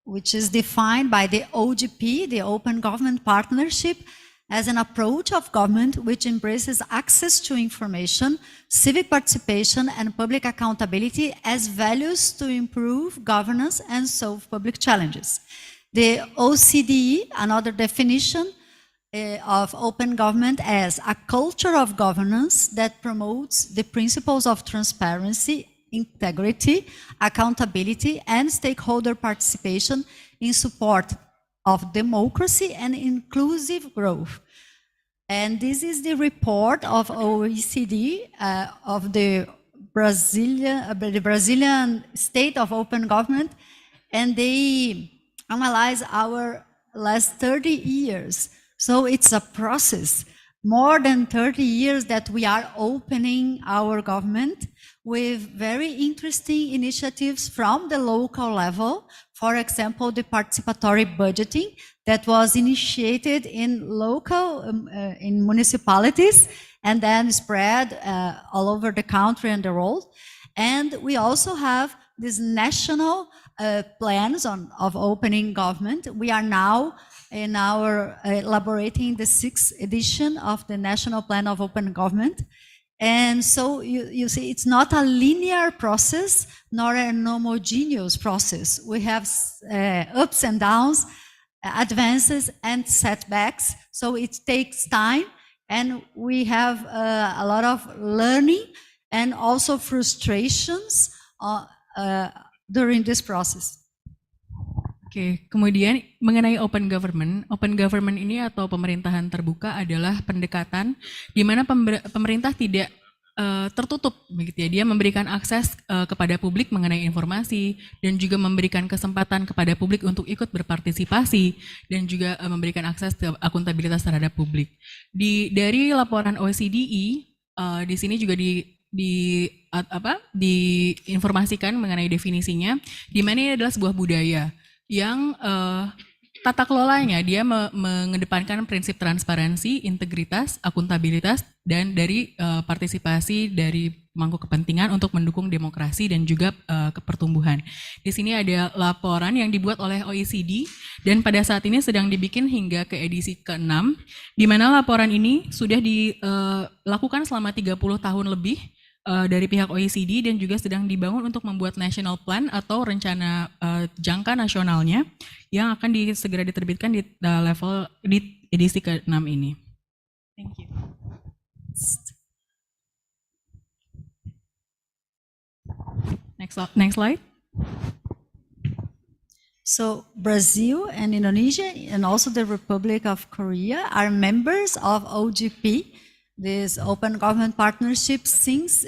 Which is defined by the OGP, the Open Government Partnership, as an approach of government which embraces access to information, civic participation, and public accountability as values to improve governance and solve public challenges. The OCDE, another definition of open government, as a culture of governance that promotes the principles of transparency, integrity, accountability, and stakeholder participation in support of democracy and inclusive growth. And this is the report of OECD of the Brazilian state of open government, and they analyze our last 30 years. So it's a process, more than 30 years that we are opening our government with very interesting initiatives from the local level. For example, the participatory budgeting that was initiated in in municipalities and then spread all over the country and the world. And we also have these national plans of opening government. We are now in elaborating the 6th edition of the National Plan of Open Government. And so you see, it's not a linear process, nor an homogeneous process. We have ups and downs, advances and setbacks. So it takes time, and we have a lot of learning and also frustrations during this process. Oke, kemudian mengenai open government ini atau pemerintahan terbuka adalah pendekatan di mana pemerintah tidak tertutup, begitu ya. Dia memberikan akses kepada publik mengenai informasi dan juga memberikan kesempatan kepada publik untuk ikut berpartisipasi dan juga memberikan akses ke akuntabilitas terhadap publik. Dari laporan OCDE di sini juga diinformasikan mengenai definisinya, di mana ini adalah sebuah budaya yang tata kelolanya dia mengedepankan prinsip transparansi, integritas, akuntabilitas, dan dari partisipasi dari pemangku kepentingan untuk mendukung demokrasi dan juga kepertumbuhan. Di sini ada laporan yang dibuat oleh OECD dan pada saat ini sedang dibikin hingga ke edisi ke-6, di mana laporan ini sudah dilakukan selama 30 tahun lebih dari pihak OECD dan juga sedang dibangun untuk membuat national plan atau rencana jangka nasionalnya yang akan segera diterbitkan di level di edisi ke-6 ini. Thank you. Next slide. So Brazil and Indonesia and also the Republic of Korea are members of OGP, this Open Government Partnership, since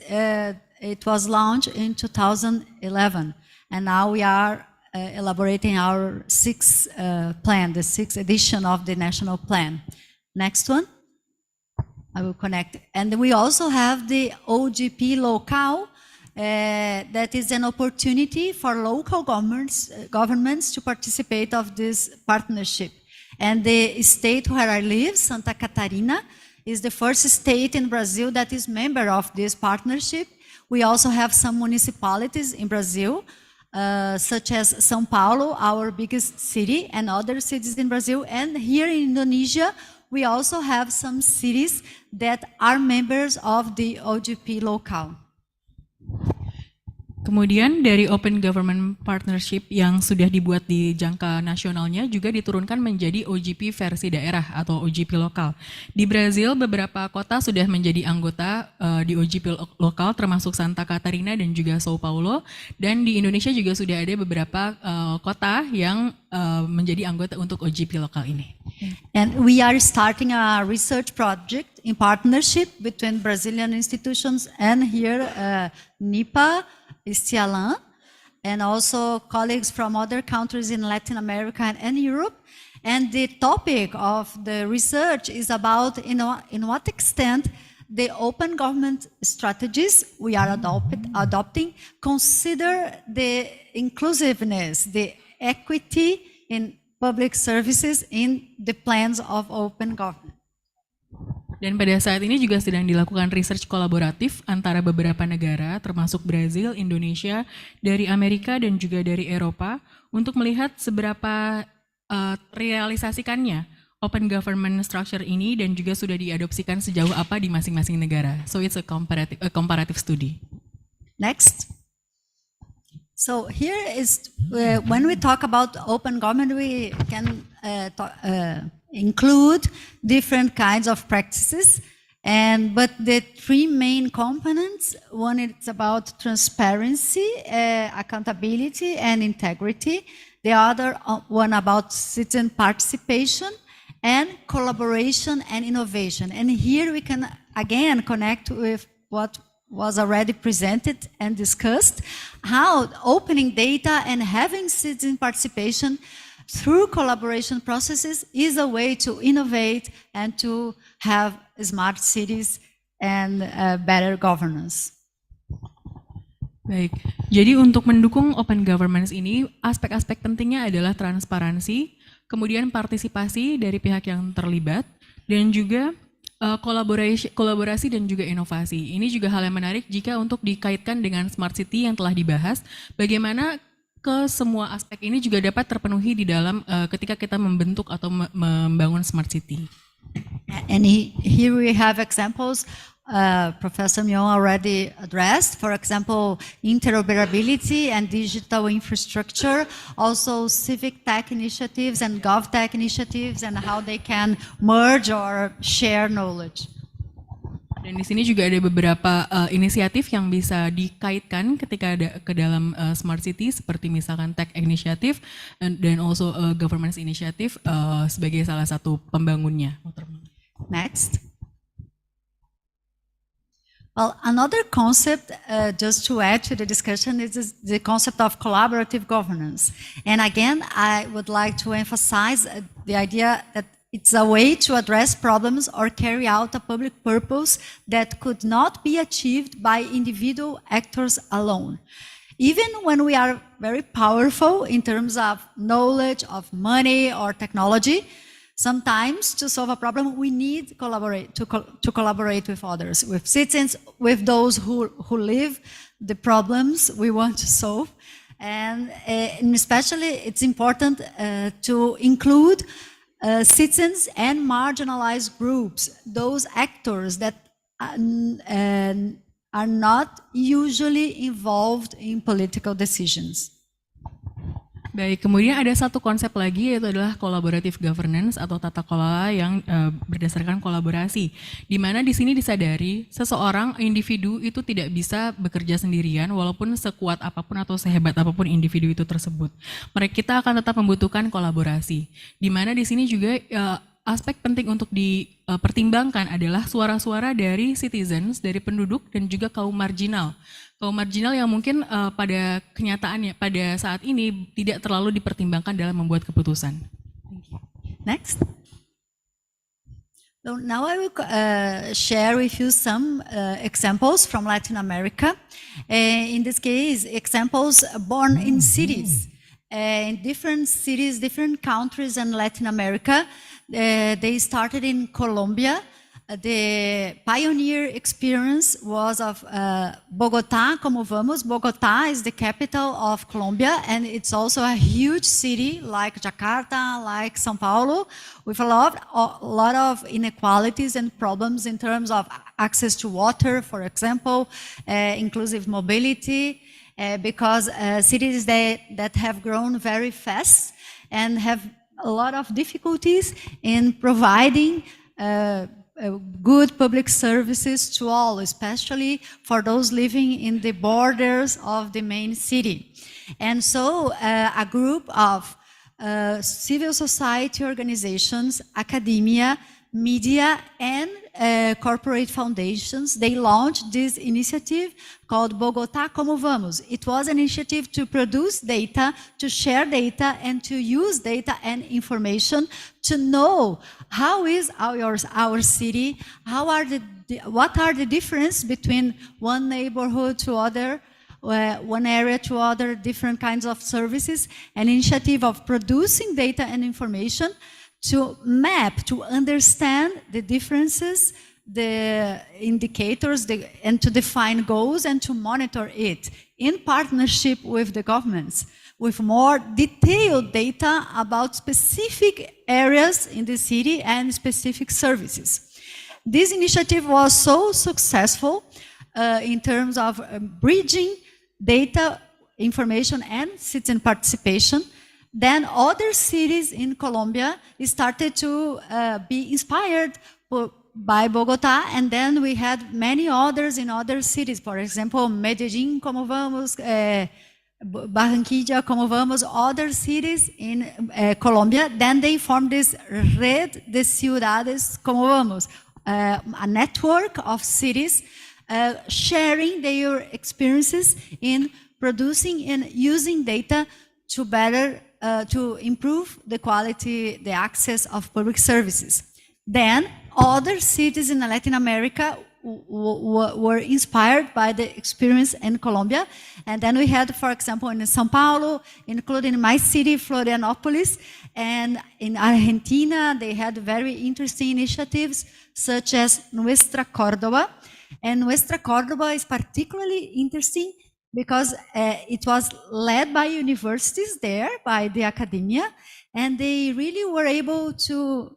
it was launched in 2011. And now we are elaborating our sixth plan, the sixth edition of the national plan. Next one. I will connect. And we also have the OGP Local, that is an opportunity for local governments to participate of this partnership. And the state where I live, Santa Catarina, is the first state in Brazil that is member of this partnership. We also have some municipalities in Brazil, such as São Paulo, our biggest city, and other cities in Brazil. And here in Indonesia, we also have some cities that are members of the OGP Local. Kemudian dari Open Government Partnership yang sudah dibuat di jangka nasionalnya juga diturunkan menjadi OGP versi daerah atau OGP lokal. Di Brazil beberapa kota sudah menjadi anggota di OGP lokal termasuk Santa Catarina dan juga São Paulo, dan di Indonesia juga sudah ada beberapa kota yang menjadi anggota untuk OGP lokal ini. And we are starting a research project in partnership between Brazilian institutions and here NIPA, Istialan, and also colleagues from other countries in Latin America and Europe. And the topic of the research is about in what extent the open government strategies we are adopting consider the inclusiveness, the equity in public services in the plans of open government. Dan pada saat ini juga sedang dilakukan research kolaboratif antara beberapa negara termasuk Brazil, Indonesia, dari Amerika dan juga dari Eropa untuk melihat seberapa realisasikannya open government structure ini dan juga sudah diadopsikan sejauh apa di masing-masing negara. So it's a comparative study. Next. So here is when we talk about open government, we can include different kinds of practices, but the three main components: one is about transparency, accountability, and integrity. The other one about citizen participation and collaboration and innovation. And here we can again connect with what was already presented and discussed, how opening data and having citizen participation through collaboration processes is a way to innovate and to have smart cities and better governance. Baik, jadi untuk mendukung open governance ini, aspek-aspek pentingnya adalah transparansi, kemudian partisipasi dari pihak yang terlibat, dan juga kolaborasi dan juga inovasi. Ini juga hal yang menarik jika untuk dikaitkan dengan smart city yang telah dibahas, bagaimana semua aspek ini juga dapat terpenuhi di dalam ketika kita membentuk atau membangun smart city. And here we have examples Professor Mion already addressed, for example, interoperability and digital infrastructure, also civic tech initiatives and GovTech initiatives and how they can merge or share knowledge. Dan di sini juga ada beberapa inisiatif yang bisa dikaitkan ketika ke dalam smart city, seperti misalkan tech initiative dan also governance initiative sebagai salah satu pembangunnya. Next. Well, another concept, just to add to the discussion, is the concept of collaborative governance. And again, I would like to emphasize the idea that it's a way to address problems or carry out a public purpose that could not be achieved by individual actors alone. Even when we are very powerful in terms of knowledge, of money, or technology, sometimes to solve a problem, we need to collaborate with others, with citizens, with those who live the problems we want to solve. And especially it's important to include citizens and marginalized groups, those actors that are not usually involved in political decisions. Baik, kemudian ada satu konsep lagi yaitu adalah collaborative governance atau tata kelola yang berdasarkan kolaborasi. Di mana di sini disadari seseorang individu itu tidak bisa bekerja sendirian walaupun sekuat apapun atau sehebat apapun individu itu tersebut. Kita akan tetap membutuhkan kolaborasi. Di mana di sini juga aspek penting untuk dipertimbangkan adalah suara-suara dari citizens, dari penduduk dan juga kaum marginal. Kaum marginal yang mungkin pada kenyataannya pada saat ini tidak terlalu dipertimbangkan dalam membuat keputusan. Next. So now I will share with you some examples from Latin America. In this case, examples born in cities. In different cities, different countries in Latin America. They started in Colombia. The pioneer experience was of Bogotá, Como Vamos. Bogotá is the capital of Colombia, and it's also a huge city like Jakarta, like São Paulo, with a lot of inequalities and problems in terms of access to water, for example, inclusive mobility, because cities that have grown very fast and have a lot of difficulties in providing good public services to all, especially for those living in the borders of the main city. And so a group of civil society organizations, academia, media, and corporate foundations, they launched this initiative called Bogotá Como Vamos. It was an initiative to produce data, to share data, and to use data and information to know how is our city, what are the difference between one neighborhood to other, one area to other, different kinds of services, an initiative of producing data and information to map, to understand the differences, the indicators, and to define goals and to monitor it in partnership with the governments, with more detailed data about specific areas in the city and specific services. This initiative was so successful in terms of bridging data, information, and citizen participation. Then other cities in Colombia started to be inspired by Bogotá, and then we had many others in other cities. For example, Medellín, Como Vamos, Barranquilla, Como Vamos, other cities in Colombia. Then they formed this Red de Ciudades Como Vamos, a network of cities sharing their experiences in producing and using data to better to improve the quality, the access of public services. Then other cities in Latin America were inspired by the experience in Colombia. And then we had, for example, in São Paulo, including my city, Florianópolis, and in Argentina, they had very interesting initiatives such as Nuestra Córdoba. And Nuestra Córdoba is particularly interesting because it was led by universities there, by the academia, and they really were able to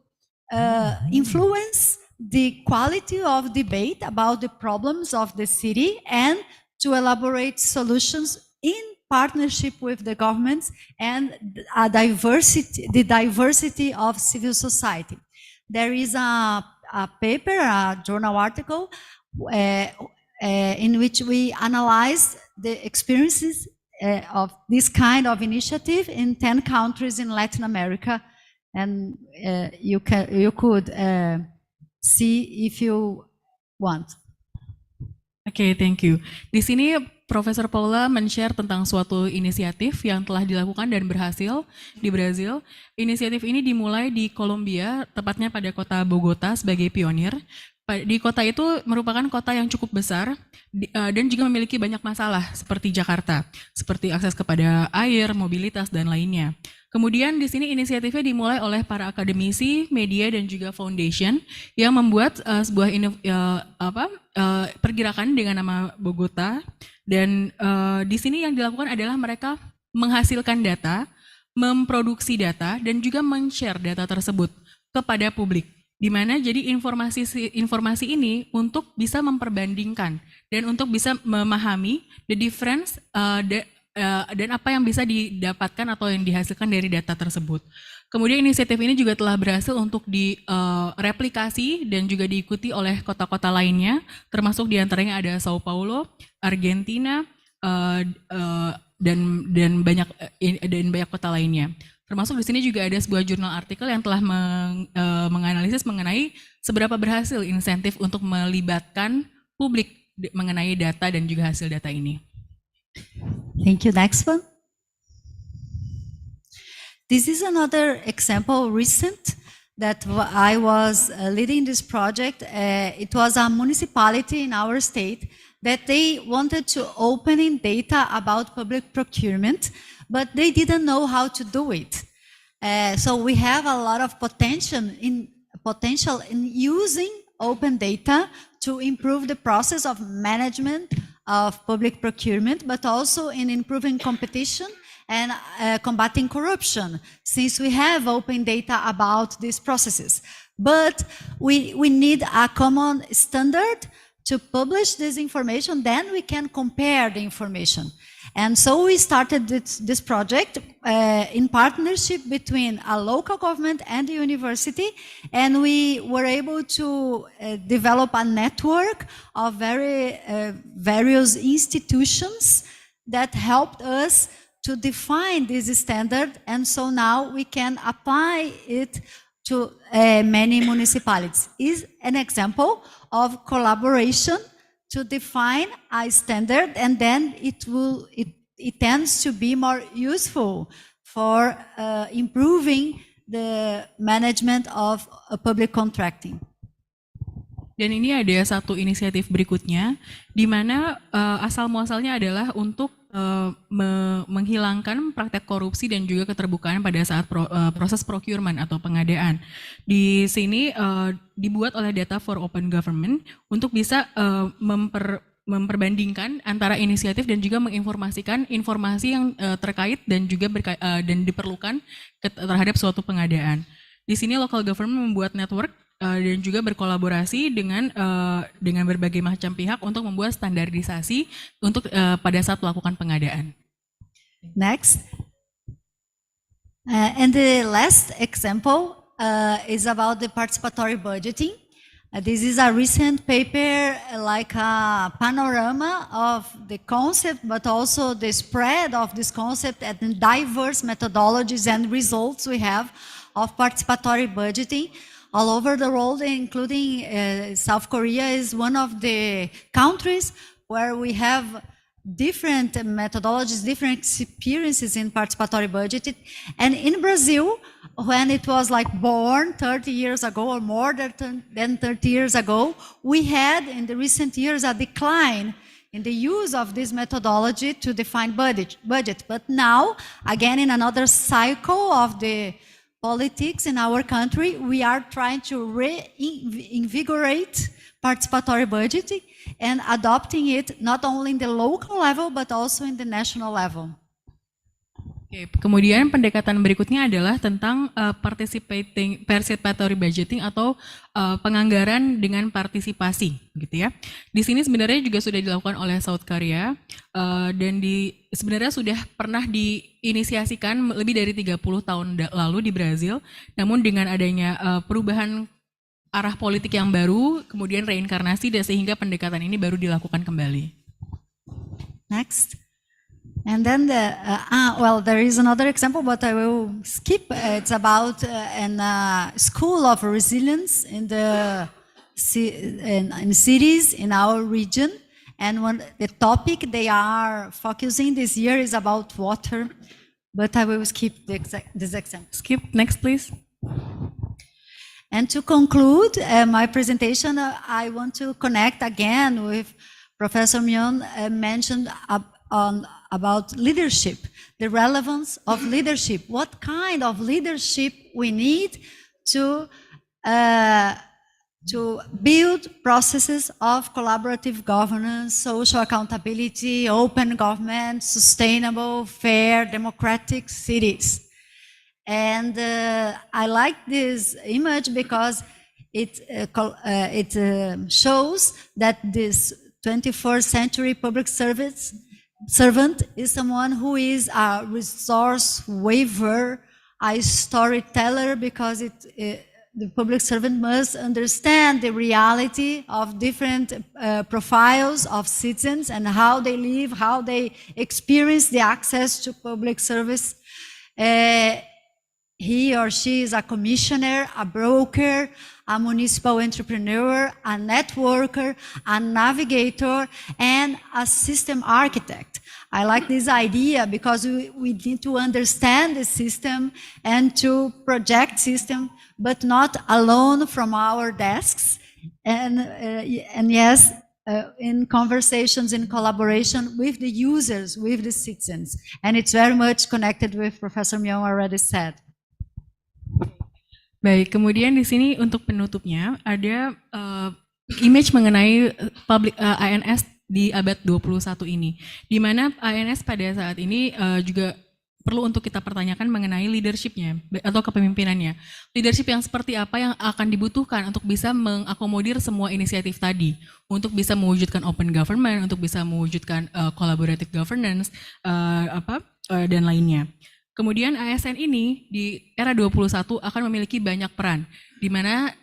influence the quality of debate about the problems of the city and to elaborate solutions in partnership with the governments and the diversity of civil society. There is a paper, a journal article, in which we analyze the experiences of this kind of initiative in 10 countries in Latin America, and you could see if you want. Oke, thank you. Di sini Profesor Paula men-share tentang suatu inisiatif yang telah dilakukan dan berhasil di Brazil. Inisiatif ini dimulai di Kolombia, tepatnya pada kota Bogotá sebagai pionir. Di kota itu merupakan kota yang cukup besar dan juga memiliki banyak masalah seperti Jakarta, seperti akses kepada air, mobilitas, dan lainnya. Kemudian di sini inisiatifnya dimulai oleh para akademisi, media, dan juga foundation yang membuat sebuah pergerakan dengan nama Bogotá. Dan di sini yang dilakukan adalah mereka menghasilkan data, memproduksi data, dan juga men-share data tersebut kepada publik. Di mana jadi informasi ini untuk bisa memperbandingkan dan untuk bisa memahami the difference dan apa yang bisa didapatkan atau yang dihasilkan dari data tersebut. Kemudian inisiatif ini juga telah berhasil untuk direplikasi dan juga diikuti oleh kota-kota lainnya, termasuk diantaranya ada Sao Paulo, Argentina, dan banyak kota lainnya. Termasuk di sini juga ada sebuah jurnal artikel yang telah menganalisis mengenai seberapa berhasil insentif untuk melibatkan publik mengenai data dan juga hasil data ini. Thank you. Next one. This is another example recent that I was leading this project. It was a municipality in our state that they wanted to open in data about public procurement, but they didn't know how to do it. So we have a lot of potential in using open data to improve the process of management of public procurement, but also in improving competition and combating corruption, since we have open data about these processes. But we need a common standard to publish this information, then we can compare the information. And so we started this project in partnership between a local government and the university, and we were able to develop a network of various institutions that helped us to define this standard, and so now we can apply it to many municipalities. Is an example of collaboration to define a standard, and then it tends to be more useful for improving the management of public contracting. Dan ini ada satu inisiatif berikutnya, di mana asal muasalnya adalah untuk menghilangkan praktek korupsi dan juga keterbukaan pada saat proses procurement atau pengadaan. Di sini dibuat oleh Data for Open Government untuk bisa memperbandingkan antara inisiatif dan juga menginformasikan informasi yang terkait dan juga dan diperlukan terhadap suatu pengadaan. Di sini local government membuat network dan juga berkolaborasi dengan berbagai macam pihak untuk membuat standarisasi untuk pada saat melakukan pengadaan. Next, and the last example is about the participatory budgeting. This is a recent paper, like a panorama of the concept, but also the spread of this concept and the diverse methodologies and results we have of participatory budgeting all over the world, including South Korea is one of the countries where we have different methodologies, different experiences in participatory budgeting. And in Brazil, when it was like born 30 years ago or more than 30 years ago, we had in the recent years a decline in the use of this methodology to define budget. But now, again, in another cycle of the politics in our country, we are trying to reinvigorate participatory budgeting and adopting it not only in the local level but also in the national level. Oke, kemudian pendekatan berikutnya adalah tentang participatory budgeting atau penganggaran dengan partisipasi, gitu ya. Di sini sebenarnya juga sudah dilakukan oleh South Korea dan sebenarnya sudah pernah diinisiasikan lebih dari 30 tahun lalu di Brazil. Namun dengan adanya perubahan arah politik yang baru, kemudian reinkarnasi dan sehingga pendekatan ini baru dilakukan kembali. Next. And then there is another example, but I will skip. It's about a school of resilience in cities in our region. And the topic they are focusing this year is about water, but I will skip this example. Skip, next please. And to conclude my presentation, I want to connect again with Professor Myon mentioned about leadership, the relevance of leadership. What kind of leadership we need to build processes of collaborative governance, social accountability, open government, sustainable, fair, democratic cities. And I like this image because it shows that this 21st century public servant is someone who is a resource waiver, a storyteller, because the public servant must understand the reality of different profiles of citizens and how they live, how they experience the access to public service. He or she is a commissioner, a broker, a municipal entrepreneur, a networker, a navigator, and a system architect. I like this idea because we need to understand the system and to project system, but not alone from our desks. And yes, in conversations, in collaboration with the users, with the citizens. And it's very much connected with Professor Myung already said. Baik, kemudian di sini untuk penutupnya ada image mengenai public ANS di abad 21 ini, di mana ANS pada saat ini juga perlu untuk kita pertanyakan mengenai leadership-nya atau kepemimpinannya. Leadership yang seperti apa yang akan dibutuhkan untuk bisa mengakomodir semua inisiatif tadi, untuk bisa mewujudkan open government, untuk bisa mewujudkan collaborative governance, dan lainnya. Kemudian ASN ini di era 21 akan memiliki banyak peran, di mana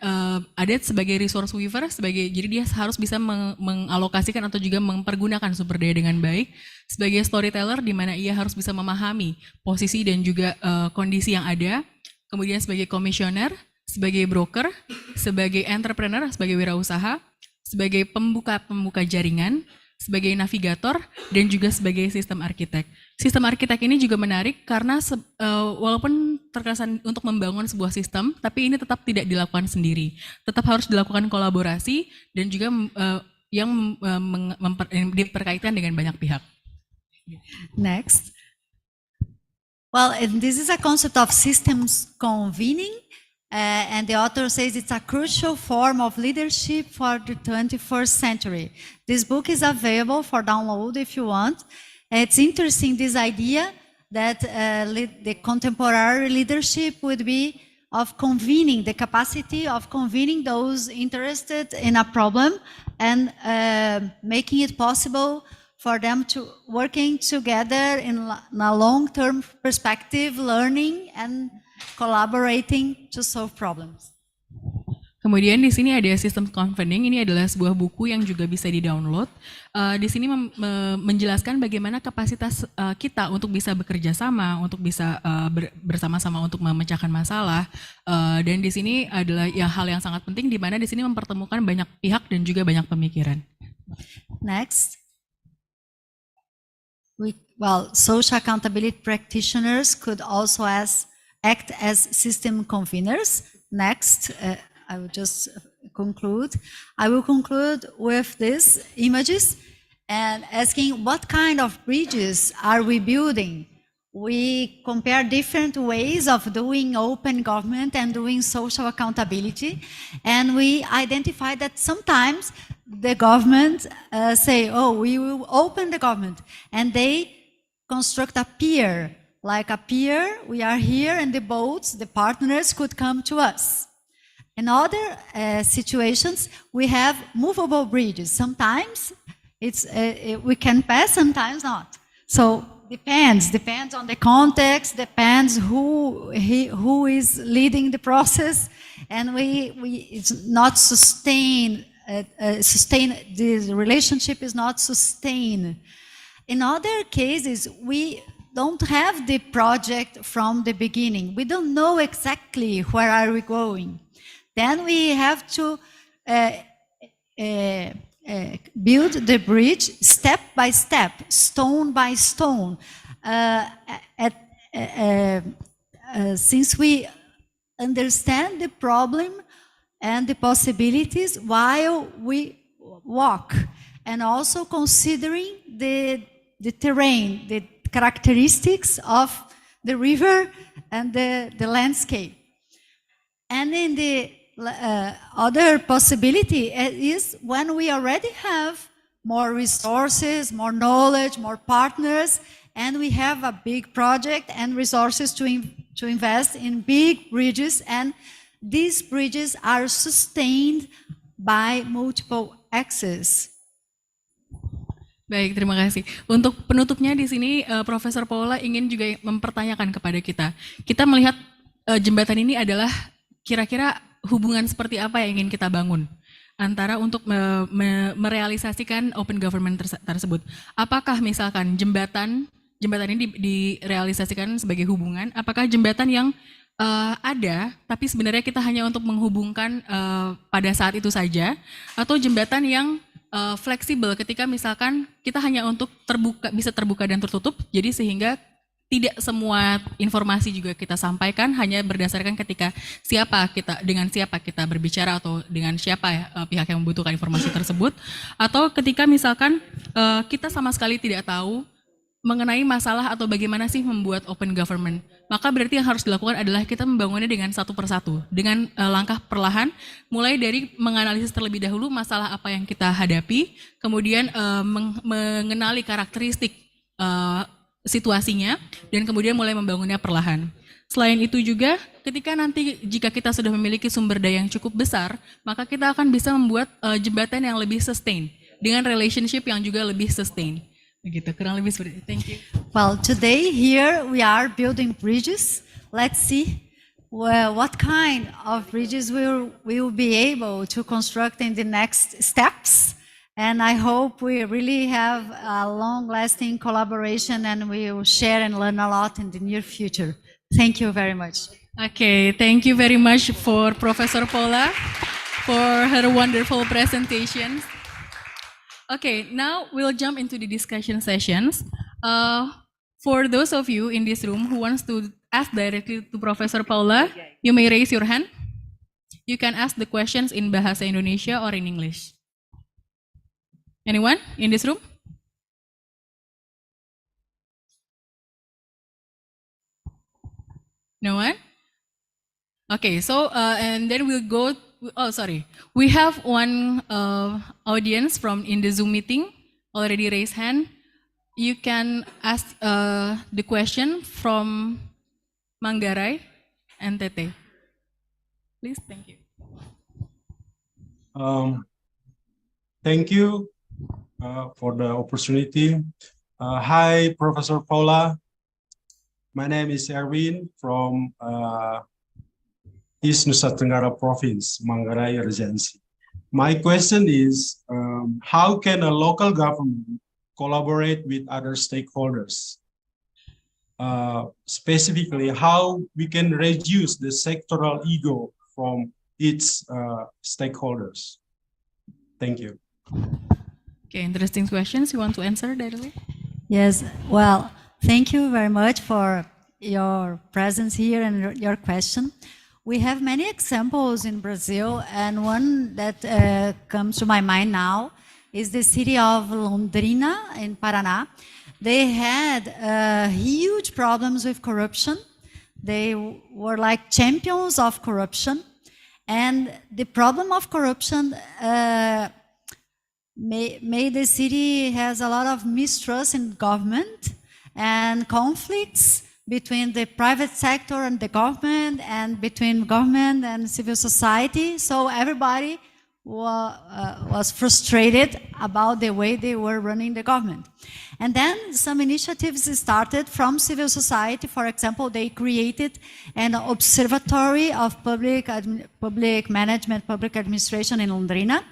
ada sebagai resource weaver, jadi dia harus bisa mengalokasikan atau juga mempergunakan sumber daya dengan baik, sebagai storyteller di mana ia harus bisa memahami posisi dan juga kondisi yang ada, kemudian sebagai komisioner, sebagai broker, sebagai entrepreneur, sebagai wirausaha, sebagai pembuka jaringan, sebagai navigator, dan juga sebagai sistem arsitek. Sistem arsitek ini juga menarik karena walaupun terkesan untuk membangun sebuah sistem, tapi ini tetap tidak dilakukan sendiri. Tetap harus dilakukan kolaborasi dan juga yang diperkaitkan dengan banyak pihak. Next. Well, this is a concept of systems convening. And the author says it's a crucial form of leadership for the 21st century. This book is available for download if you want. It's interesting, this idea that the contemporary leadership would be of convening, the capacity of convening those interested in a problem and making it possible for them to working together in a long-term perspective, learning and collaborating to solve problems. Kemudian di sini ada sistem convening, ini adalah sebuah buku yang juga bisa di-download. Di sini menjelaskan bagaimana kapasitas kita untuk bisa bekerja sama, untuk bisa bersama-sama untuk memecahkan masalah. Dan di sini adalah hal yang sangat penting, di mana di sini mempertemukan banyak pihak dan juga banyak pemikiran. Next. Social accountability practitioners could also act as system conveners. Next, I will just conclude. I will conclude with these images and asking what kind of bridges are we building? We compare different ways of doing open government and doing social accountability, and we identify that sometimes the government say, oh, we will open the government, and they construct a pier. Like a pier, we are here and the boats, the partners could come to us. In other situations, we have movable bridges. Sometimes we can pass, sometimes not. So depends on the context, depends who is leading the process, and it's not sustain. This relationship is not sustained. In other cases, we don't have the project from the beginning. We don't know exactly where are we going. Then we have to build the bridge step by step, stone by stone. Since we understand the problem and the possibilities while we walk, and also considering the terrain, the characteristics of the river and the landscape. And in the other possibility is when we already have more resources, more knowledge, more partners, and we have a big project and resources to invest in big bridges and these bridges are sustained by multiple axes. Baik, terima kasih. Untuk penutupnya di sini, Profesor Paula ingin juga mempertanyakan kepada kita. Kita melihat jembatan ini adalah kira-kira hubungan seperti apa yang ingin kita bangun antara untuk merealisasikan open government tersebut. Apakah misalkan jembatan ini direalisasikan sebagai hubungan? Apakah jembatan yang ada, tapi sebenarnya kita hanya untuk menghubungkan pada saat itu saja, atau jembatan yang fleksibel ketika misalkan kita hanya untuk bisa terbuka dan tertutup, jadi sehingga tidak semua informasi juga kita sampaikan hanya berdasarkan ketika dengan siapa kita berbicara atau dengan siapa pihak yang membutuhkan informasi tersebut, atau ketika misalkan kita sama sekali tidak tahu mengenai masalah atau bagaimana sih membuat open government, maka berarti yang harus dilakukan adalah kita membangunnya dengan satu persatu, dengan langkah perlahan, mulai dari menganalisis terlebih dahulu masalah apa yang kita hadapi, kemudian mengenali karakteristik situasinya, dan kemudian mulai membangunnya perlahan. Selain itu juga, ketika nanti jika kita sudah memiliki sumber daya yang cukup besar, maka kita akan bisa membuat jembatan yang lebih sustain, dengan relationship yang juga lebih sustain. Begitu, kurang lebih seperti itu. Thank you. Well, today here we are building bridges. Let's see what kind of bridges we will be able to construct in the next steps. And I hope we really have a long-lasting collaboration and we will share and learn a lot in the near future. Thank you very much. Okay, thank you very much for Professor Paula for her wonderful presentation. Okay, now we'll jump into the discussion sessions. For those of you in this room who wants to ask directly to Professor Paula, you may raise your hand. You can ask the questions in Bahasa Indonesia or in English. Anyone in this room? No one? Okay, so and then we'll go. Oh, sorry. We have one audience in the Zoom meeting already raised hand. You can ask the question from Manggarai and Tete. Please, thank you. Thank you for the opportunity. Hi, Professor Paula. My name is Erwin from East Nusa Tenggara Province, Manggarai Regency. My question is, how can a local government collaborate with other stakeholders? Specifically, how we can reduce the sectoral ego from its stakeholders? Thank you. Okay, interesting questions. You want to answer directly? Yes, well, thank you very much for your presence here and your question. We have many examples in Brazil, and one that comes to my mind now is the city of Londrina in Paraná. They had huge problems with corruption. They were like champions of corruption. And the problem of corruption made the city has a lot of mistrust in government and conflicts between the private sector and the government, and between government and civil society. So everybody was frustrated about the way they were running the government. And then some initiatives started from civil society. For example, they created an observatory of public management, public administration in Londrina.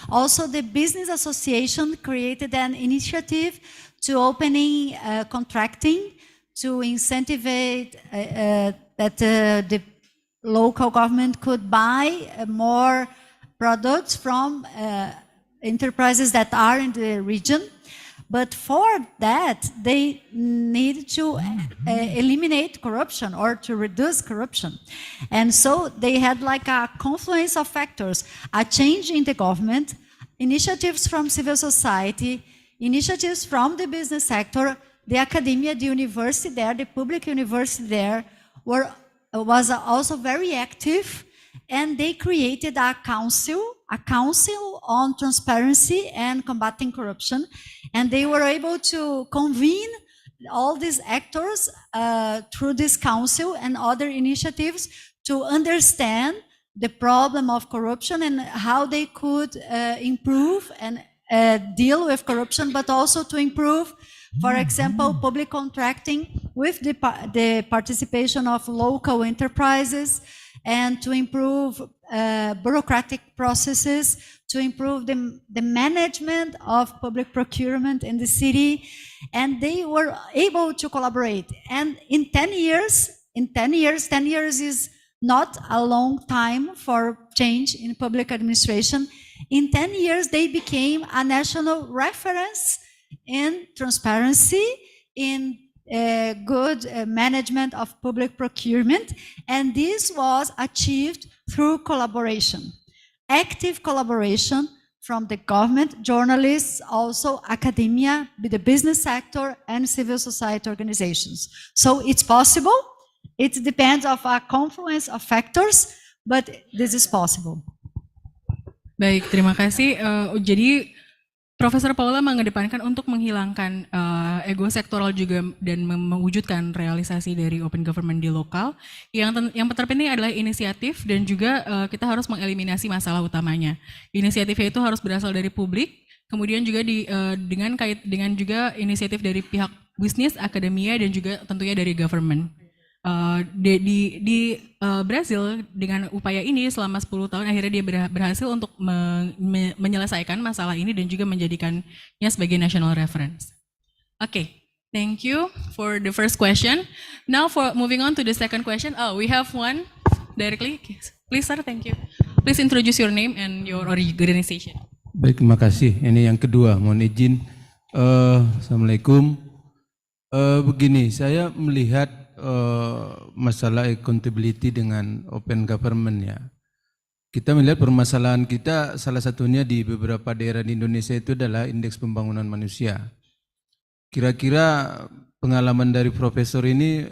Also, the business association created an initiative to opening contracting to incentivize that the local government could buy more products from enterprises that are in the region. But for that, they need to eliminate corruption or to reduce corruption. And so they had like a confluence of factors, a change in the government, initiatives from civil society, initiatives from the business sector, the academia, the university there, the public university there was also very active, and they created a council on transparency and combating corruption, and they were able to convene all these actors through this council and other initiatives to understand the problem of corruption and how they could improve and deal with corruption, but also to improve, for example, public contracting with the participation of local enterprises, and to improve bureaucratic processes, to improve the management of public procurement in the city. And they were able to collaborate. And in 10 years, 10 years is not a long time for change in public administration. In 10 years, they became a national reference in transparency, in good management of public procurement, and this was achieved through collaboration, active collaboration from the government, journalists, also academia, the business sector, and civil society organizations. So it's possible. It depends on a confluence of factors, but this is possible. Baik, terima kasih. Jadi Profesor Paula mengedepankan untuk menghilangkan ego sektoral juga dan mewujudkan realisasi dari open government di lokal. Yang terpenting adalah inisiatif dan juga kita harus mengeliminasi masalah utamanya. Inisiatifnya itu harus berasal dari publik, kemudian juga dengan juga inisiatif dari pihak bisnis, akademia, dan juga tentunya dari government. Di Brazil dengan upaya ini selama 10 tahun akhirnya dia berhasil untuk menyelesaikan masalah ini dan juga menjadikannya sebagai national reference. Okay, thank you for the first question. Now for moving on to the second question. Oh, we have one directly. Please sir, thank you. Please introduce your name and your organization. Baik, terima kasih. Ini yang kedua, mohon izin. Assalamualaikum. Begini, saya melihat masalah accountability dengan open government ya. Kita melihat permasalahan kita salah satunya di beberapa daerah di Indonesia itu adalah indeks pembangunan manusia. Kira-kira pengalaman dari profesor ini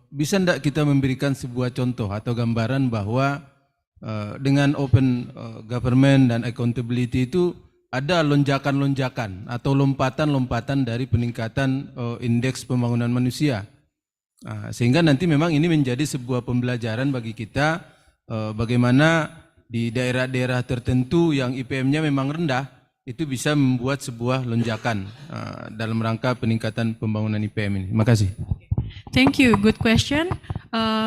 bisa enggak kita memberikan sebuah contoh atau gambaran bahwa dengan open government dan accountability itu ada lonjakan-lonjakan atau lompatan-lompatan dari peningkatan indeks pembangunan manusia. Sehingga nanti memang ini menjadi sebuah pembelajaran bagi kita bagaimana di daerah-daerah tertentu yang IPM-nya memang rendah itu bisa membuat sebuah lonjakan dalam rangka peningkatan pembangunan IPM ini. Terima kasih. Thank you. Good question,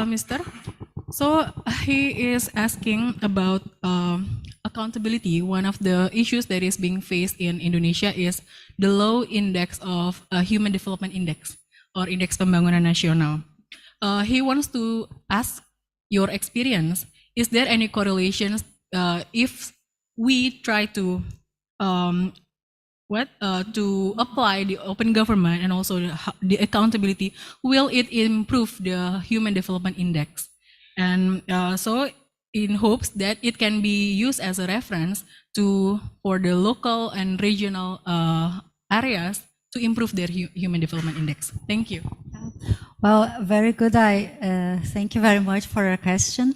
Mr. So he is asking about accountability. One of the issues that is being faced in Indonesia is the low index of Human Development Index or Indeks Pembangunan Nasional. He wants to ask your experience. Is there any correlations if we try to apply the open government and also the accountability? Will it improve the Human Development Index? And so in hopes that it can be used as a reference for the local and regional areas to improve their Human Development Index. Thank you. Well, very good. Thank you very much for your question.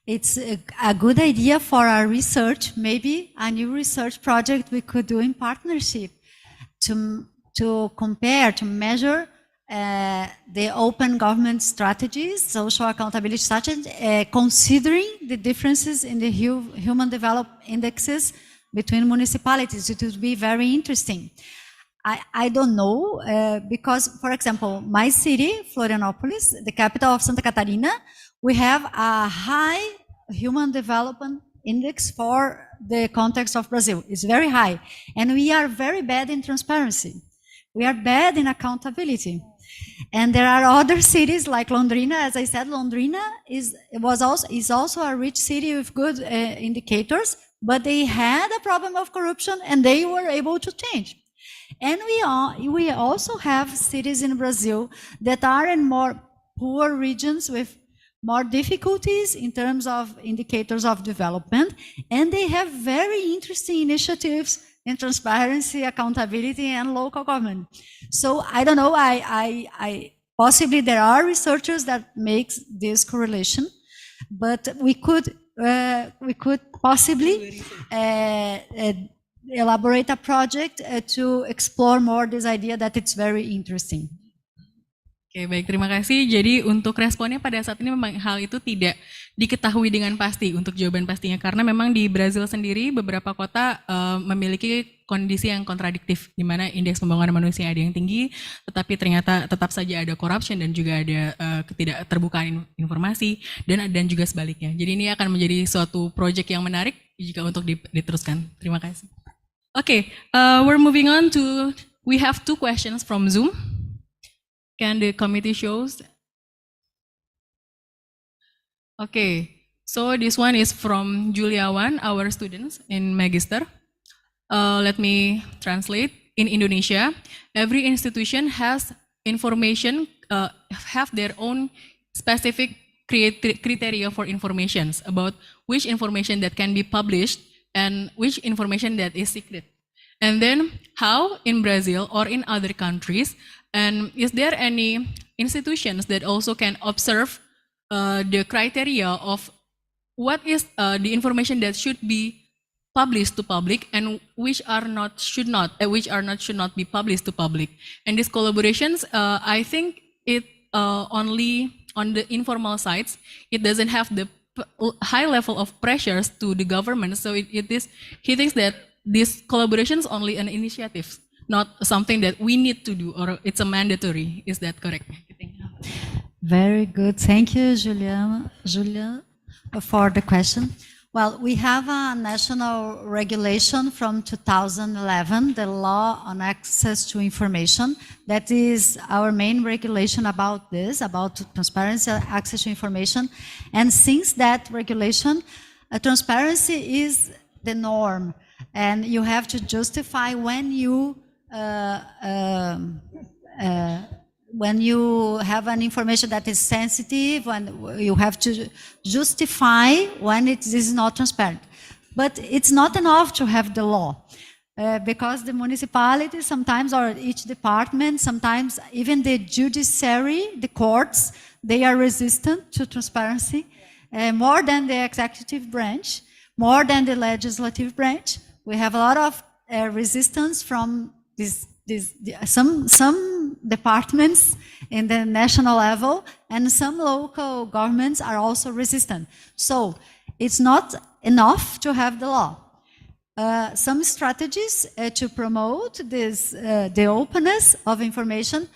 It's a good idea for our research, maybe a new research project we could do in partnership to compare, to measure the open government strategies, social accountability strategies, considering the differences in the human development indexes between municipalities. It would be very interesting. I don't know, because, for example, my city, Florianópolis, the capital of Santa Catarina, we have a high human development index for the context of Brazil. It's very high. And we are very bad in transparency. We are bad in accountability. And there are other cities like Londrina. As I said, Londrina is also a rich city with good indicators, but they had a problem of corruption and they were able to change. And we also have cities in Brazil that are in more poor regions with more difficulties in terms of indicators of development, and they have very interesting initiatives in transparency, accountability, and local government. So I don't know, I possibly there are researchers that makes this correlation, but we could possibly elaborate a project to explore more this idea that it's very interesting. Oke, baik, terima kasih. Jadi untuk responnya pada saat ini memang hal itu tidak diketahui dengan pasti untuk jawaban pastinya, karena memang di Brazil sendiri beberapa kota memiliki kondisi yang kontradiktif, di mana indeks pembangunan manusia ada yang tinggi, tetapi ternyata tetap saja ada corruption dan juga ada ketidakterbukaan informasi, dan juga sebaliknya. Jadi ini akan menjadi suatu proyek yang menarik jika untuk diteruskan. Terima kasih. Oke, we're moving on to, we have 2 questions from Zoom. Can the committee shows? Okay, so this one is from Julia Wan, our students in Magister. Let me translate. In Indonesia, every institution has information, have their own specific criteria for informations about which information that can be published and which information that is secret. And then how in Brazil or in other countries, and is there any institutions that also can observe the criteria of what is the information that should be published to public and which are not should not be published to public? And these collaborations, I think it only on the informal sites. It doesn't have the high level of pressures to the government. So it is, he thinks that these collaborations only an initiative, not something that we need to do or it's a mandatory. Is that correct? Very good. Thank you, Julia, for the question. Well, we have a national regulation from 2011, the Law on Access to Information. That is our main regulation about this, about transparency, access to information. And since that regulation, transparency is the norm. And you have to justify when you have an information that is sensitive, when you have to justify when it is not transparent. But it's not enough to have the law, because the municipality sometimes, or each department, sometimes even the judiciary, the courts, they are resistant to transparency, more than the executive branch, more than the legislative branch. We have a lot of resistance from some departments in the national level, and some local governments are also resistant. So it's not enough to have the law. Some strategies to promote this, the openness of information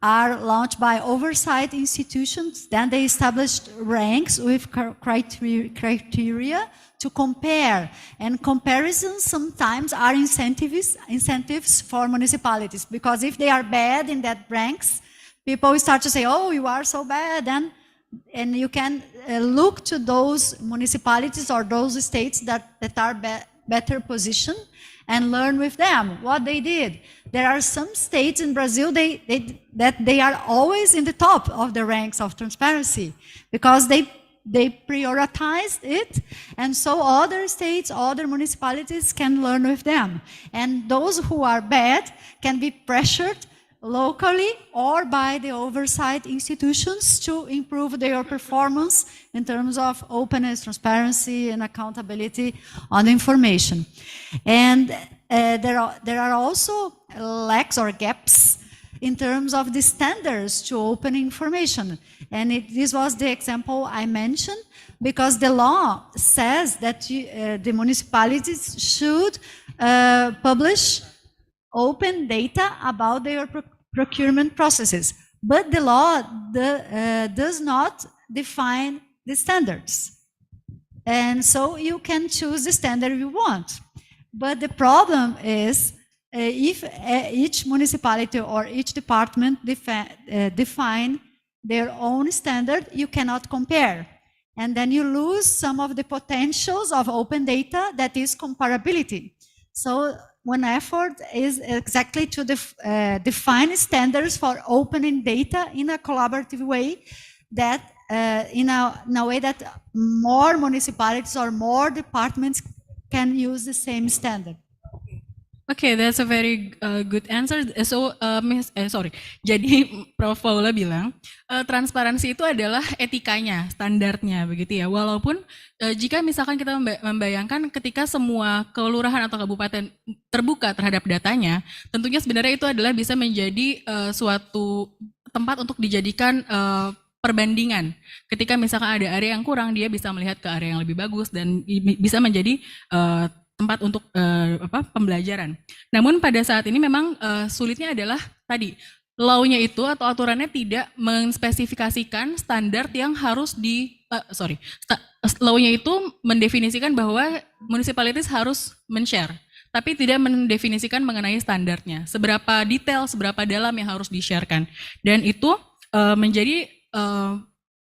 are launched by oversight institutions. Then they established ranks with criteria to compare, and comparisons sometimes are incentives for municipalities, because if they are bad in that ranks, people start to say, oh, you are so bad, and you can look to those municipalities or those states that are better positioned and learn with them what they did. There are some states in Brazil that they are always in the top of the ranks of transparency, because they prioritize it, and so other states, other municipalities can learn with them. And those who are bad can be pressured locally or by the oversight institutions to improve their performance in terms of openness, transparency, and accountability on information. And there are also lacks or gaps in terms of the standards to open information. And this was the example I mentioned, because the law says that the municipalities should publish open data about their procurement processes. But the law does not define the standards. And so you can choose the standard you want. But the problem is, if each municipality or each department define their own standard, you cannot compare. And then you lose some of the potentials of open data, that is comparability. So one effort is exactly to define standards for opening data in a collaborative way, that in a way that more municipalities or more departments can use the same standard. Okay, that's a very good answer. So, Jadi Prof. Paula bilang transparansi itu adalah etikanya, standarnya, begitu ya. Walaupun jika misalkan kita membayangkan ketika semua kelurahan atau kabupaten terbuka terhadap datanya, tentunya sebenarnya itu adalah bisa menjadi suatu tempat untuk dijadikan perbandingan. Ketika misalkan ada area yang kurang, dia bisa melihat ke area yang lebih bagus dan bisa menjadi tempat untuk pembelajaran. Namun pada saat ini memang sulitnya adalah tadi law-nya itu atau aturannya tidak menspesifikasikan standar yang harus law-nya itu mendefinisikan bahwa municipalities harus men-share, tapi tidak mendefinisikan mengenai standarnya, seberapa detail, seberapa dalam yang harus di-sharekan. Dan itu menjadi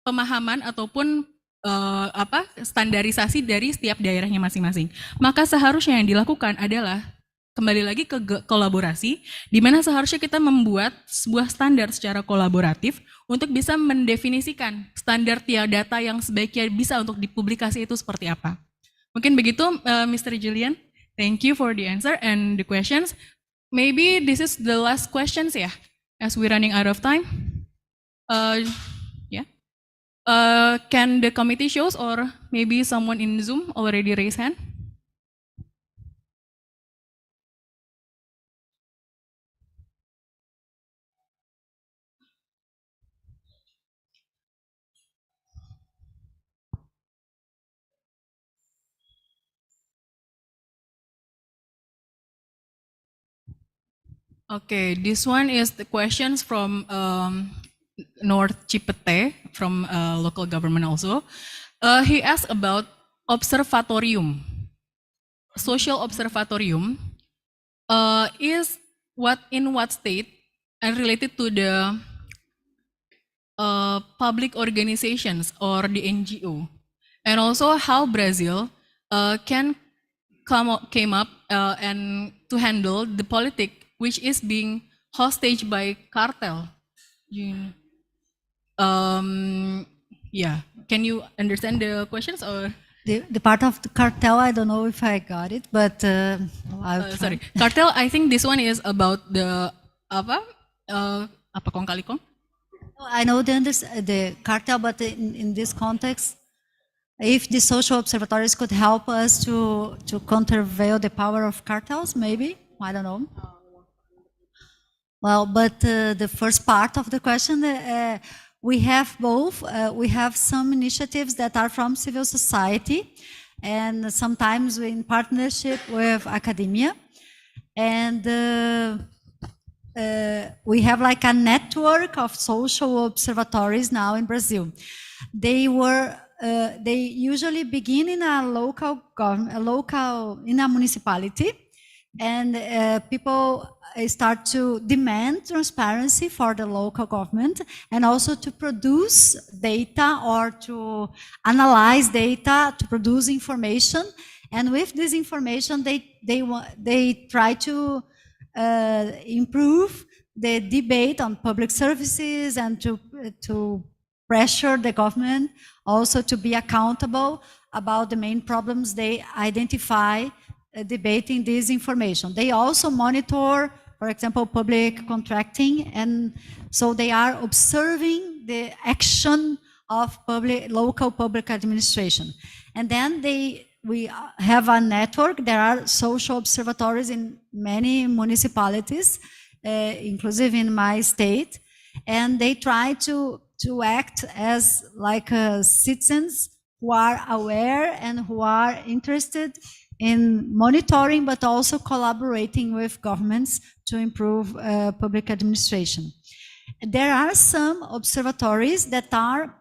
pemahaman ataupun standarisasi dari setiap daerahnya masing-masing. Maka seharusnya yang dilakukan adalah kembali lagi ke kolaborasi, di mana seharusnya kita membuat sebuah standar secara kolaboratif untuk bisa mendefinisikan standar data yang sebaiknya bisa untuk dipublikasi itu seperti apa. Mungkin begitu, Mr. Julian. Thank you for the answer and the questions. Maybe this is the last questions ya, as we're running out of time. Can the committee shows or maybe someone in Zoom already raise hand? Okay, this one is the questions from North Cipete, from local government also. He asked about observatorium. Social observatorium is in what state and related to the public organizations or the NGO, and also how Brazil came up and to handle the politics which is being hostage by cartel. Can you understand the questions or? The part of the cartel, I don't know if I got it, but sorry, cartel. I think this one is about the apa kong kali kong. I know the cartel, but in this context, if the social observatories could help us to countervail the power of cartels, maybe, I don't know. Well, but the first part of the question, we have both. We have some initiatives that are from civil society, and sometimes in partnership with academia. And we have like a network of social observatories now in Brazil. They usually begin in a local in a municipality, and people start to demand transparency for the local government and also to produce data or to analyze data, to produce information. And with this information, they try to improve the debate on public services and to pressure the government also to be accountable about the main problems they identify debating this information. They also monitor, for example, public contracting, and so they are observing the action of local public administration. And then we have a network. There are social observatories in many municipalities, inclusive in my state, and they try to act as like citizens who are aware and who are interested in monitoring, but also collaborating with governments to improve public administration. There are some observatories that are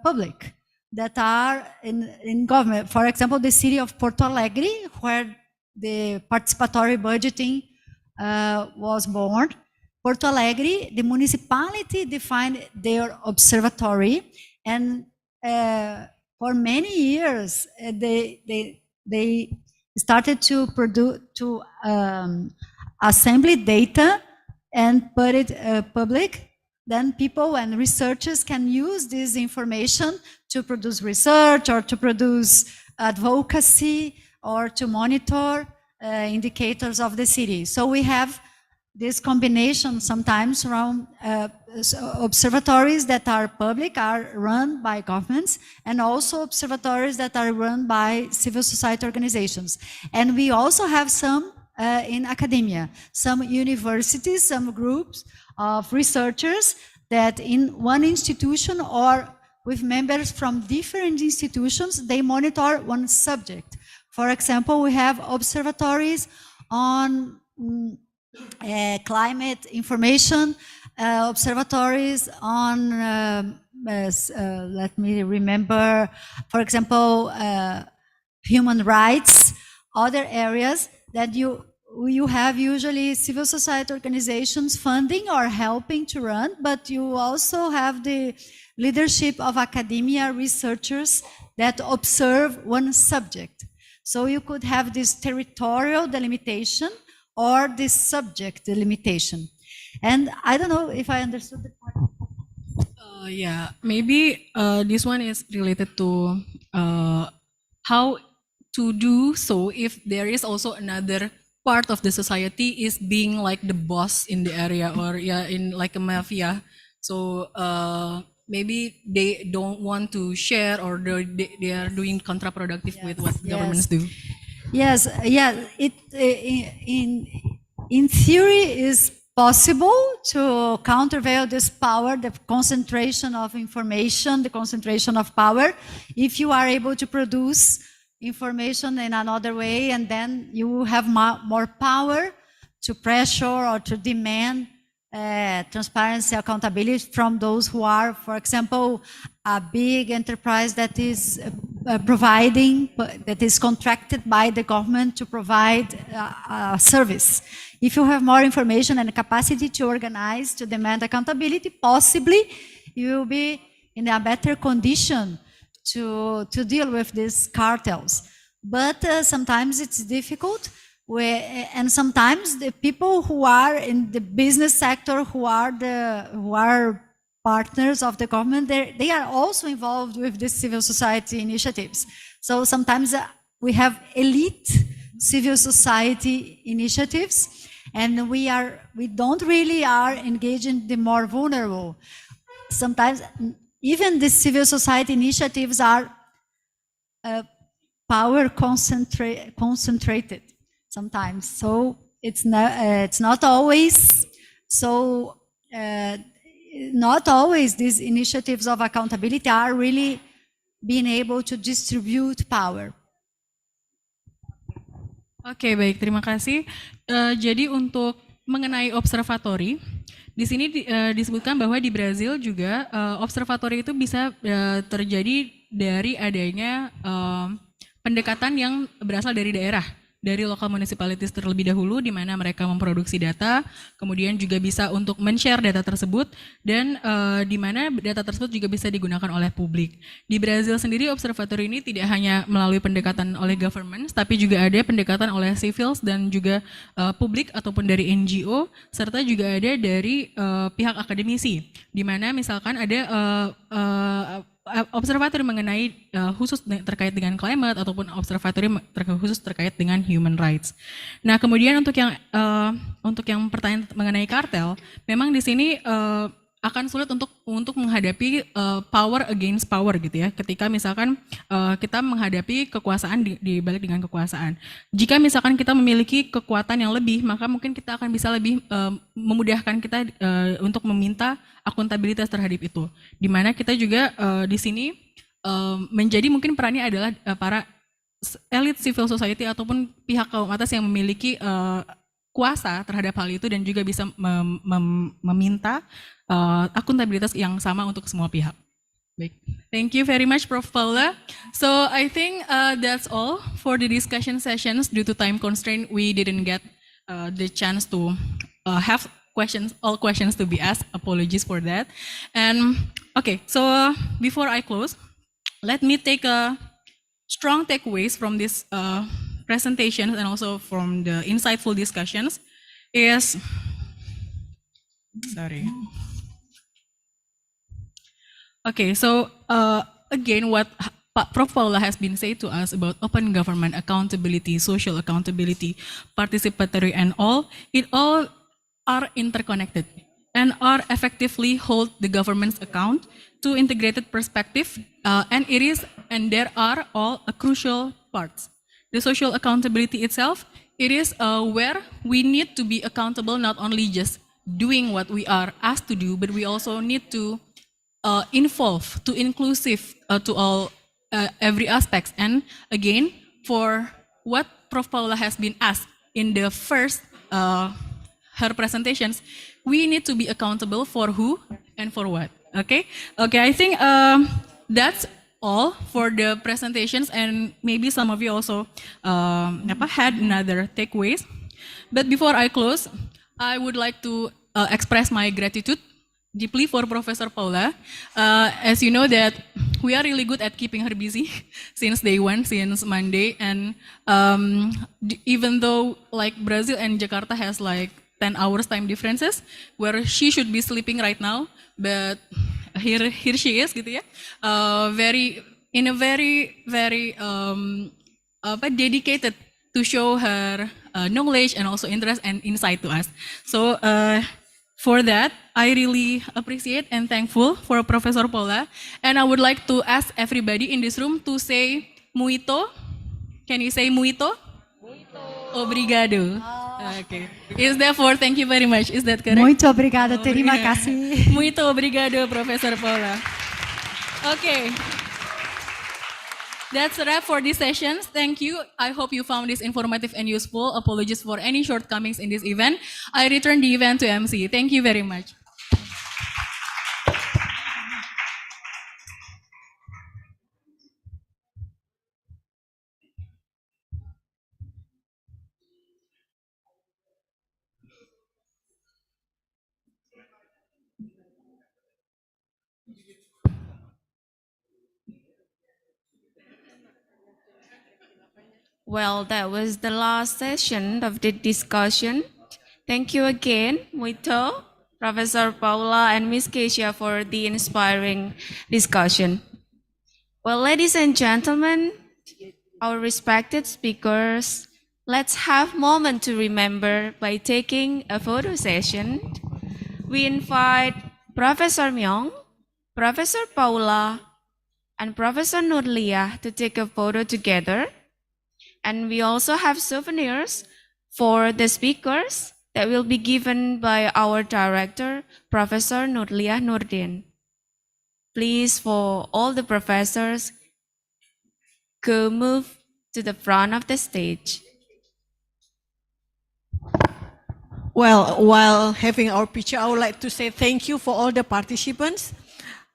public, that are in government. For example, the city of Porto Alegre, where the participatory budgeting was born. Porto Alegre, the municipality defined their observatory, and for many years they started to assemble data and put it public. Then people and researchers can use this information to produce research or to produce advocacy or to monitor indicators of the city. So we have this combination sometimes around observatories that are public, are run by governments, and also observatories that are run by civil society organizations. And we also have some in academia, some universities, some groups of researchers that in one institution or with members from different institutions, they monitor one subject. For example, we have observatories on climate information, observatories on, let me remember, for example, human rights, other areas that you have usually civil society organizations funding or helping to run, but you also have the leadership of academia researchers that observe one subject. So you could have this territorial delimitation or this subject delimitation. And I don't know if I understood the part. Yeah, maybe this one is related to how to do so if there is also another part of the society is being like the boss in the area, or in like a mafia. So maybe they don't want to share, or they are doing counterproductive with what governments do. Yes, it in theory is possible to countervail this power, the concentration of information, the concentration of power, if you are able to produce information in another way, and then you have more power to pressure or to demand transparency, accountability from those who are, for example, a big enterprise that is providing, that is contracted by the government to provide a service. If you have more information and capacity to organize, to demand accountability, possibly you will be in a better condition to deal with these cartels. But sometimes it's difficult, and sometimes the people who are in the business sector, who are partners of the government, they are also involved with the civil society initiatives. So sometimes we have elite civil society initiatives, and we don't really are engaging the more vulnerable. Sometimes even the civil society initiatives are power concentrated sometimes. So it's not always so. Not always these initiatives of accountability are really being able to distribute power. Oke, baik, terima kasih. Jadi untuk mengenai observatory, di sini disebutkan bahwa di Brazil juga observatory itu bisa terjadi dari adanya pendekatan yang berasal dari daerah, dari local municipalities terlebih dahulu, di mana mereka memproduksi data, kemudian juga bisa untuk men-share data tersebut, dan di mana data tersebut juga bisa digunakan oleh publik. Di Brazil sendiri, observatory ini tidak hanya melalui pendekatan oleh government, tapi juga ada pendekatan oleh civils dan juga publik ataupun dari NGO, serta juga ada dari pihak akademisi, di mana misalkan ada observatory mengenai khusus terkait dengan climate, ataupun observatory khusus terkait dengan human rights. Nah, kemudian untuk yang pertanyaan mengenai kartel, memang di sini akan sulit untuk menghadapi power against power gitu ya. Ketika misalkan kita menghadapi kekuasaan dibalik dengan kekuasaan. Jika misalkan kita memiliki kekuatan yang lebih, maka mungkin kita akan bisa lebih memudahkan kita untuk meminta akuntabilitas terhadap itu. Di mana kita juga di sini menjadi mungkin perannya adalah para elit civil society ataupun pihak kaum atas yang memiliki kuasa terhadap hal itu, dan juga bisa meminta akuntabilitas yang sama untuk semua pihak. Baik, thank you very much, Prof. Paula. So I think that's all for the discussion sessions. Due to time constraint, we didn't get the chance to have all questions to be asked. Apologies for that. And okay, so before I close, let me take a strong takeaways from this presentation and also from the insightful discussions is, okay, so again, what Prof. Paula has been said to us about open government, accountability, social accountability, participatory and all, it all are interconnected and are effectively hold the government's account to integrated perspective, and there are all crucial parts. The social accountability itself, it is where we need to be accountable not only just doing what we are asked to do, but we also need to involve, to inclusive to all every aspects. And again, for what Prof. Paula has been asked in the first her presentations, we need to be accountable for who and for what. Okay, I think that's all for the presentations, and maybe some of you also had another takeaways. But before I close, I would like to express my gratitude deeply for Professor Paula. As you know that we are really good at keeping her busy since day one, since Monday. And even though like Brazil and Jakarta has like 10 hours time differences, where she should be sleeping right now, but here she is gitu ya, very dedicated to show her knowledge and also interest and insight to us. So for that, I really appreciate and thankful for Professor Paula. And I would like to ask everybody in this room to say muito. Can you say muito? Obrigado. Okay. Is that for thank you very much? Is that correct? Muito obrigada, terima kasih. Muito obrigado, Professor Paula. Okay. That's a wrap for this session. Thank you. I hope you found this informative and useful. Apologies for any shortcomings in this event. I return the event to MC. Thank you very much. Well, that was the last session of the discussion. Thank you again, Muito, Professor Paula, and Ms. Keisha for the inspiring discussion. Well, ladies and gentlemen, our respected speakers, let's have a moment to remember by taking a photo session. We invite Professor Myong, Professor Paula, and Professor Nurlia to take a photo together. And we also have souvenirs for the speakers that will be given by our director, Professor Nurlia Nurdin. Please, for all the professors, go move to the front of the stage. Well, while having our picture, I would like to say thank you for all the participants.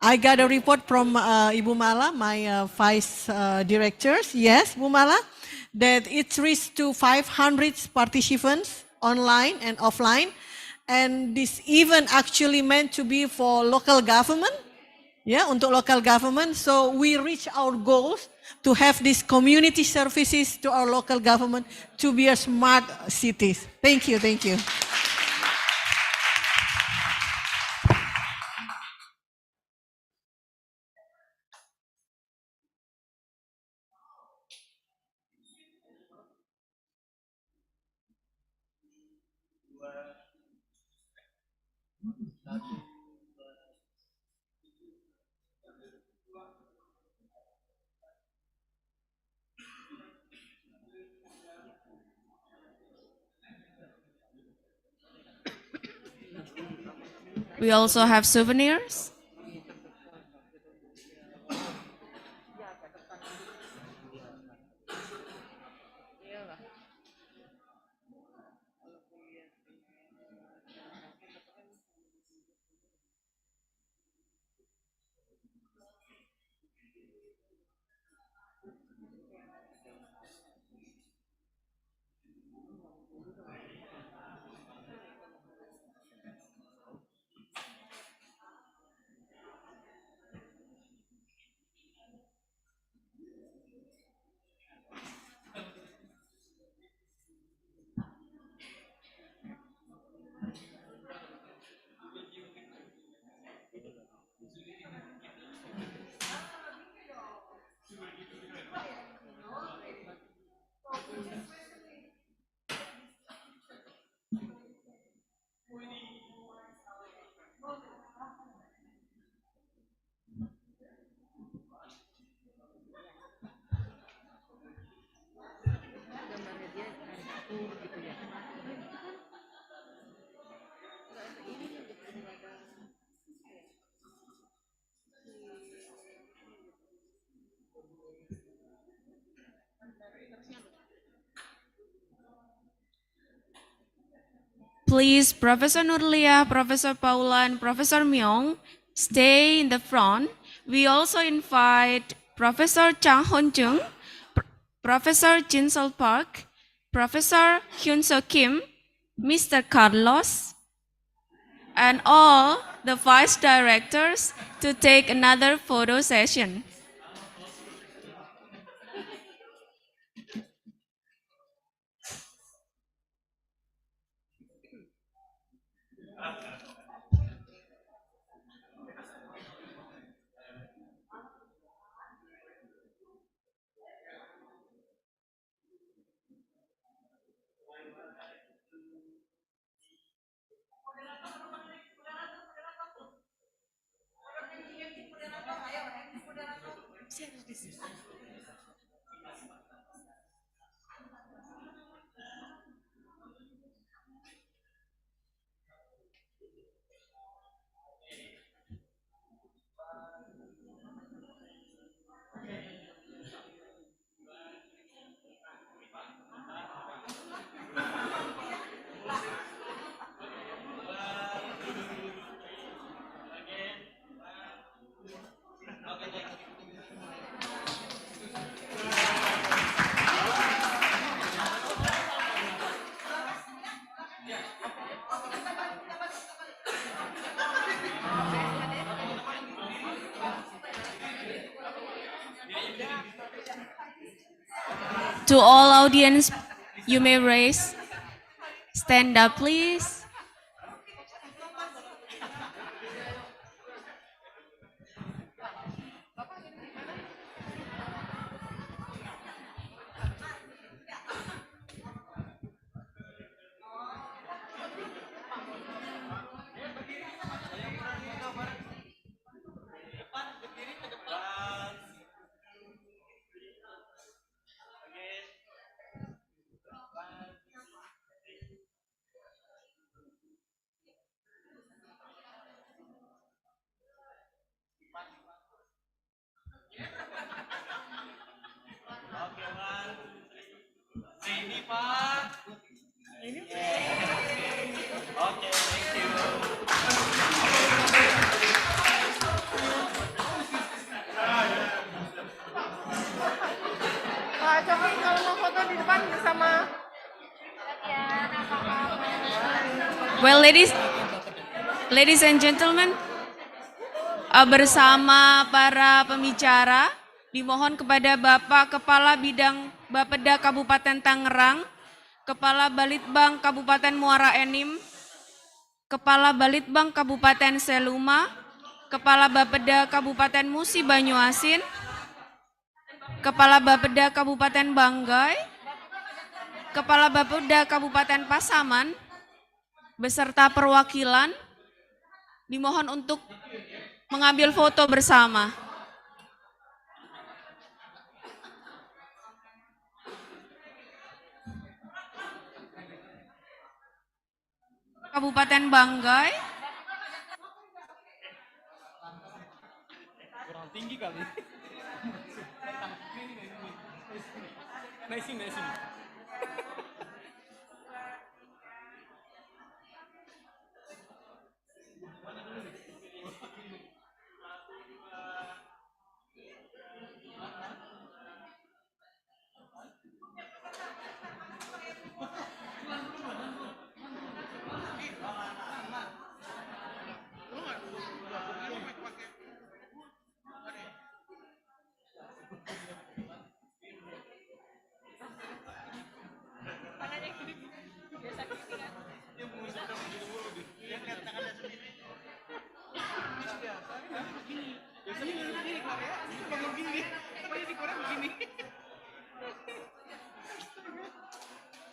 I got a report from Ibu Mala, my vice directors. Yes, Bu Mala, that it reached to 500 participants online and offline. And this event actually meant to be for local government. Yeah, untuk local government. So we reach our goals to have these community services to our local government to be a smart cities. Thank you, thank you. We also have souvenirs. Please, Professor Nurlia, Professor Paula, and Professor Myong, stay in the front. We also invite Professor Chang Hon Jung, Professor Jin Sol Park, Professor Hyun So Kim, Mr. Carlos, and all the vice directors to take another photo session. To all audience, you may raise. Stand up, please. Ini Pak. Ini Oke, thank you. Pak Coki kalau mau foto di depan bersama. Well, ladies and gentlemen, bersama para pembicara, dimohon kepada Bapak Kepala Bidang Bapeda Kabupaten Tangerang, Kepala Balitbang Kabupaten Muara Enim, Kepala Balitbang Kabupaten Seluma, Kepala Bapeda Kabupaten Musi Banyuasin, Kepala Bapeda Kabupaten Banggai, Kepala Bapeda Kabupaten Pasaman, beserta perwakilan, dimohon untuk mengambil foto bersama. Kabupaten Banggai. Kurang tinggi kali. Naik sini.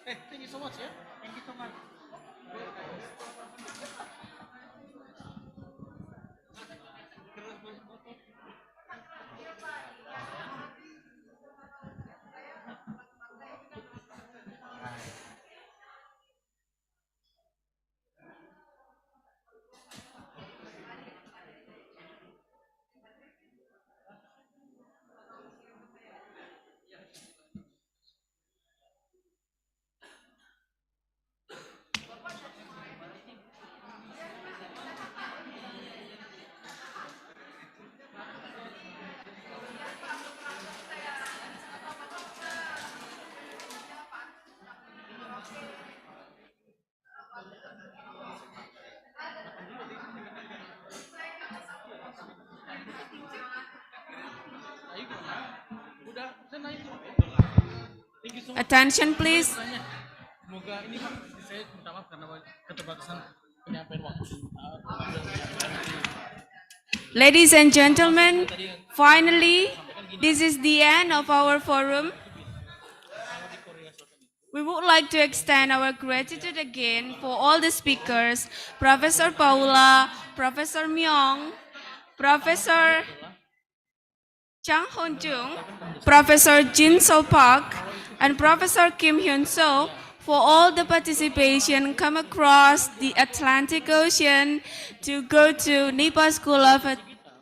Thank you so much ya. Thank you so much. Attention please. Semoga ini Pak, saya minta maaf karena keterbatasan penyampaian waktu. Ladies and gentlemen, finally, this is the end of our forum. We would like to extend our gratitude again for all the speakers, Professor Paula, Professor Myong, Professor Chang Hon-jung, Professor Jin So Park, and Professor Kim Hyun So for all the participation come across the Atlantic Ocean to go to NIPA School of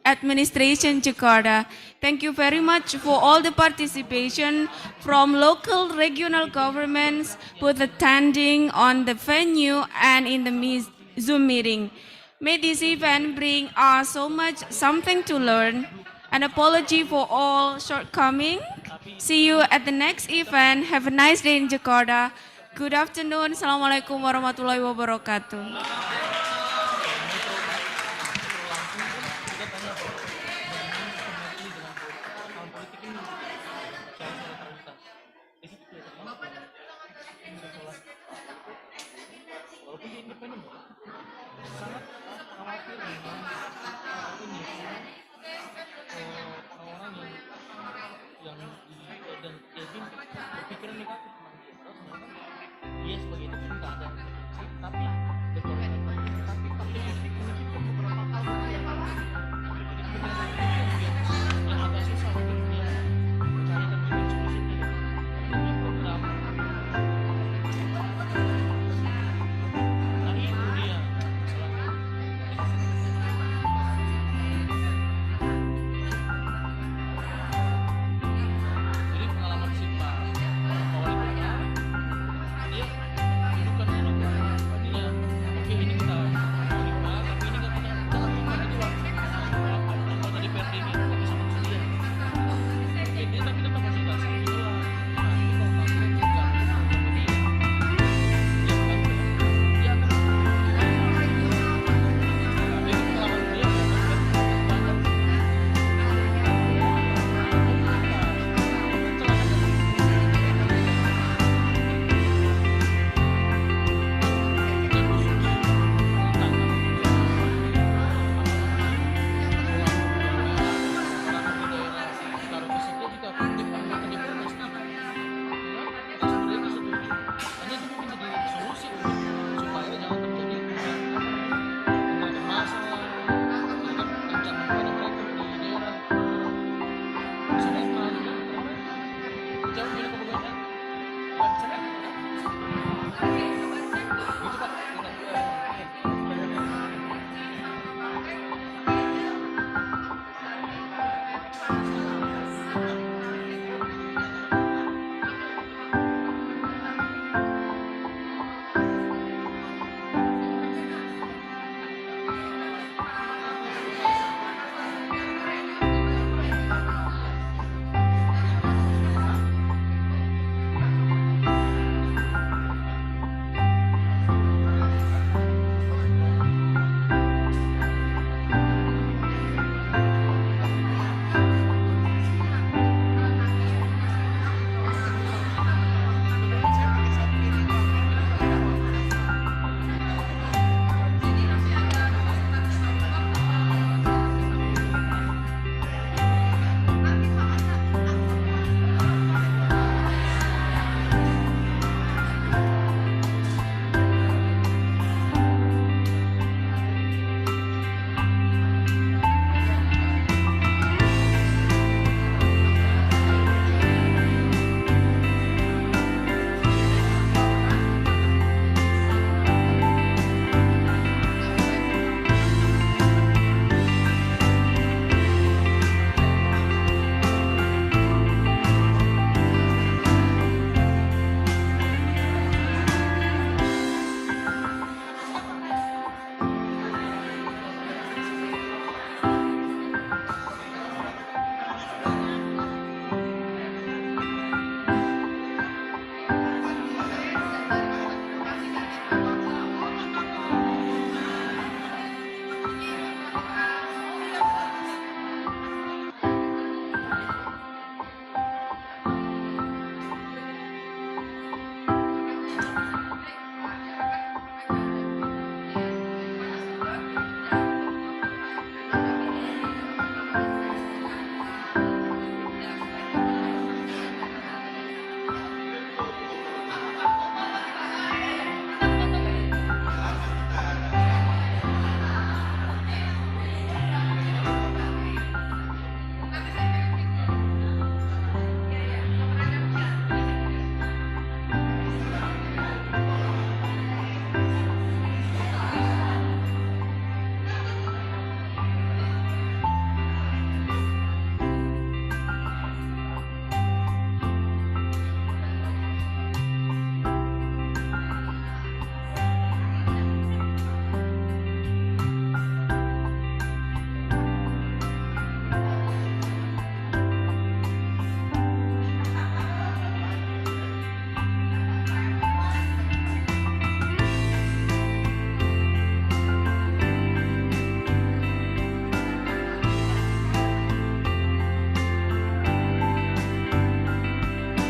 Administration, Jakarta. Thank you very much for all the participation from local regional governments both attending on the venue and in the Zoom meeting. May this event bring us so much something to learn. An apology for all shortcoming. See you at the next event. Have a nice day in Jakarta. Good afternoon. Assalamualaikum warahmatullahi wabarakatuh. Dia sebagai itu nggak ada tapi Gitu Pak.